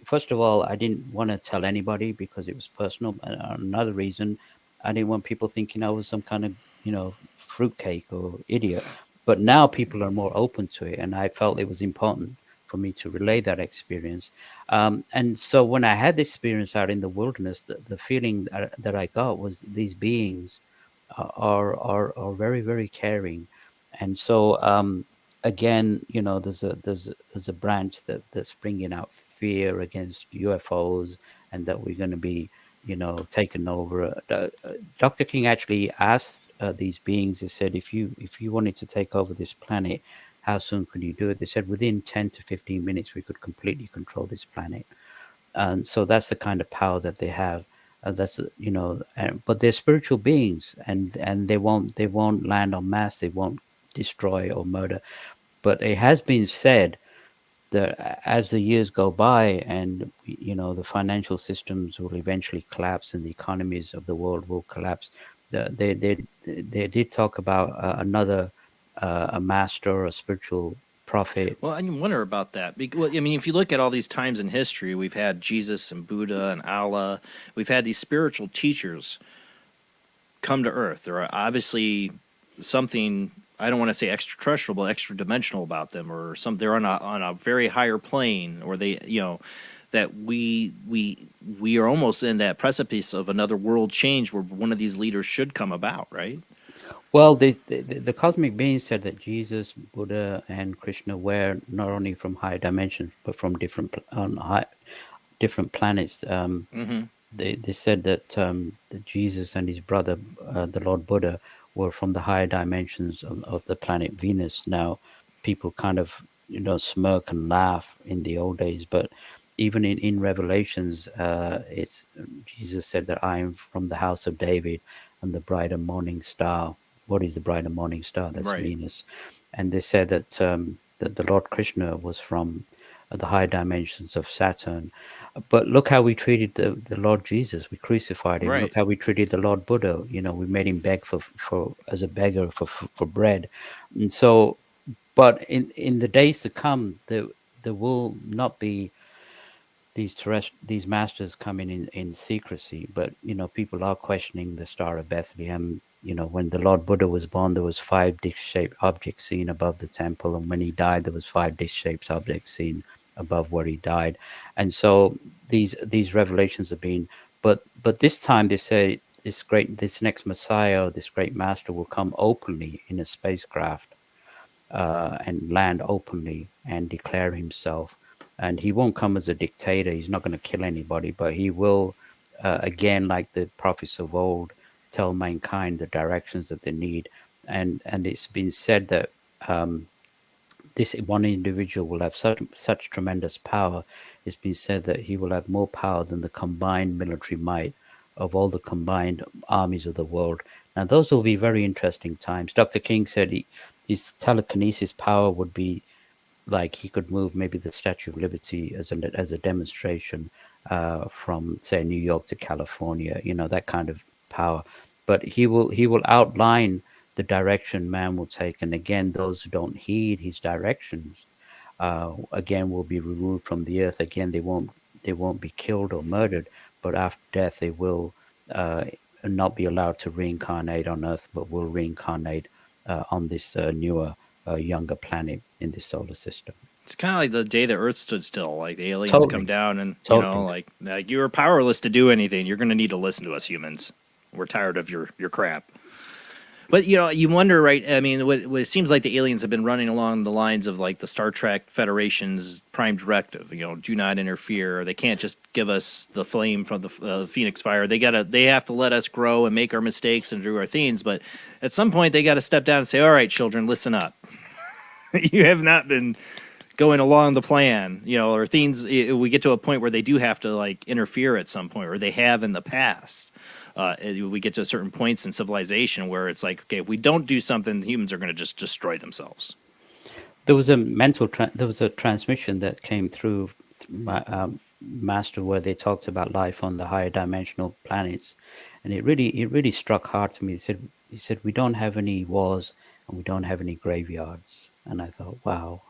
First of all, I didn't want to tell anybody because it was personal. And another reason, I didn't want people thinking I was some kind of fruitcake or idiot. But now people are more open to it, and I felt it was important for me to relay that experience. And so when I had this experience out in the wilderness, the feeling that I got was these beings are very, very caring. And so again, there's a branch that's bringing out fear against UFOs, and that we're going to be taken over. Dr. King actually asked these beings. He said, if you wanted to take over this planet, how soon could you do it? They said within 10 to 15 minutes we could completely control this planet. And so that's the kind of power that they have. But they're spiritual beings, and they won't land on mass. They won't destroy or murder. But it has been said that as the years go by, and the financial systems will eventually collapse, and the economies of the world will collapse, they did talk about another a master, a spiritual prophet. Well, I wonder about that. Well, I mean, if you look at all these times in history, we've had Jesus and Buddha and Allah. We've had these spiritual teachers come to Earth. There are obviously something, I don't want to say extraterrestrial, but extra dimensional about them, or they're on a very higher plane, or they, that we are almost in that precipice of another world change where one of these leaders should come about, right? Well, the cosmic beings said that Jesus, Buddha, and Krishna were not only from higher dimensions, but from different planets. They said that Jesus and his brother, the Lord Buddha, were from the higher dimensions of the planet Venus. Now, people kind of smirk and laugh in the old days, but even in Revelations, it's Jesus said that I am from the house of David and the bright and morning star. What is the bright and morning star? That's Right. Venus. And they said that that the Lord Krishna was from the higher dimensions of Saturn. But look how we treated the Lord Jesus. We crucified him. Right. Look how we treated the Lord Buddha. We made him beg for as a beggar for bread. And so, but in the days to come, there will not be these masters coming in secrecy, but people are questioning the Star of Bethlehem. When the Lord Buddha was born, there was 5 dish-shaped objects seen above the temple, and when he died, there was 5 dish-shaped objects seen above where he died. And so these revelations have been, but this time they this next Messiah, or this great master, will come openly in a spacecraft and land openly and declare himself. And he won't come as a dictator. He's not going to kill anybody, but he will, again, like the prophets of old, tell mankind the directions that they need. And it's been said that this one individual will have such tremendous power. It's been said that he will have more power than the combined military might of all the combined armies of the world. Now, those will be very interesting times. Dr. King said his telekinesis power would be like he could move maybe the Statue of Liberty as a demonstration from, say, New York to California, that kind of power. But he will outline the direction man will take, and again, those who don't heed his directions, again, will be removed from the earth. Again, they won't be killed or murdered, but after death, they will not be allowed to reincarnate on Earth, but will reincarnate on this newer, younger planet in this solar system. It's kind of like the day the Earth stood still. Like the aliens Totally. come down and Totally. like you were powerless to do anything. You're going to need to listen to us humans. We're tired of your crap. But you wonder, right? I mean, what it seems like the aliens have been running along the lines of like the Star Trek Federation's prime directive. Do not interfere. They can't just give us the flame from the Phoenix fire. They have to let us grow and make our mistakes and do our things. But at some point, they got to step down and say, "All right, children, listen up. You have not been going along the plan, or things." We get to a point where they do have to like interfere at some point, or they have in the past. We get to certain points in civilization where it's like, okay, if we don't do something, humans are going to just destroy themselves. There was a transmission that came through my master where they talked about life on the higher dimensional planets, and it really struck hard to me. He said we don't have any wars and we don't have any graveyards, and I thought, wow,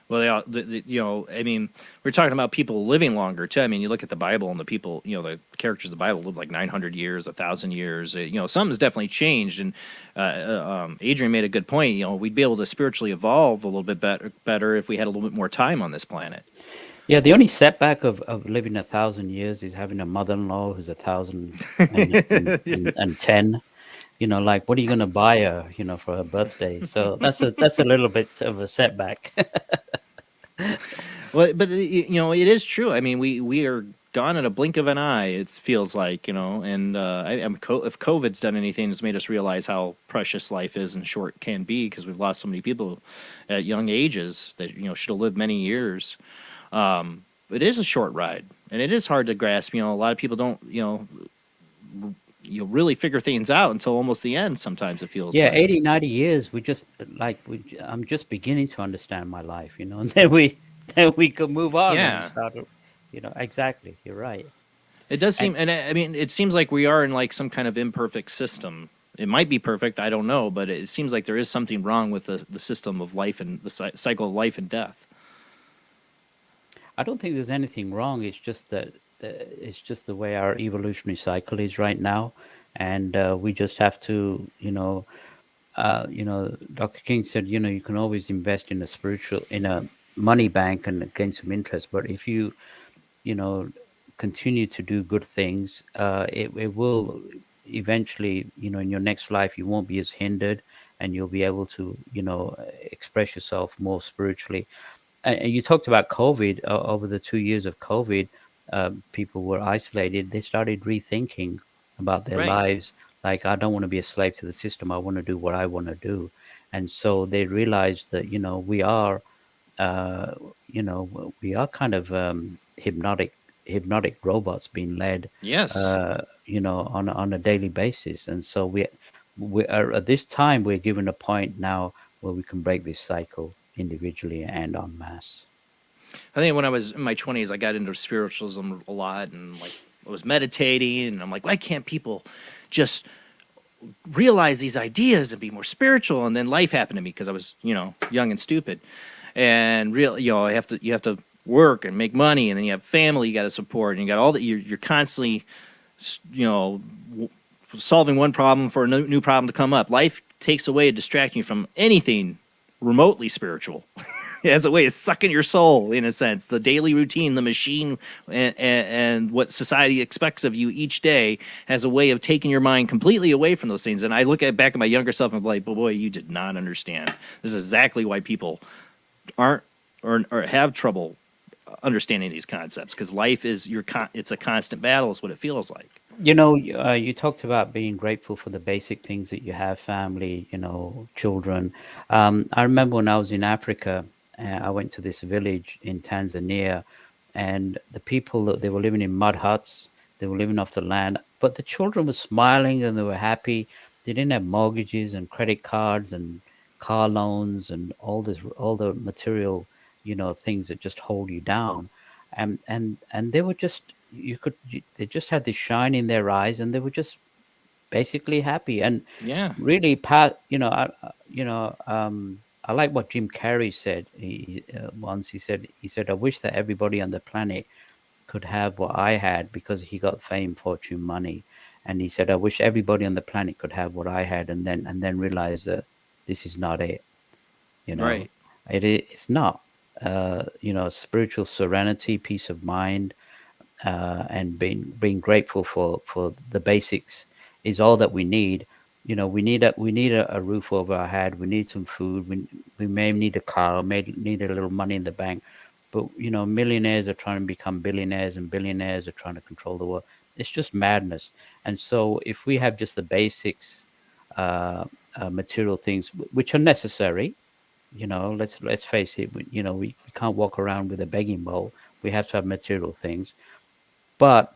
Well, I mean, we're talking about people living longer too. I mean, you look at the Bible and the people, the characters of the Bible live like 900 years, 1,000 years. Something's definitely changed. And Adrian made a good point. We'd be able to spiritually evolve a little bit better if we had a little bit more time on this planet. Yeah, the only setback of living 1,000 years is having a mother-in-law who's 1,010. Like, what are you going to buy her, for her birthday? So that's a little bit of a setback. Well, but it is true. I mean, we are gone in a blink of an eye. It feels like, and if COVID's done anything, it's made us realize how precious life is and short it can be, because we've lost so many people at young ages that should have lived many years. It is a short ride, and it is hard to grasp. A lot of people don't really figure things out until almost the end. Sometimes it feels 80, 90 years. I'm just beginning to understand my life, and then we could move on. Yeah. And start, exactly. You're right. It does seem, and I mean, it seems like we are in like some kind of imperfect system. It might be perfect, I don't know, but it seems like there is something wrong with the system of life and the cycle of life and death. I don't think there's anything wrong. It's just that it's just the way our evolutionary cycle is right now, and we just have to, Dr. King said, you can always invest in a money bank and gain some interest, but if you, continue to do good things, it will eventually, in your next life, you won't be as hindered, and you'll be able to, express yourself more spiritually. And you talked about COVID. Over the 2 years of COVID, people were isolated. They started rethinking about their lives. Like, I don't want to be a slave to the system. I want to do what I want to do. And so they realized that, we are kind of hypnotic robots being led, Yes, on a daily basis. And so we are at this time, we're given a point now where we can break this cycle individually and en masse. I think when I was in my 20s, I got into spiritualism a lot, and like I was meditating, and I'm like, why can't people just realize these ideas and be more spiritual? And then life happened to me because I was, young and stupid, and you have to work and make money, and then you have family you got to support, and you got all that. You're constantly, solving one problem for a new problem to come up. Life takes away, distracting you from anything remotely spiritual. It has a way of sucking your soul, in a sense. The daily routine, the machine, and what society expects of you each day has a way of taking your mind completely away from those things. And I look back at my younger self and I'm like, boy, you did not understand. This is exactly why people aren't or have trouble understanding these concepts, because life is it's a constant battle, is what it feels like. You talked about being grateful for the basic things that you have, family, children. I remember when I was in Africa, I went to this village in Tanzania, and the people, they were living in mud huts. They were living off the land, but the children were smiling and they were happy. They didn't have mortgages and credit cards and car loans and all the material, things that just hold you down. And they were just, they just had this shine in their eyes, and they were just basically happy. And Yeah. really, I like what Jim Carrey said. Once he said, "I wish that everybody on the planet could have what I had," because he got fame, fortune, money. And he said, "I wish everybody on the planet could have what I had," and then realize that this is not it. Right. It's not. Spiritual serenity, peace of mind, and being grateful for the basics is all that we need. We need a roof over our head. We need some food. We may need a car. May need a little money in the bank. But millionaires are trying to become billionaires, and billionaires are trying to control the world. It's just madness. And so, if we have just the basics, material things, which are necessary, let's face it. We can't walk around with a begging bowl. We have to have material things, but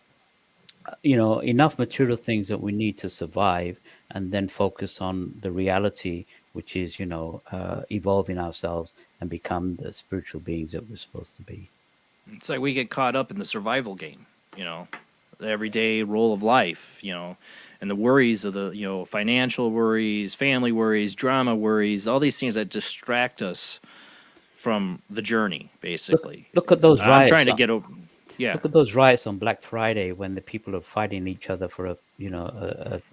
enough material things that we need to survive, and then focus on the reality, which is evolving ourselves and become the spiritual beings that we're supposed to be. It's like we get caught up in the survival game, the everyday role of life, and the worries of the, financial worries, family worries, drama worries, all these things that distract us from the journey, basically. Look at those I'm riots. trying to get over. Yeah. Look at those riots on Black Friday when the people are fighting each other for a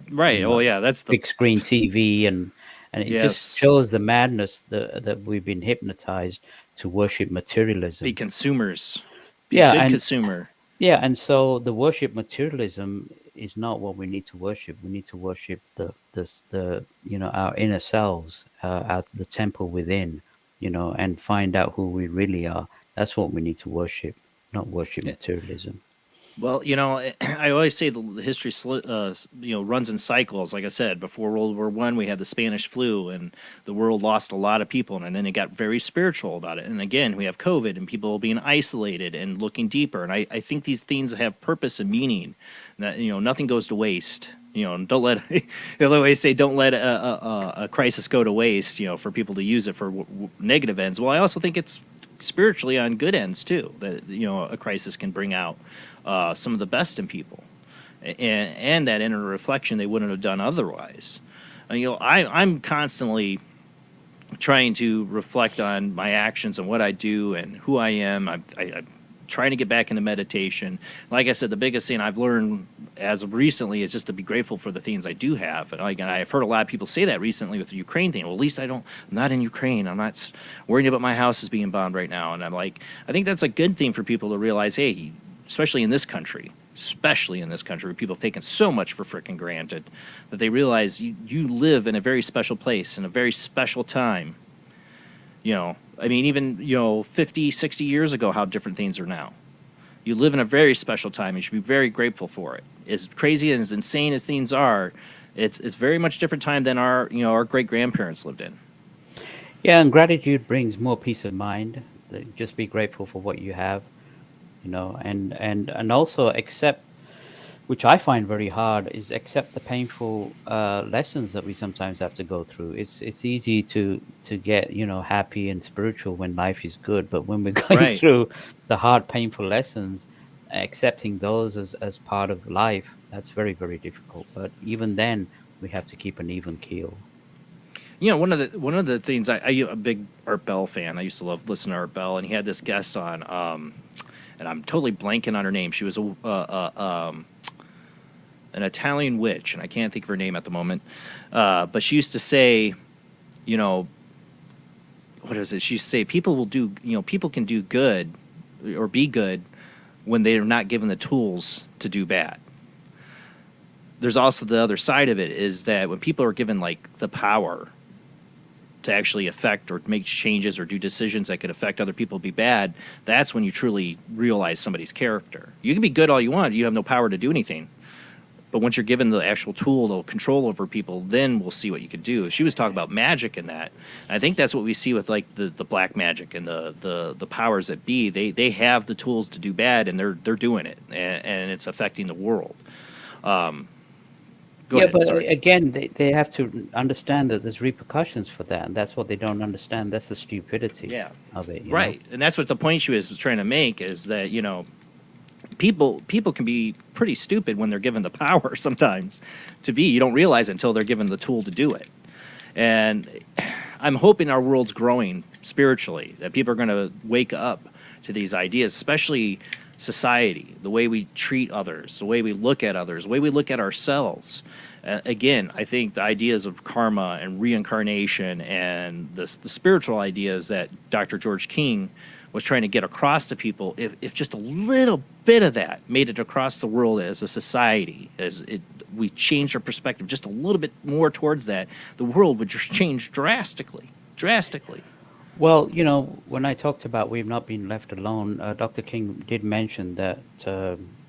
Right. Oh, yeah. That's the big screen TV, and it Yes. just shows the madness that we've been hypnotized to worship materialism. Be consumers. Be Yeah, a good and consumer. yeah, and so the worship materialism is not what we need to worship. We need to worship the our inner selves, the temple within, and find out who we really are. That's what we need to worship, not worship materialism. Well, I always say the history, runs in cycles. Like I said, before World War I, we had the Spanish flu, and the world lost a lot of people, and then it got very spiritual about it. And again, we have COVID, and people being isolated and looking deeper. And I think these things have purpose and meaning. That nothing goes to waste. Don't let. They always say, don't let a crisis go to waste. For people to use it for negative ends. Well, I also think it's spiritually on good ends too. That a crisis can bring out some of the best in people, and that inner reflection they wouldn't have done otherwise. I'm constantly trying to reflect on my actions and what I do and who I am. I'm trying to get back into meditation. Like I said, the biggest thing I've learned as of recently is just to be grateful for the things I do have. And I've heard a lot of people say that recently with the Ukraine thing. Well, at least I'm not in Ukraine. I'm not worrying about my house is being bombed right now. And I'm like, I think that's a good thing for people to realize, hey, especially in this country, where people have taken so much for frickin' granted, that they realize you live in a very special place, in a very special time. Even 50, 60 years ago, how different things are now. You live in a very special time. You should be very grateful for it. As crazy and as insane as things are, it's very much different time than our great grandparents lived in. Yeah, and gratitude brings more peace of mind. Just be grateful for what you have, and also accept, which I find very hard, is accept the painful lessons that we sometimes have to go through. It's easy to get happy and spiritual when life is good, but when we're going Right. through the hard, painful lessons, accepting those as part of life, that's very, very difficult. But even then, we have to keep an even keel. One of the things I'm a big Art Bell fan. I used to listen to Art Bell, and he had this guest on, and I'm totally blanking on her name. She was an Italian witch, and I can't think of her name at the moment. But she used to say, what is it? She used to say people will do, people can do good or be good when they are not given the tools to do bad. There's also the other side of it is that when people are given like the power to actually affect or make changes or do decisions that could affect other people be bad, that's when you truly realize somebody's character. You can be good all you want, you have no power to do anything. But once you're given the actual tool to control over people, then we'll see what you could do. She was talking about magic in that. And I think that's what we see with like the black magic and the powers that be. They have the tools to do bad, and they're doing it, and it's affecting the world. Go ahead, but sorry. again, they have to understand that there's repercussions for that, and that's what they don't understand. That's the stupidity of it. You Right. And that's what the point she was trying to make is that, people can be pretty stupid when they're given the power sometimes to be. You don't realize it until they're given the tool to do it. And I'm hoping our world's growing spiritually, that people are going to wake up to these ideas, especially society, the way we treat others, the way we look at others, the way we look at ourselves. Again, I think the ideas of karma and reincarnation and the spiritual ideas that Dr. George King was trying to get across to people, if just a little bit of that made it across the world as a society, we changed our perspective just a little bit more towards that, the world would just change drastically. Well, when I talked about we've not been left alone, Dr. King did mention that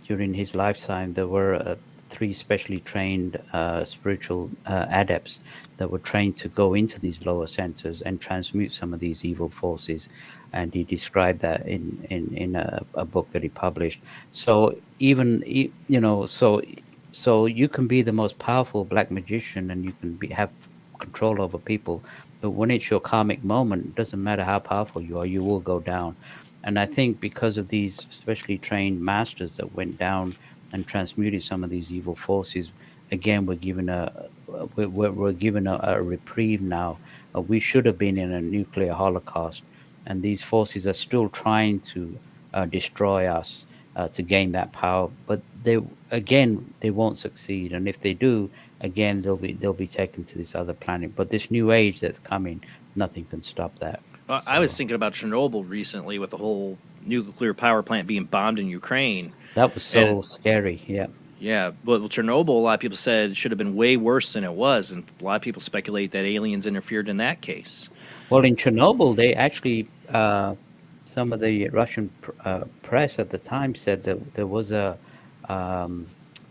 during his lifetime there were 3 specially trained spiritual adepts that were trained to go into these lower centers and transmute some of these evil forces. And he described that in a book that he published. So even, so you can be the most powerful black magician and you can have control over people. But when it's your karmic moment, it doesn't matter how powerful you are, you will go down. And I think because of these specially trained masters that went down and transmuted some of these evil forces, again, we're given a reprieve now. We should have been in a nuclear holocaust, and these forces are still trying to destroy us to gain that power. But they won't succeed, and if they do, again, they'll be taken to this other planet. But this new age that's coming, nothing can stop that. I was thinking about Chernobyl recently with the whole nuclear power plant being bombed in Ukraine. That was so scary, yeah. Yeah, but with Chernobyl, a lot of people said it should have been way worse than it was, and a lot of people speculate that aliens interfered in that case. Well, in Chernobyl, they actually, some of the Russian press at the time said that there was a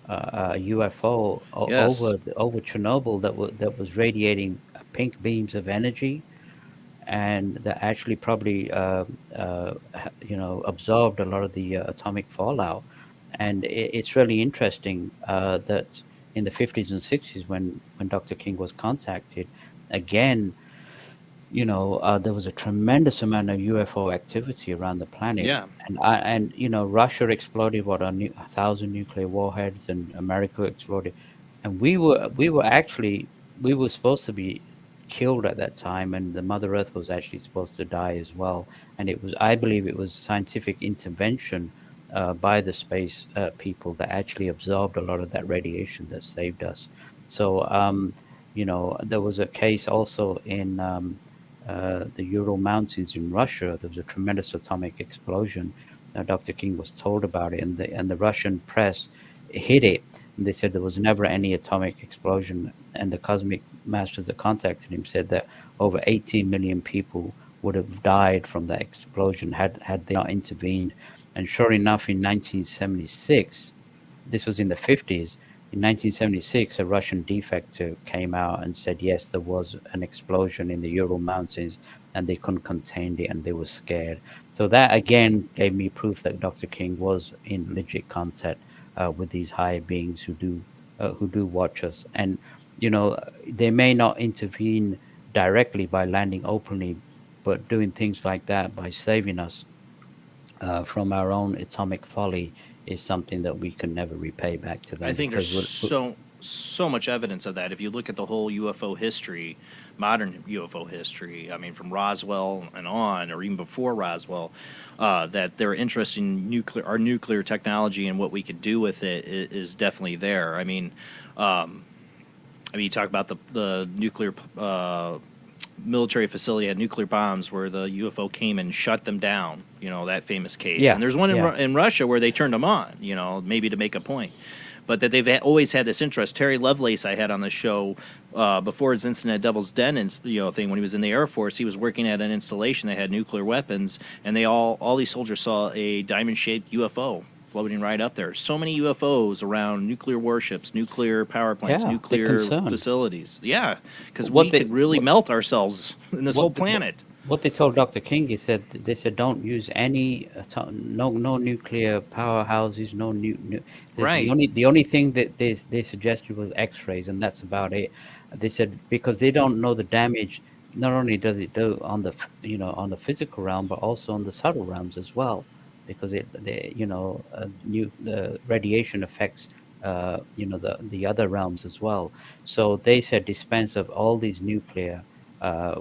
UFO over Chernobyl that was radiating pink beams of energy, and that actually probably absorbed a lot of the atomic fallout. And it's really interesting that in the 50s and 60s, when Dr. King was contacted, again, there was a tremendous amount of UFO activity around the planet. Yeah. And Russia exploded 1,000 nuclear warheads, and America exploded, and we were supposed to be killed at that time, and the Mother Earth was actually supposed to die as well. And I believe it was scientific intervention by the space people that actually absorbed a lot of that radiation that saved us. So there was a case also in the Ural Mountains in Russia. There was a tremendous atomic explosion. Dr. King was told about it, and the Russian press hid it. And they said there was never any atomic explosion. And the cosmic masters that contacted him said that over 18 million people would have died from that explosion had they not intervened. And sure enough, in 1976, this was in the 50s, in 1976, a Russian defector came out and said, yes, there was an explosion in the Ural Mountains, and they couldn't contain it, and they were scared. So that, again, gave me proof that Dr. King was in legit contact with these higher beings who do watch us. And, they may not intervene directly by landing openly, but doing things like that by saving us from our own atomic folly is something that we can never repay back to them. I think there's so much evidence of that. If you look at the whole UFO history, modern UFO history, I mean, from Roswell and on, or even before Roswell, that their interest in our nuclear technology and what we could do with it is definitely there. I mean, you talk about the nuclear military facility had nuclear bombs where the UFO came and shut them down. That famous case. Yeah, And there's one yeah. in Russia where they turned them on. Maybe to make a point. But that they've always had this interest. Terry Lovelace, I had on the show before his incident at Devil's Den, and thing when he was in the Air Force, he was working at an installation that had nuclear weapons, and all these soldiers saw a diamond-shaped UFO floating right up there. So many UFOs around nuclear warships, nuclear power plants, Yeah, they're nuclear concerned. facilities. Yeah, because What we they- could really what- melt ourselves in this what whole the- planet. What they told Dr. King, they said don't use any no nuclear powerhouses, Right. the only thing that they suggested was X-rays, and that's about it. They said because they don't know the damage. Not only does it do on on the physical realm, but also on the subtle realms as well, because the radiation affects the other realms as well. So they said dispense of all these nuclear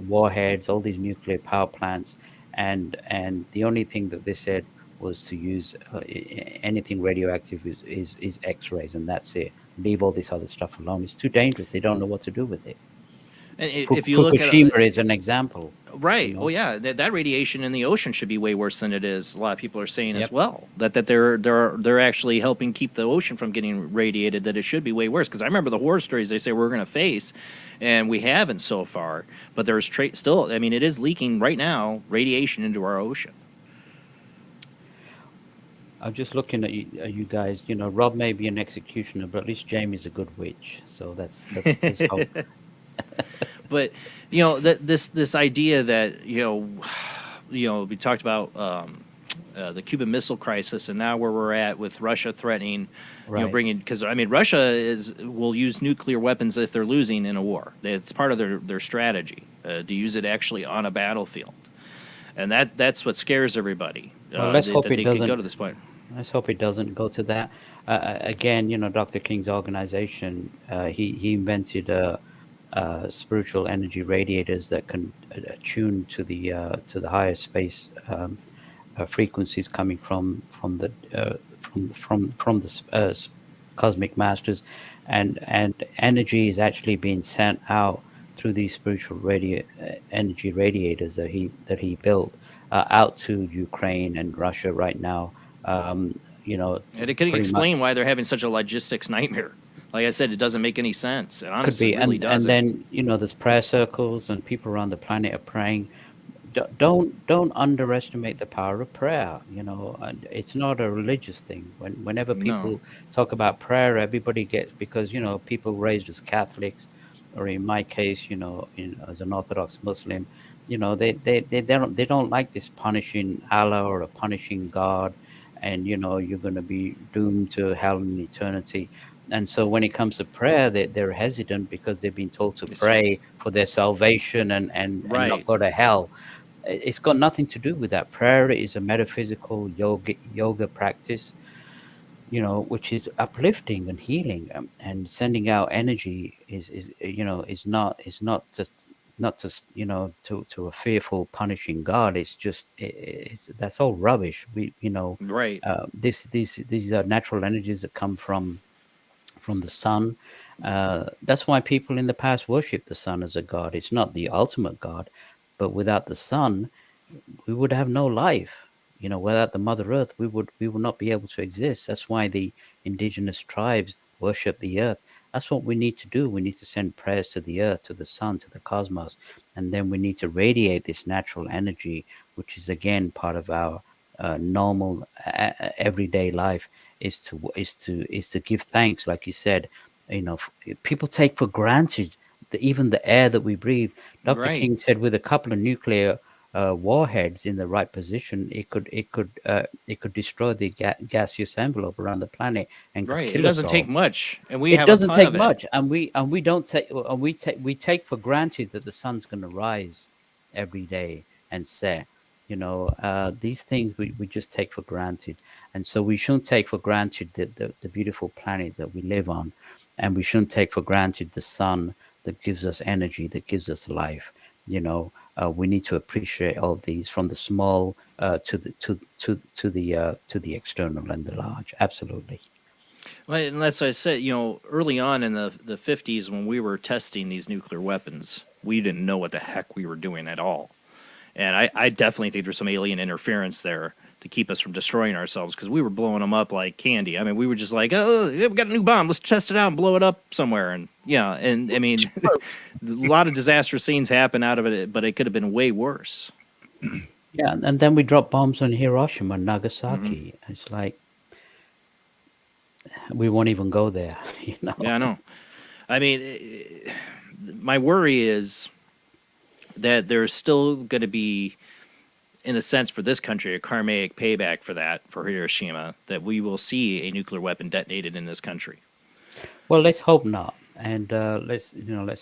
warheads, all these nuclear power plants, and the only thing that they said was to use anything radioactive is X-rays, and that's it. Leave all this other stuff alone. It's too dangerous. They don't know what to do with it. And if you look at Fukushima is an example. right, oh yeah, that radiation in the ocean should be way worse than it is. A lot of people are saying as Yep. well that they're actually helping keep the ocean from getting radiated. That it should be way worse. Because I remember the horror stories they say we're going to face, and we haven't so far. But there's still. I mean, it is leaking right now, radiation into our ocean. I'm just looking at you guys. Rob may be an executioner, but at least Jamie's a good witch. So that's hope. But this idea that we talked about the Cuban Missile Crisis, and now where we're at with Russia threatening, Right. bringing, because I mean Russia will use nuclear weapons if they're losing in a war. It's part of their strategy to use it actually on a battlefield, and that's what scares everybody. Well, let's hope that it they could doesn't go to this point. Let's hope it doesn't go to that. Again, Dr. King's organization, he invented spiritual energy radiators that can attune to the higher space frequencies coming from the cosmic masters, and energy is actually being sent out through these spiritual energy radiators that he built out to Ukraine and Russia right now. And it could explain why they're having such a logistics nightmare. Like I said, it doesn't make any sense. It Could honestly be, really and doesn't. then there's prayer circles and people around the planet are praying. Don't underestimate the power of prayer. And it's not a religious thing. Whenever No. people talk about prayer, everybody gets, because people raised as Catholics, or in my case, as an Orthodox Muslim, they don't like this punishing Allah or a punishing God, and you're going to be doomed to hell in eternity. And so when it comes to prayer, they're hesitant because they've been told to pray for their salvation and not Right. go to hell. It's got nothing to do with that. Prayer is a metaphysical yoga practice, which is uplifting and healing, and sending out energy is not just to a fearful punishing God. It's just that's all rubbish. Right. These are natural energies that come from the sun. That's why people in the past worship the sun as a god. It's not the ultimate god, but without the sun, we would have no life. Without the Mother Earth, we would not be able to exist. That's why the indigenous tribes worship the earth. That's what we need to do. We need to send prayers to the earth, to the sun, to the cosmos, and then we need to radiate this natural energy, which is again part of our normal everyday life. Is to give thanks, like you said. People take for granted even the air that we breathe. Dr. Right. King said with a couple of nuclear warheads in the right position, it could destroy the gaseous envelope around the planet and could Right. It kill us doesn't all. take much, and we It have doesn't a ton take of it. much, and we don't take and we take for granted that the sun's going to rise every day and set. These things we just take for granted, and so we shouldn't take for granted the beautiful planet that we live on, and we shouldn't take for granted the sun that gives us energy, that gives us life. We need to appreciate all these, from the small to the external and the large. Absolutely. Well, and that's what I said. Early on in the 50s, when we were testing these nuclear weapons, we didn't know what the heck we were doing at all. And I definitely think there's some alien interference there to keep us from destroying ourselves, because we were blowing them up like candy. I mean, we were just like, oh, yeah, we got a new bomb. Let's test it out and blow it up somewhere. And yeah, and I mean, a lot of disastrous scenes happen out of it, but it could have been way worse. Yeah, and then we dropped bombs on Hiroshima and Nagasaki. It's like we won't even go there, you know. Yeah, I know. I mean, my worry is that there's still going to be, in a sense, for this country, a karmic payback for that, for Hiroshima, that we will see a nuclear weapon detonated in this country. Well, let's hope not, and let's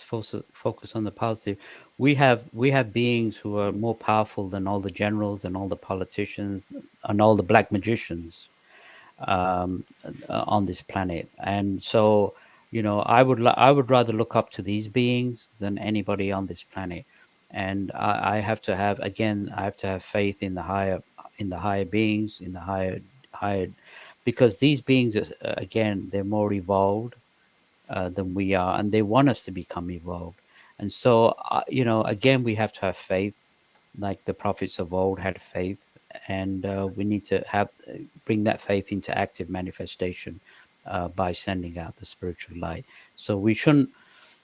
focus on the positive. We have beings who are more powerful than all the generals and all the politicians and all the black magicians on this planet, and so I would rather look up to these beings than anybody on this planet, and I have to have faith in the higher beings, in the higher, because these beings again, they're more evolved than we are, and they want us to become evolved. And so, again, we have to have faith, like the prophets of old had faith, and we need to bring that faith into active manifestation by sending out the spiritual light. So we shouldn't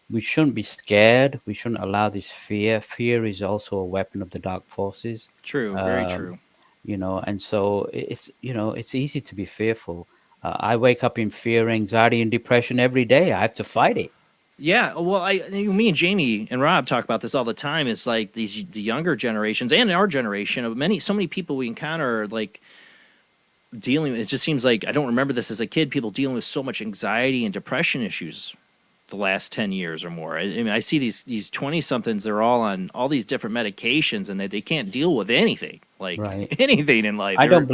be scared. We shouldn't allow this fear. Fear is also a weapon of the dark forces. True, very true. And so it's easy to be fearful. I wake up in fear, anxiety, and depression every day. I have to fight it. Yeah, well, me and Jamie and Rob talk about this all the time. It's like the younger generations and our generation of so many people we encounter, like dealing. It just seems like, I don't remember this as a kid, people dealing with so much anxiety and depression issues the last 10 years or more. I mean, I see these 20-somethings, they're all on all these different medications, and they can't deal with anything, like anything in life. I don't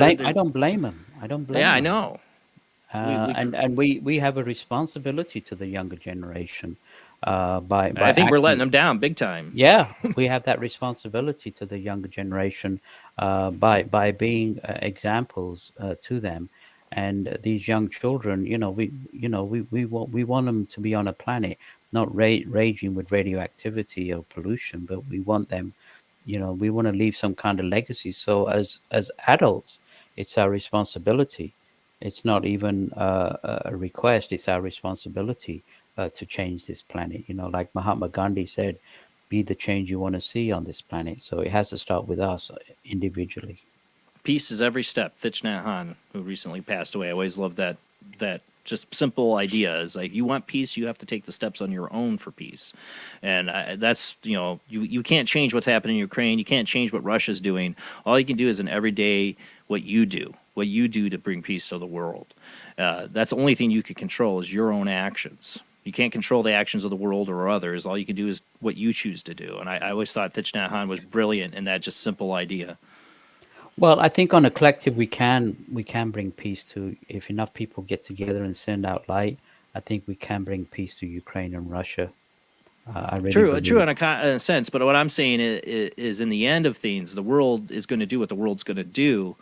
blame them. Yeah, I know. And we have a responsibility to the younger generation. By I think we're letting them down big time. Yeah, we have that responsibility to the younger generation by being examples to them. And these young children, we want them to be on a planet not raging with radioactivity or pollution, but we want them, we want to leave some kind of legacy. So as adults, it's our responsibility. It's not even a request; it's our responsibility to change this planet. Like Mahatma Gandhi said, "Be the change you want to see on this planet." So it has to start with us individually. Peace is every step. Thich Nhat Hanh, who recently passed away, I always loved that just simple idea. Is like, you want peace, you have to take the steps on your own for peace. And that's, you can't change what's happening in Ukraine. You can't change what Russia's doing. All you can do is an everyday what you do to bring peace to the world. That's the only thing you can control is your own actions. You can't control the actions of the world or others. All you can do is what you choose to do. And I always thought Thich Nhat Hanh was brilliant in that just simple idea. Well, I think on a collective we can bring peace to, if enough people get together and send out light. I think we can bring peace to Ukraine and Russia. True in a sense. But what I'm saying is in the end of things, the world is going to do what the world's going to do.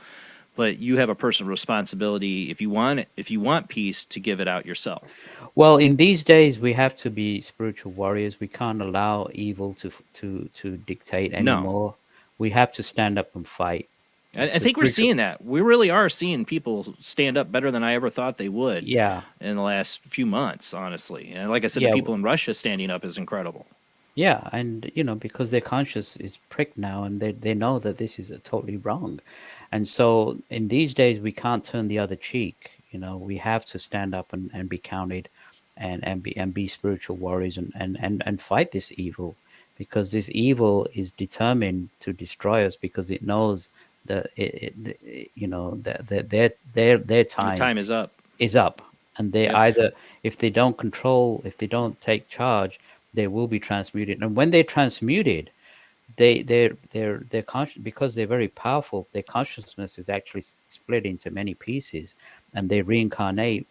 But you have a personal responsibility, if you want peace, to give it out yourself. Well, in these days, we have to be spiritual warriors. We can't allow evil to dictate anymore. We have to stand up and fight. I think we're seeing that. We really are seeing people stand up better than I ever thought they would. Yeah. In the last few months, honestly. And like I said, the people in Russia standing up is incredible. Yeah, and because their conscience is pricked now, and they know that this is totally wrong. And so in these days, we can't turn the other cheek. We have to stand up and be counted and be spiritual warriors and fight this evil, because this evil is determined to destroy us, because it knows that their time is up. And they either, if they don't take charge, they will be transmuted. And when they're transmuted, they're because they're very powerful, their consciousness is actually split into many pieces, and they reincarnate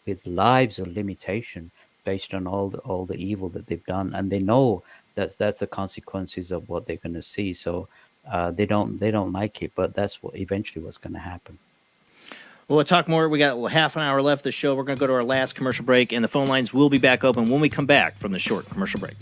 with lives of limitation based on all the evil that they've done, and they know that's the consequences of what they're going to see. So they don't like it, but that's eventually what's going to happen. We'll talk more. We got half an hour left of the show. We're going to go to our last commercial break, and the phone lines will be back open when we come back from the short commercial break.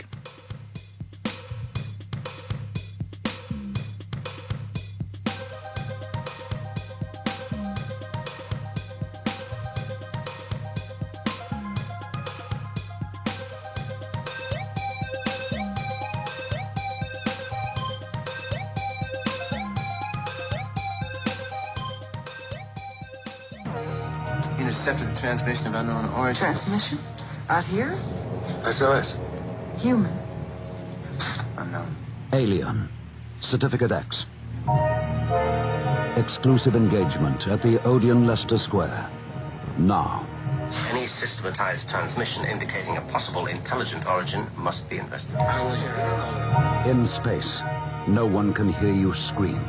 intercepted a transmission of unknown origin. Transmission? Out here? SOS. Human. Unknown. Alien. Certificate X. Exclusive engagement at the Odeon Leicester Square. Now. Any systematized transmission indicating a possible intelligent origin must be investigated. I don't want to hear it. In space, no one can hear you scream.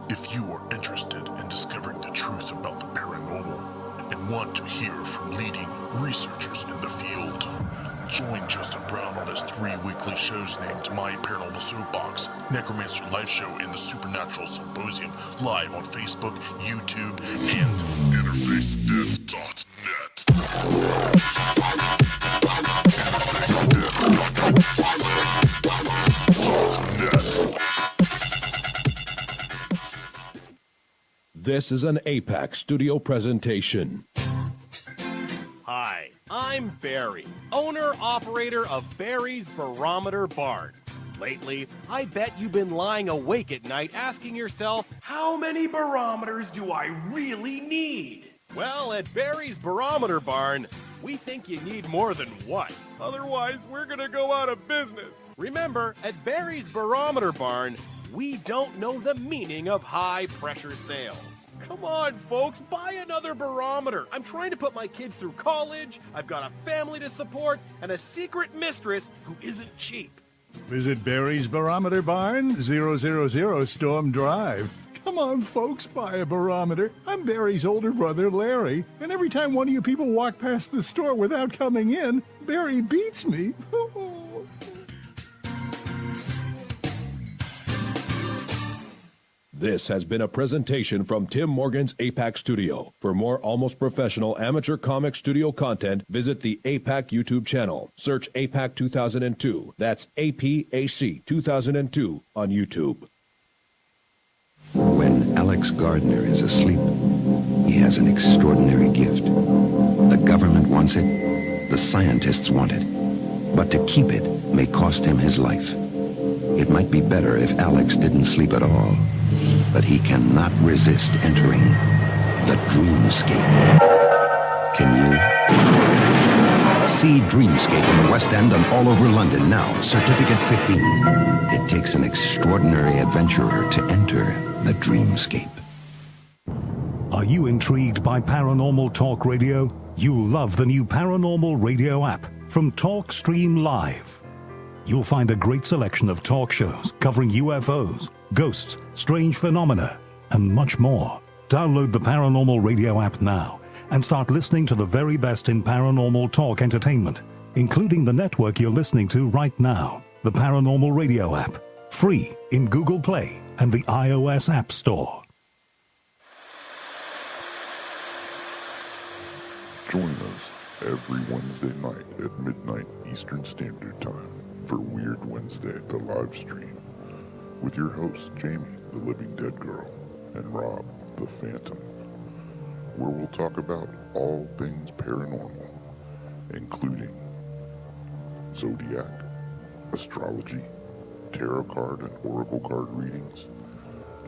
If you are interested in discovering the truth about the paranormal and want to hear from leading researchers in the field, join Justin Brown on his 3 weekly shows named My Paranormal Soapbox, Necromancer Live Show, and the Supernatural Symposium, live on Facebook, YouTube, and InterfaceDeath.net. This is an APAC studio presentation. Hi, I'm Barry, owner-operator of Barry's Barometer Barn. Lately, I bet you've been lying awake at night asking yourself, how many barometers do I really need? Well, at Barry's Barometer Barn, we think you need more than one. Otherwise, we're gonna go out of business. Remember, at Barry's Barometer Barn, we don't know the meaning of high-pressure sales. Come on, folks, buy another barometer. I'm trying to put my kids through college, I've got a family to support, and a secret mistress who isn't cheap. Visit Barry's Barometer Barn, 000 Storm Drive. Come on, folks, buy a barometer. I'm Barry's older brother, Larry, and every time one of you people walk past the store without coming in, Barry beats me. This has been a presentation from Tim Morgan's APAC Studio. For more almost professional amateur comic studio content, visit the APAC YouTube channel. Search APAC 2002. That's APAC 2002 on YouTube. When Alex Gardner is asleep, he has an extraordinary gift. The government wants it, the scientists want it, but to keep it may cost him his life. It might be better if Alex didn't sleep at all, but he cannot resist entering the dreamscape. Can you? See Dreamscape in the West End and all over London now. Certificate 15. It takes an extraordinary adventurer to enter the dreamscape. Are you intrigued by Paranormal Talk Radio? You'll love the new Paranormal Radio app from Talkstream Live. You'll find a great selection of talk shows covering UFOs, ghosts, strange phenomena, and much more. Download the Paranormal Radio app now and start listening to the very best in paranormal talk entertainment, including the network you're listening to right now, the Paranormal Radio app, free in Google Play and the iOS App Store. Join us every Wednesday night at midnight Eastern Standard Time for Weird Wednesday, the live stream, with your hosts Jamie, the Living Dead Girl, and Rob, the Phantom, where we'll talk about all things paranormal, including zodiac, astrology, tarot card and oracle card readings,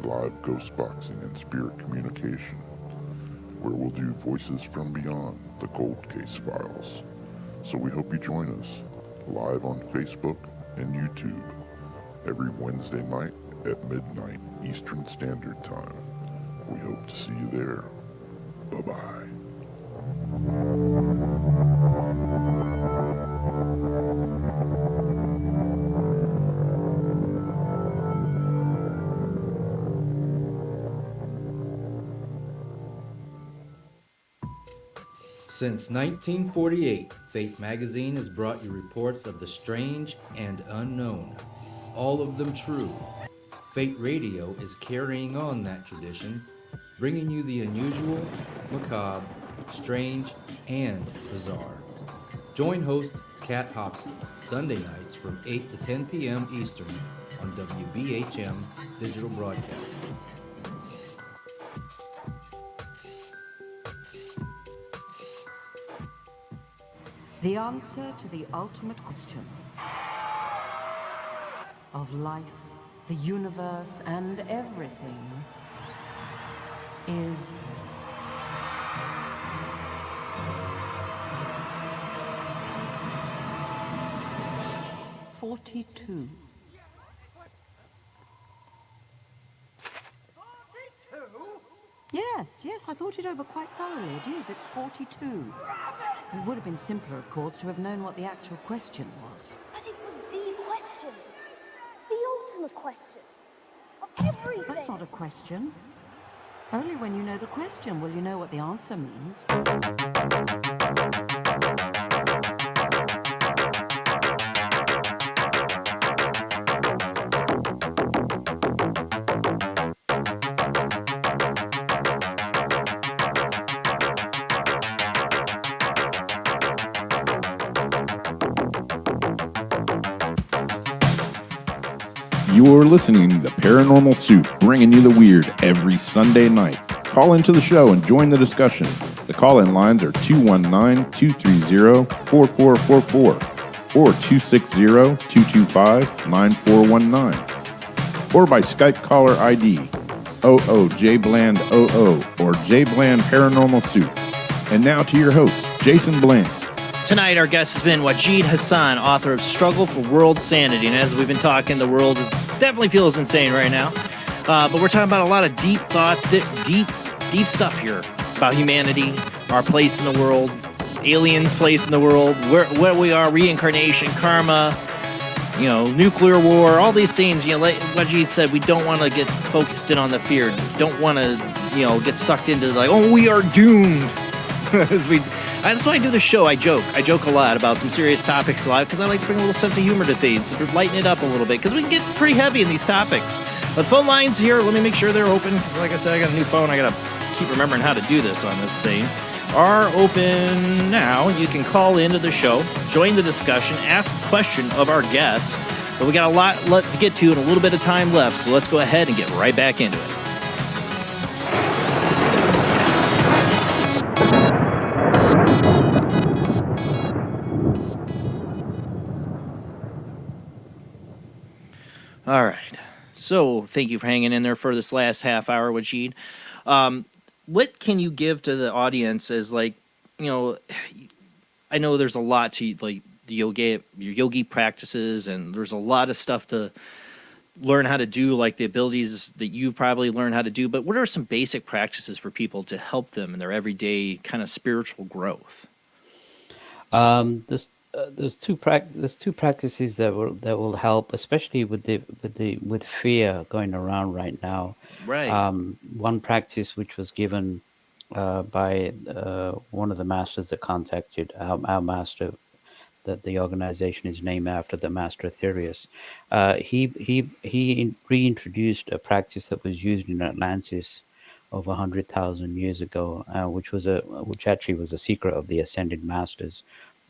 live ghost boxing and spirit communication, where we'll do voices from beyond the cold case files. So we hope you join us live on Facebook and YouTube every Wednesday night at midnight Eastern Standard Time. We hope to see you there. Bye-bye. Since 1948, Fate magazine has brought you reports of the strange and unknown, all of them true. Fate Radio is carrying on that tradition, bringing you the unusual, macabre, strange, and bizarre. Join host Kat Hobson Sunday nights from 8 to 10 p.m. Eastern on WBHM Digital Broadcasting. The answer to the ultimate question of life, the universe and everything is $42. Yes, I thought it over quite thoroughly. It is, it's 42. It would have been simpler, of course, to have known what the actual question was. But it was the question. The ultimate question. Of everything. That's not a question. Only when you know the question will you know what the answer means. You're listening to the Paranormal Soup, bringing you the weird every Sunday night. Call into the show and join the discussion. The call-in lines are 219-230-4444 or 260-225-9419 or by Skype caller ID OOJBland00 or JBland Paranormal Soup. And now to your host, Jason Bland. Tonight, our guest has been Wajid Hassan, author of Struggle for World Sanity. And as we've been talking, the world definitely feels insane right now. But we're talking about a lot of deep thoughts, deep stuff here about humanity, our place in the world, aliens' place in the world, where we are, reincarnation, karma, nuclear war, all these things. Like Wajid said, we don't want to get focused in on the fear. Don't want to, get sucked into we are doomed. That's why I do the show. I joke a lot about some serious topics a lot because I like to bring a little sense of humor to things, lighten it up a little bit because we can get pretty heavy in these topics. But phone lines here, let me make sure they're open because, like I said, I got a new phone. I got to keep remembering how to do this on this thing. Are open now. You can call into the show, join the discussion, ask a question of our guests. But we got a lot to get to and a little bit of time left, so let's go ahead and get right back into it. All right. So thank you for hanging in there for this last half hour, Wajid. What can you give to the audience as I know there's a lot to your yogi practices, and there's a lot of stuff to learn how to do, like the abilities that you've probably learned how to do. But what are some basic practices for people to help them in their everyday kind of spiritual growth? There's two practices that will help, especially with fear going around right now. Right. One practice which was given by one of the masters that contacted our master, that the organization is named after, the Master Aetherius. He reintroduced a practice that was used in Atlantis over 100,000 years ago, which actually was a secret of the Ascended Masters.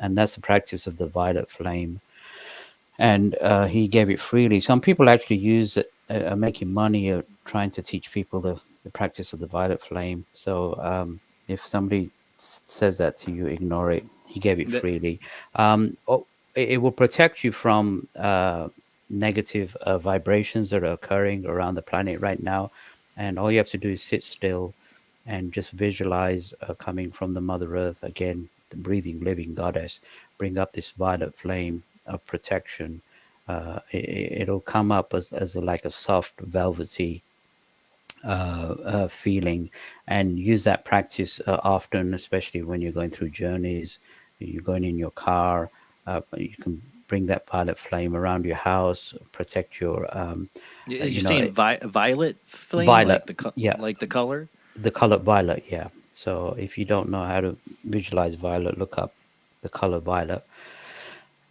And that's the practice of the violet flame. And he gave it freely. Some people actually use it, making money trying to teach people the practice of the violet flame. So if somebody says that to you, ignore it. He gave it freely. It will protect you from negative vibrations that are occurring around the planet right now. And all you have to do is sit still and just visualize coming from the Mother Earth again, the breathing, living goddess, bring up this violet flame of protection. It'll come up as like a soft, velvety feeling, and use that practice often, especially when you're going through journeys, you're going in your car. You can bring that violet flame around your house, protect your. You're saying violet flame? Violet, like the color? The color violet, yeah. So if you don't know how to visualize violet, look up the color violet.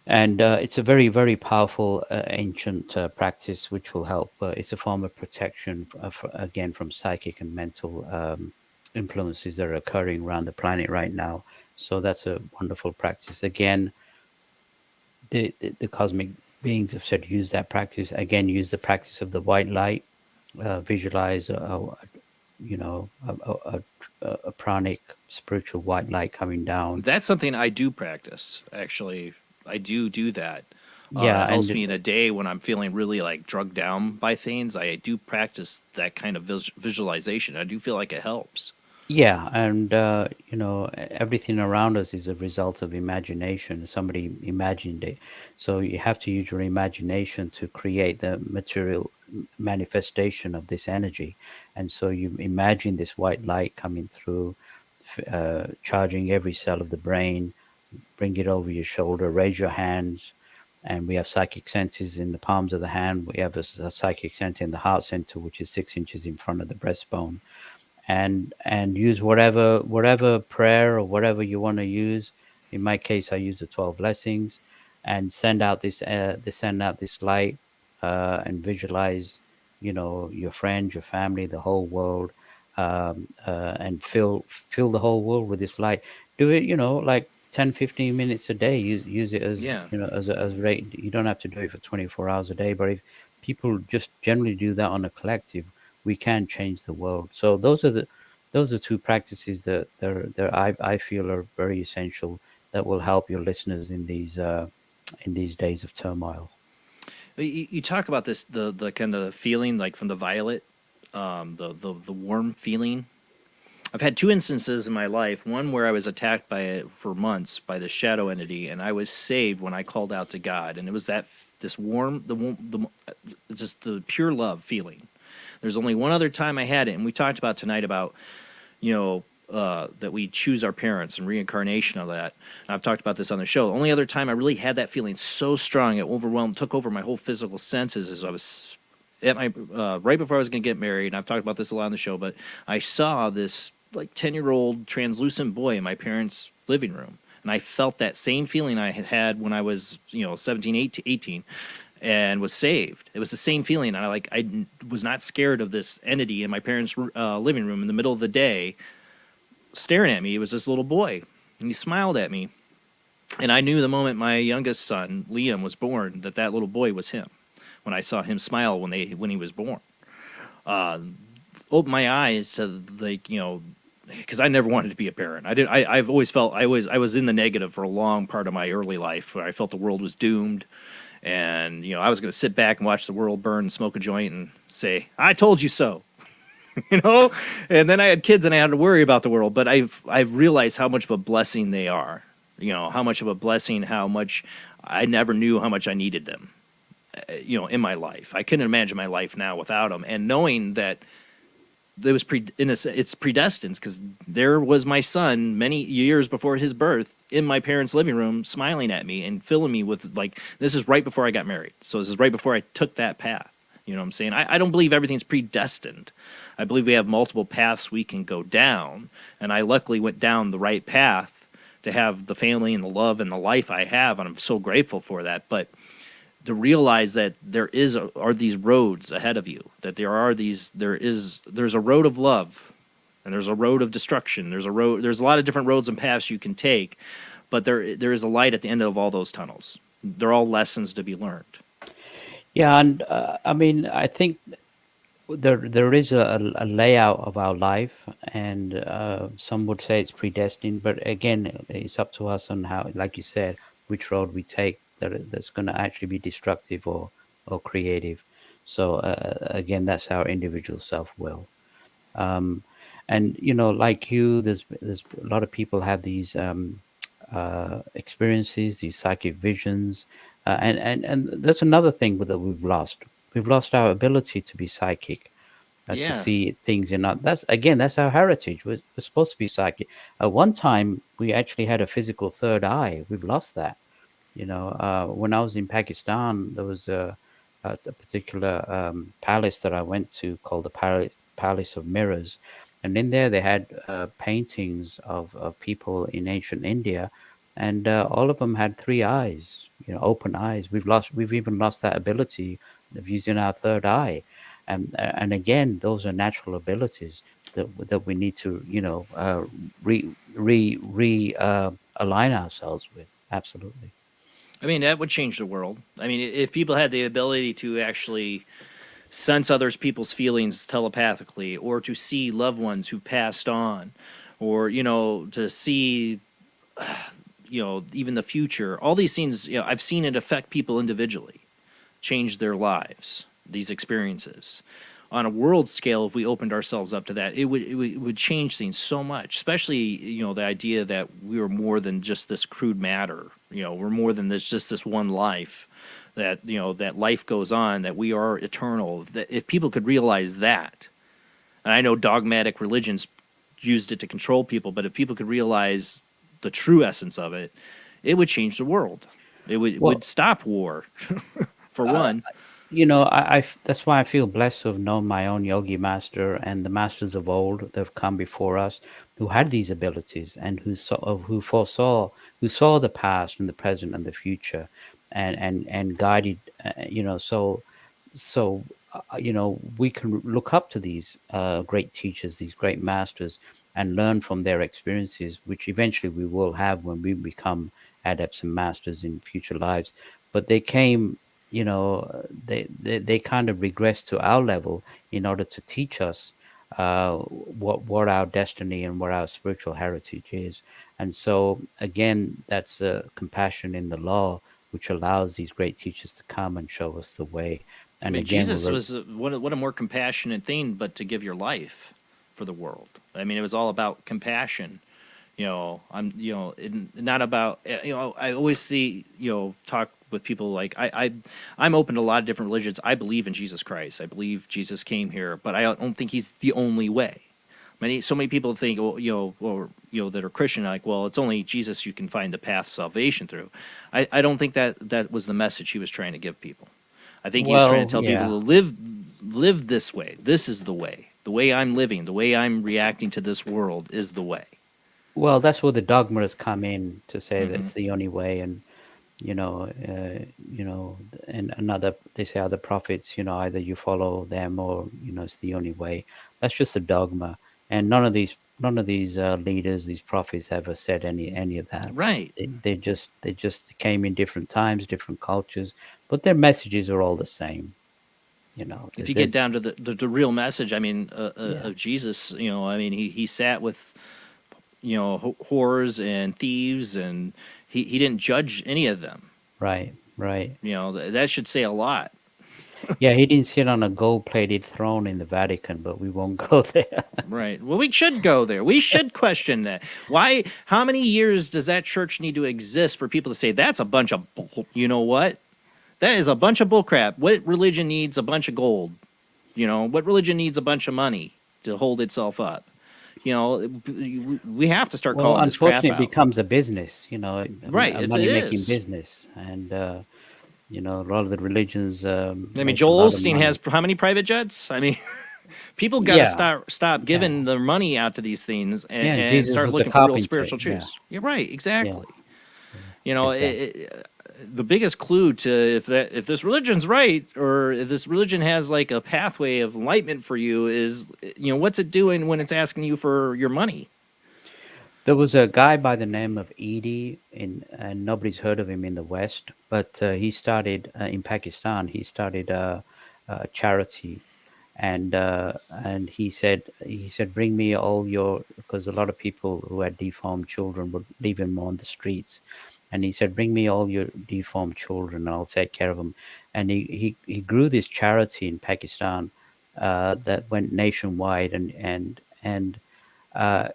And it's a very, very powerful ancient practice which will help. It's a form of protection, again, from psychic and mental influences that are occurring around the planet right now. So that's a wonderful practice. Again, the cosmic beings have said use that practice. Again, use the practice of the white light. Visualize a pranic spiritual white light coming down. That's something I do practice, actually. I do that. Yeah, It helps and me in a day when I'm feeling really like drugged down by things. I do practice that kind of visualization. I do feel like it helps. yeah, and everything around us is a result of imagination. Somebody imagined it, so you have to use your imagination to create the material manifestation of this energy. And so you imagine this white light coming through, charging every cell of the brain. Bring it over your shoulder. Raise your hands. And we have psychic centers in the palms of the hand. We have a psychic center in the heart center, which is 6 inches in front of the breastbone. And use whatever prayer or whatever you want to use. In my case, I use the 12 blessings, and send out this light, and visualize, your friends, your family, the whole world, and fill the whole world with this light. Do it, like 10-15 minutes a day. Use it as, Yeah. as rate. You don't have to do it for 24 hours a day, but if people just generally do that on a collective, we can change the world. So those are two practices that I feel are very essential, that will help your listeners in these days of turmoil. You talk about this, the kind of feeling like from the violet, the warm feeling. I've had two instances in my life. One where I was attacked by it for months by the shadow entity, and I was saved when I called out to God. And it was this warm, just the pure love feeling. There's only one other time I had it, and we talked about tonight about, that we choose our parents and reincarnation of that. And I've talked about this on the show. The only other time I really had that feeling so strong, it took over my whole physical senses, as I was at my right before I was going to get married. And I've talked about this a lot on the show, but I saw this like 10-year-old translucent boy in my parents' living room, and I felt that same feeling I had had when I was 17, 18, and was saved. It was the same feeling. I was not scared of this entity in my parents' living room in the middle of the day staring at me. It was this little boy, and he smiled at me, and I knew the moment my youngest son Liam was born that little boy was him. When I saw him smile when he was born, opened my eyes to, because I never wanted to be a parent. I've always felt I was in the negative for a long part of my early life, where I felt the world was doomed, and I was going to sit back and watch the world burn and smoke a joint and say, "I told you so." And then I had kids and I had to worry about the world. But I've realized how much of a blessing they are. How much of a blessing, how much I never knew how much I needed them. In my life, I couldn't imagine my life now without them. And knowing that it was it's predestined, because there was my son many years before his birth in my parents' living room, smiling at me and filling me with this is right before I got married. So this is right before I took that path. You know what I'm saying? I don't believe everything's predestined. I believe we have multiple paths we can go down, and I luckily went down the right path to have the family and the love and the life I have, and I'm so grateful for that. But to realize that are these roads ahead of you, that there's a road of love, and there's a road of destruction. There's a lot of different roads and paths you can take, but there is a light at the end of all those tunnels. They're all lessons to be learned. Yeah, and I think there is a layout of our life, and some would say it's predestined, but again, it's up to us on how, like you said, which road we take that's going to actually be destructive or creative. So again, that's our individual self-will. And like you, there's a lot of people have these experiences, these psychic visions, and that's another thing that we've lost. We've lost our ability to be psychic, to Yeah. see things in our. That's our heritage. We're supposed to be psychic. At one time, we actually had a physical third eye. We've lost that. When I was in Pakistan, there was a particular palace that I went to called the Palace of Mirrors, and in there they had paintings of people in ancient India, and all of them had three eyes, open eyes. We've even lost that ability of using our third eye, and again, those are natural abilities that we need to align ourselves with. Absolutely. I mean, that would change the world. I mean, if people had the ability to actually sense other people's feelings telepathically, or to see loved ones who passed on, or, to see, even the future, all these things, I've seen it affect people individually, change their lives, these experiences. On a world scale, if we opened ourselves up to that, it would change things so much, especially, the idea that we are more than just this crude matter. We're more than just this one life, that, that life goes on, that we are eternal. That if people could realize that, and I know dogmatic religions used it to control people, but if people could realize the true essence of it, it would change the world. It would stop war, for one. That's why I feel blessed to have known my own yogi master and the masters of old that have come before us, who had these abilities and who saw the past and the present and the future, and guided. We can look up to these great teachers, these great masters, and learn from their experiences, which eventually we will have when we become adepts and masters in future lives. But they came, they kind of regressed to our level in order to teach us what our destiny and what our spiritual heritage is. And so again, that's compassion in the law, which allows these great teachers to come and show us the way. And again, Jesus was what a more compassionate thing, but to give your life for the world. I mean, it was all about compassion. Not about. I always see. Talk with people like I'm open to a lot of different religions. I believe in Jesus Christ. I believe Jesus came here, but I don't think he's the only way. So many people think, that are Christian, like, well, it's only Jesus you can find the path of salvation through. I don't think that was the message he was trying to give people. I think he was trying to tell people to live this way. This is the way. The way I'm living, the way I'm reacting to this world is the way. Well, that's where the dogma has come in to say that's the only way, and and they say other prophets, either you follow them or it's the only way. That's just a dogma, and none of these leaders, these prophets, ever said any of that. Right. They just came in different times, different cultures, but their messages are all the same. If you get down to the real message, I mean, of Jesus, I mean, he sat with, whores and thieves, and he didn't judge any of them. Right. That should say a lot. Yeah, he didn't sit on a gold-plated throne in the Vatican, but we won't go there. Right. Well, we should go there. We should question that. Why? How many years does that church need to exist for people to say that's a bunch of bull? You know what? That is a bunch of bullcrap. What religion needs a bunch of gold? What religion needs a bunch of money to hold itself up? We have to start calling this crap out. Unfortunately, it becomes a business, right? A money-making business, and a lot of the religions. I mean, Joel Osteen has how many private jets? I mean, people got to stop giving their money out to these things and start looking for real spiritual truths. You're right, exactly. The biggest clue to if this religion's right, or if this religion has like a pathway of enlightenment for you, is what's it doing when it's asking you for your money? There was a guy by the name of Edie, and nobody's heard of him in the West, but he started in Pakistan. He started a charity, and he said, bring me all your, because a lot of people who had deformed children were leaving them on the streets. And he said, bring me all your deformed children and I'll take care of them. And he grew this charity in Pakistan that went nationwide. And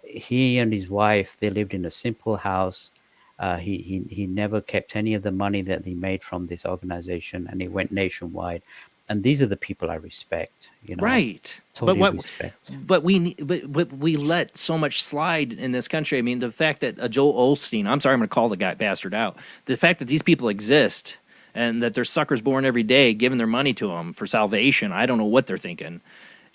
he and his wife, they lived in a simple house. He never kept any of the money that he made from this organization, and he went nationwide. And these are the people I respect, Right. Totally respect. But we let so much slide in this country. I mean, the fact that Joel Osteen, I'm sorry, I'm going to call the guy bastard out. The fact that these people exist and that there's suckers born every day giving their money to them for salvation, I don't know what they're thinking.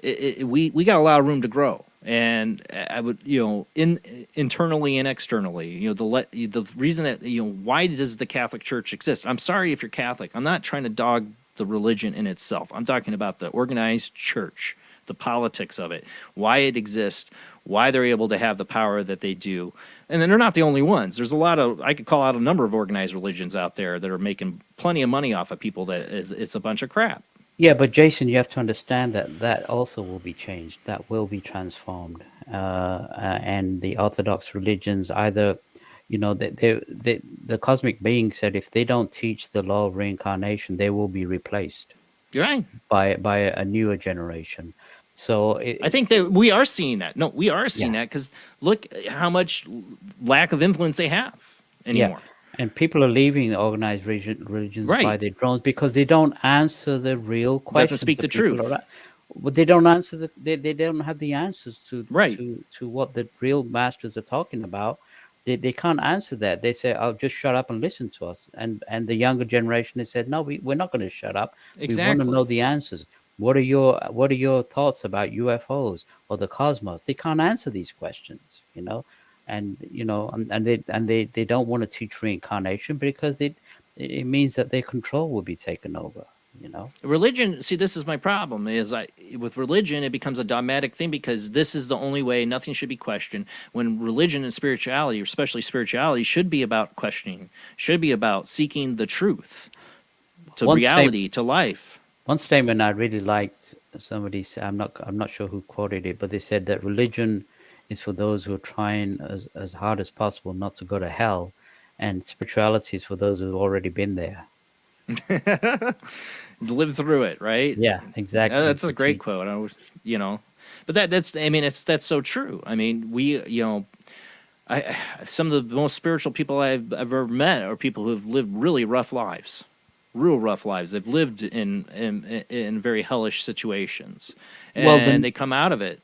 We got a lot of room to grow. And I would, internally and externally, the reason that, why does the Catholic Church exist? I'm sorry if you're Catholic. I'm not trying to dog the religion in itself. I'm talking about the organized church, the politics of it, why it exists, why they're able to have the power that they do. And then they're not the only ones. There's I could call out a number of organized religions out there that are making plenty of money off of people that it's a bunch of crap. Yeah, but Jason, you have to understand that also will be changed. That will be transformed. And the Orthodox religions, either, the cosmic being said if they don't teach the law of reincarnation, they will be replaced. You're right. By a newer generation. So I think that we are seeing that. No, we are seeing Yeah. that because look how much lack of influence they have anymore. And people are leaving organized religions by Right. their drones because they don't answer the real questions. speak the that people truth. But they don't answer they don't have the answers Right. to what the real masters are talking about. They can't answer that. They say, "Oh, just shut up and listen to us." And the younger generation has said, "No, we're not going to shut up. We want to know Exactly. the answers. What are your thoughts about UFOs or the cosmos?" They can't answer these questions, and they don't want to teach reincarnation because it means that their control will be taken over. Religion, see, this is my problem, is with religion, it becomes a dogmatic thing because this is the only way, nothing should be questioned, when religion and spirituality, especially spirituality, should be about questioning, should be about seeking the truth to reality, to life. One statement I really liked, somebody said, I'm not sure who quoted it, but they said that religion is for those who are trying as hard as possible not to go to hell, and spirituality is for those who've already been there. Live through it, right? Yeah, exactly. That's a great quote. But that's so true. I mean, some of the most spiritual people I've ever met are people who've lived really rough lives, real rough lives. They've lived in very hellish situations, and they come out of it.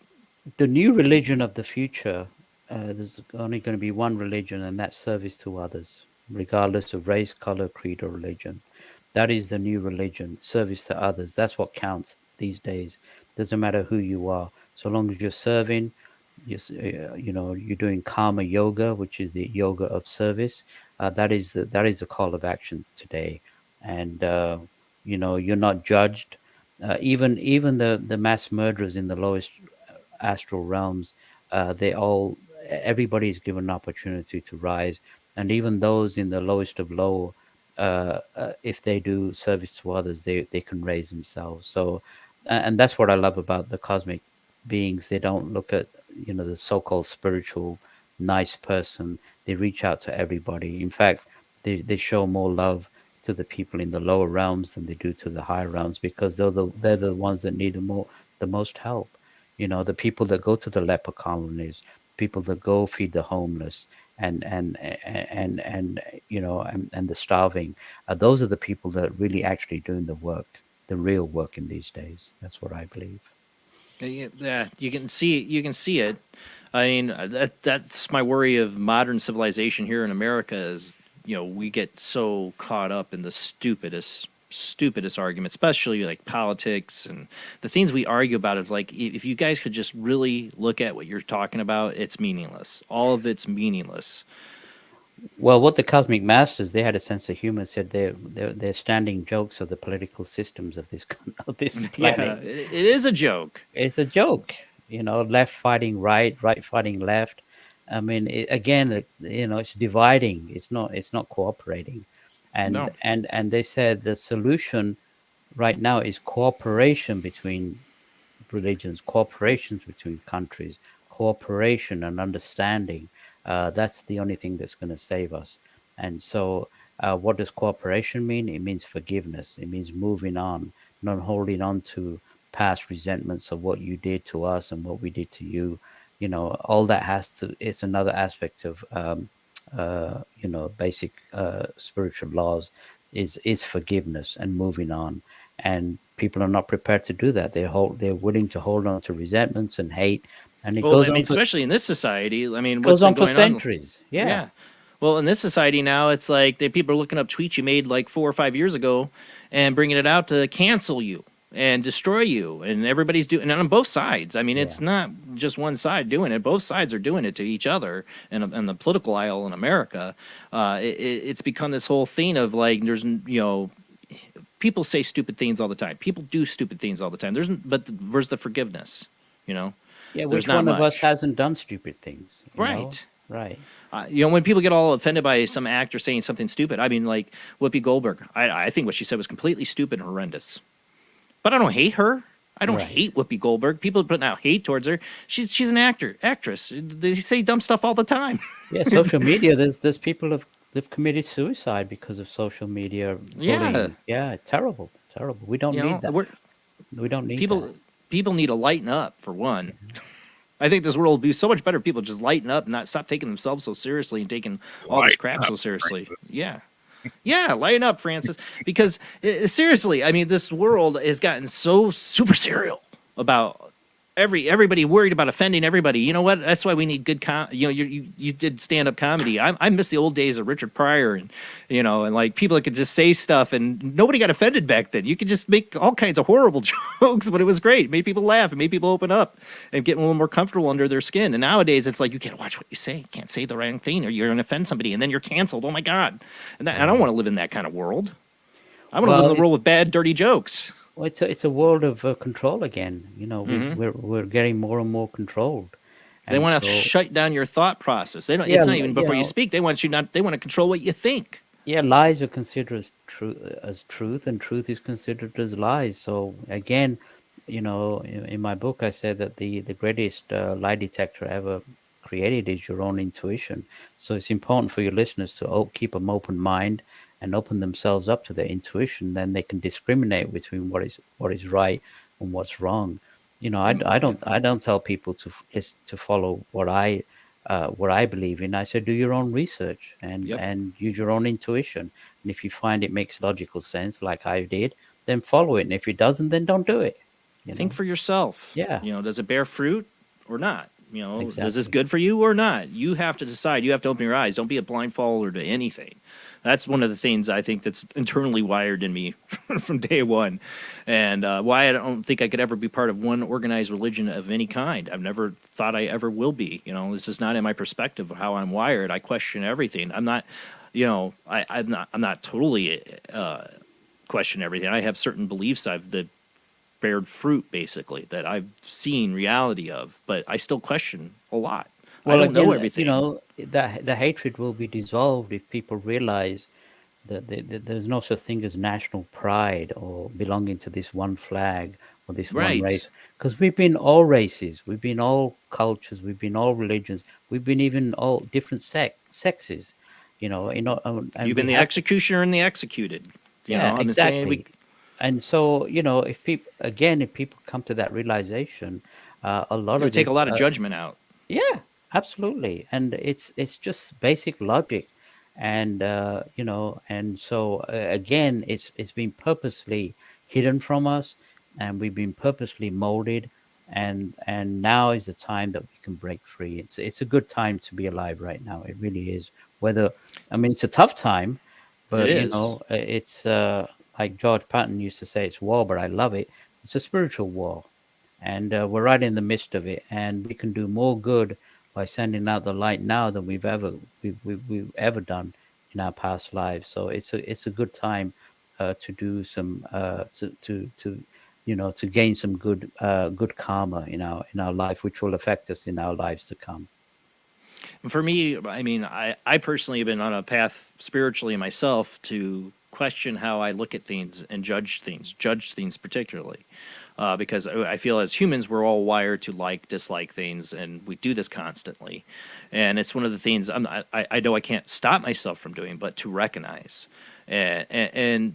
The new religion of the future, there's only going to be one religion, and that's service to others, regardless of race, color, creed, or religion. That is the new religion, service to others. That's what counts these days. Doesn't matter who you are, so long as you're serving. You're doing karma yoga, which is the yoga of service. That is the call of action today, and you're not judged. Even the mass murderers in the lowest astral realms, everybody is given an opportunity to rise, and even those in the lowest of low, if they do service to others, they can raise themselves. So, and that's what I love about the cosmic beings. They don't look at the so-called spiritual nice person. They reach out to everybody. In fact, they show more love to the people in the lower realms than they do to the higher realms, because they're the ones that need the most help. The people that go to the leper colonies, people that go feed the homeless, and the starving. Those are the people that are really actually doing the work, the real work in these days. That's what I believe. Yeah, you can see it. I mean, that's my worry of modern civilization here in America is, we get so caught up in the stupidest arguments, especially like politics and the things we argue about. Is like, if you guys could just really look at what you're talking about, it's meaningless. All of it's meaningless. Well, what the cosmic masters, they had a sense of humor. Said they're standing jokes of the political systems of this planet. Yeah, it is a joke. It's a joke. Left fighting right, right fighting left. I mean, it's dividing. It's not cooperating. And and they said the solution right now is cooperation between religions, cooperation between countries, cooperation and understanding. That's the only thing that's going to save us. And so, what does cooperation mean? It means forgiveness. It means moving on, not holding on to past resentments of what you did to us and what we did to you. All that it's another aspect of, basic spiritual laws is forgiveness and moving on. And people are not prepared to do that. They're willing to hold on to resentments and hate. And it goes on especially in this society. I mean, goes what's been on for going centuries. Yeah. Well, in this society now, it's like people are looking up tweets you made like 4 or 5 years ago and bringing it out to cancel you and destroy you. And everybody's doing it on both sides. I mean, it's not just one side doing it. Both sides are doing it to each other. And the political aisle in America, it's become this whole thing of like, there's, people say stupid things all the time. People do stupid things all the time. But where's the forgiveness? Yeah, which one of us hasn't done stupid things? Right. Right. When people get all offended by some actor saying something stupid, I mean, like Whoopi Goldberg, I think what she said was completely stupid and horrendous. But I don't hate her. I don't hate Whoopi Goldberg. People are putting out hate towards her. She's an actress. They say dumb stuff all the time. Yeah, social media. There's people they've committed suicide because of social media Yeah. bullying. Yeah, terrible. We don't need that. We don't need that. People need to lighten up, for one. I think this world would be so much better if people just lighten up and not stop taking themselves so seriously and taking all this crap so seriously. Yeah. Yeah, lighten up, Francis. Because seriously, I mean, this world has gotten so super serial about everybody worried about offending everybody. You know what? That's why we need good you did stand up comedy. I miss the old days of Richard Pryor and and like people that could just say stuff and nobody got offended back then. You could just make all kinds of horrible jokes, but it was great. It made people laugh. It made people open up and get a little more comfortable under their skin. And nowadays it's like you can't watch what you say. You can't say the wrong thing or you're going to offend somebody and then you're canceled. Oh my God. And I don't want to live in that kind of world. I want to live in a world with bad, dirty jokes. Well, it's a world of control again. We're getting more and more controlled. They want to shut down your thought process. They don't. It's not even before you speak. They want They want to control what you think. Yeah, lies are considered as truth, and truth is considered as lies. So again, in my book, I said that the greatest lie detector ever created is your own intuition. So it's important for your listeners to keep an open mind and open themselves up to their intuition. Then they can discriminate between what is right and what's wrong. I don't tell people to follow what I believe in. I say do your own research and use your own intuition. And if you find it makes logical sense, like I did, then follow it. And if it doesn't, then don't do it. Think for yourself. Yeah. Does it bear fruit or not? Exactly. Is this good for you or not? You have to decide. You have to open your eyes. Don't be a blind follower to anything. That's one of the things I think that's internally wired in me from day one, and why I don't think I could ever be part of one organized religion of any kind. I've never thought I ever will be. This is not in my perspective of how I'm wired. I question everything. I'm not, I'm not totally question everything. I have certain beliefs that bared fruit, basically, that I've seen reality of, but I still question a lot. Well, I don't know everything. The hatred will be dissolved if people realize that there's no such thing as national pride or belonging to this one flag or this one race. Because we've been all races, we've been all cultures, we've been all religions, we've been even all different sexes. And you've been the executioner and the executed. Exactly. And so, if people come to that realization, a lot of take a lot of judgment out. Yeah, absolutely. And it's just basic logic. And, and so again, it's been purposely hidden from us and we've been purposely molded. And now is the time that we can break free. It's a good time to be alive right now. It really is. It's a tough time, but it's, like George Patton used to say, it's war, but I love it. It's a spiritual war. And we're right in the midst of it. And we can do more good by sending out the light now than we've ever done in our past lives. So it's a good time to do some to gain some good karma in our life, which will affect us in our lives to come. For me, I personally have been on a path spiritually myself to question how I look at things and judge things particularly, because I feel as humans we're all wired to dislike things, and we do this constantly, and it's one of the things I know I can't stop myself from doing, but to recognize, and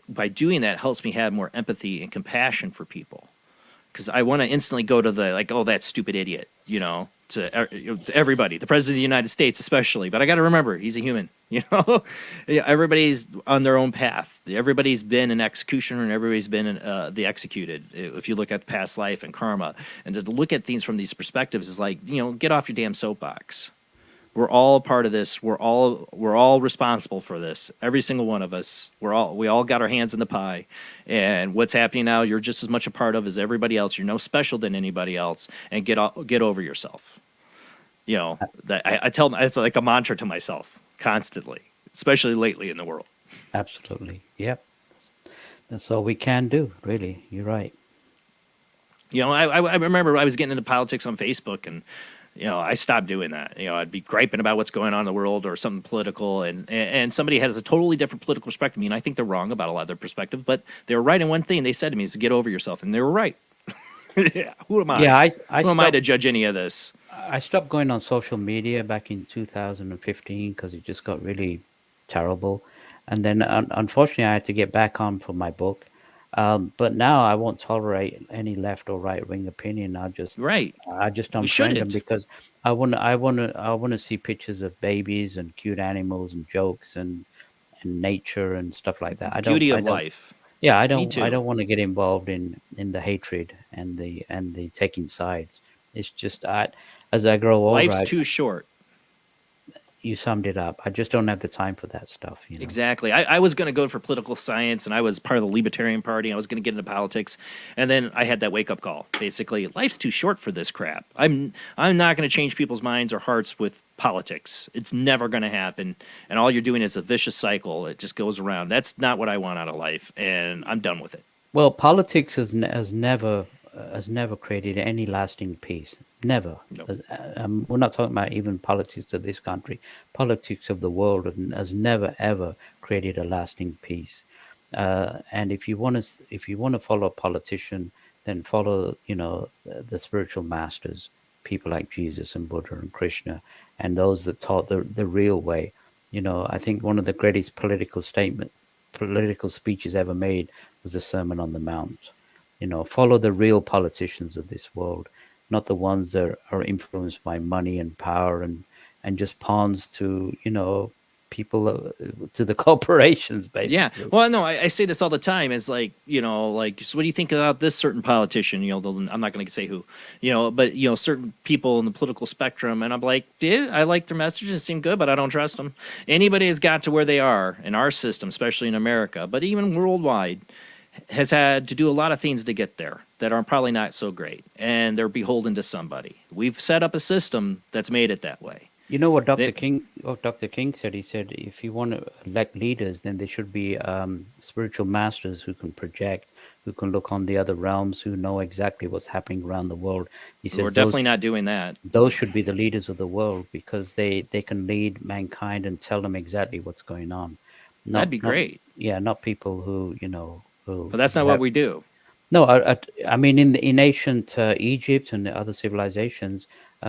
by doing that helps me have more empathy and compassion for people, because I want to instantly go to the oh, that stupid idiot, to everybody, the president of the United States especially. But I got to remember, he's a human. Everybody's on their own path. Everybody's been an executioner, and everybody's been the executed. If you look at past life and karma, and to look at things from these perspectives is get off your damn soapbox. We're all part of this. We're all responsible for this. Every single one of us. We all got our hands in the pie. And what's happening now, you're just as much a part of as everybody else. You're no special than anybody else. And get over yourself. That I tell them, it's like a mantra to myself constantly, especially lately in the world. Absolutely. Yep. That's all we can do, really. You're right. I remember I was getting into politics on Facebook, and I stopped doing that. I'd be griping about what's going on in the world or something political, and somebody has a totally different political perspective. I mean, I think they're wrong about a lot of their perspective, but they were right in one thing they said to me is to get over yourself, and they were right. Yeah, who am I? Yeah, who am I to judge any of this? I stopped going on social media back in 2015 because it just got really terrible. And then, unfortunately, I had to get back on for my book. But now I won't tolerate any left or right wing opinion. I just You unfriend them shouldn't. because I want to see pictures of babies and cute animals and jokes and nature and stuff like that. Beauty I of don't. life. Yeah, I Me don't. I too. don't want to get involved in the hatred and the taking sides. It's just as I grow older, Life's too short. you summed it up. I just don't have the time for that stuff. Exactly. I was going to go for political science, and I was part of the Libertarian Party. I was going to get into politics, and then I had that wake up call. Basically, life's too short for this crap. I'm not going to change people's minds or hearts with politics. It's never going to happen, and all you're doing is a vicious cycle. It just goes around. That's not what I want out of life, and I'm done with it. Well, politics has never created any lasting peace. Never. We're not talking about even politics of this country. Politics of the world has never ever created a lasting peace. And if you want to follow a politician, then follow the spiritual masters, people like Jesus and Buddha and Krishna, and those that taught the real way. I think one of the greatest political speeches ever made was the Sermon on the Mount. Follow the real politicians of this world, not the ones that are influenced by money and power and just pawns to people, to the corporations, basically. Yeah. Well, no, I say this all the time. It's like, so what do you think about this certain politician? I'm not going to say who, but, certain people in the political spectrum. And I'm like, yeah, I like their messages. They seem good, but I don't trust them. Anybody has got to where they are in our system, especially in America, but even worldwide, has had to do a lot of things to get there that are probably not so great. And they're beholden to somebody. We've set up a system that's made it that way. You know what Dr. King said? He said, if you want to elect leaders, then they should be spiritual masters who can project, who can look on the other realms, who know exactly what's happening around the world. He says We're definitely not doing that. Those should be the leaders of the world because they can lead mankind and tell them exactly what's going on. That'd be great. Not people who, But that's not what we do. No, I mean, in ancient Egypt and other civilizations,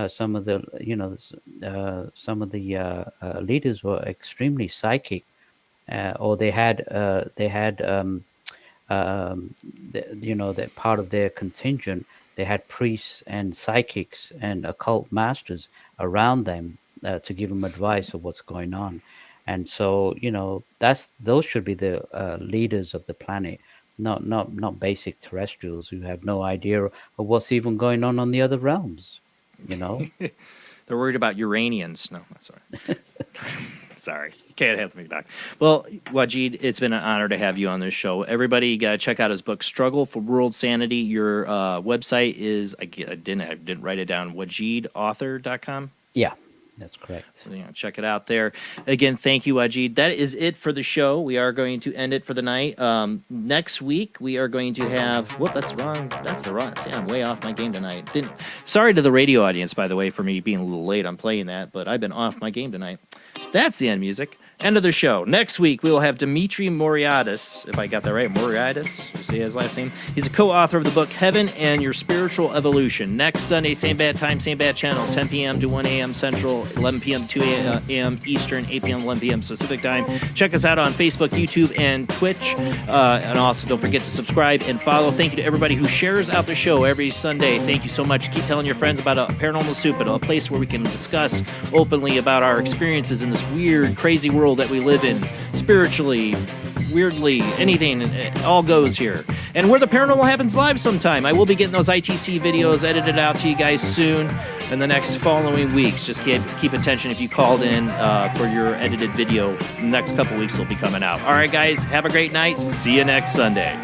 some of the leaders were extremely psychic, or they had that part of their contingent. They had priests and psychics and occult masters around them to give them advice of what's going on, and so those should be the leaders of the planet. Not basic terrestrials who have no idea of what's even going on the other realms. They're worried about Uranians. No, sorry. Sorry. Can't have me back. Well, Wajid, it's been an honor to have you on this show. Everybody got to check out his book, Struggle for World Sanity. Your website is, I didn't write it down, wajidauthor.com? Yeah. That's correct. So, check it out there. Again, thank you, Wajid. That is it for the show. We are going to end it for the night. Next week, we are going to have... Whoop, that's wrong. That's the wrong... See, I'm way off my game tonight. Sorry to the radio audience, by the way, for me being a little late on playing that, but I've been off my game tonight. That's the end music. End of the show. Next week, we will have Dimitri Moriadis, if I got that right, Moriadis, you say his last name. He's a co-author of the book Heaven and Your Spiritual Evolution. Next Sunday, same bad time, same bad channel, 10 p.m. to 1 a.m. Central, 11 p.m. to 2 a.m. Eastern, 8 p.m. 11 p.m. Pacific time. Check us out on Facebook, YouTube, and Twitch. And also, don't forget to subscribe and follow. Thank you to everybody who shares out the show every Sunday. Thank you so much. Keep telling your friends about Paranormal Soup, a place where we can discuss openly about our experiences in this weird, crazy world that we live in, spiritually, weirdly, anything, it all goes here. And where the paranormal happens live sometime. I will be getting those ITC videos edited out to you guys soon in the next following weeks. Just keep attention if you called in for your edited video. The next couple weeks will be coming out. All right, guys, have a great night. See you next Sunday.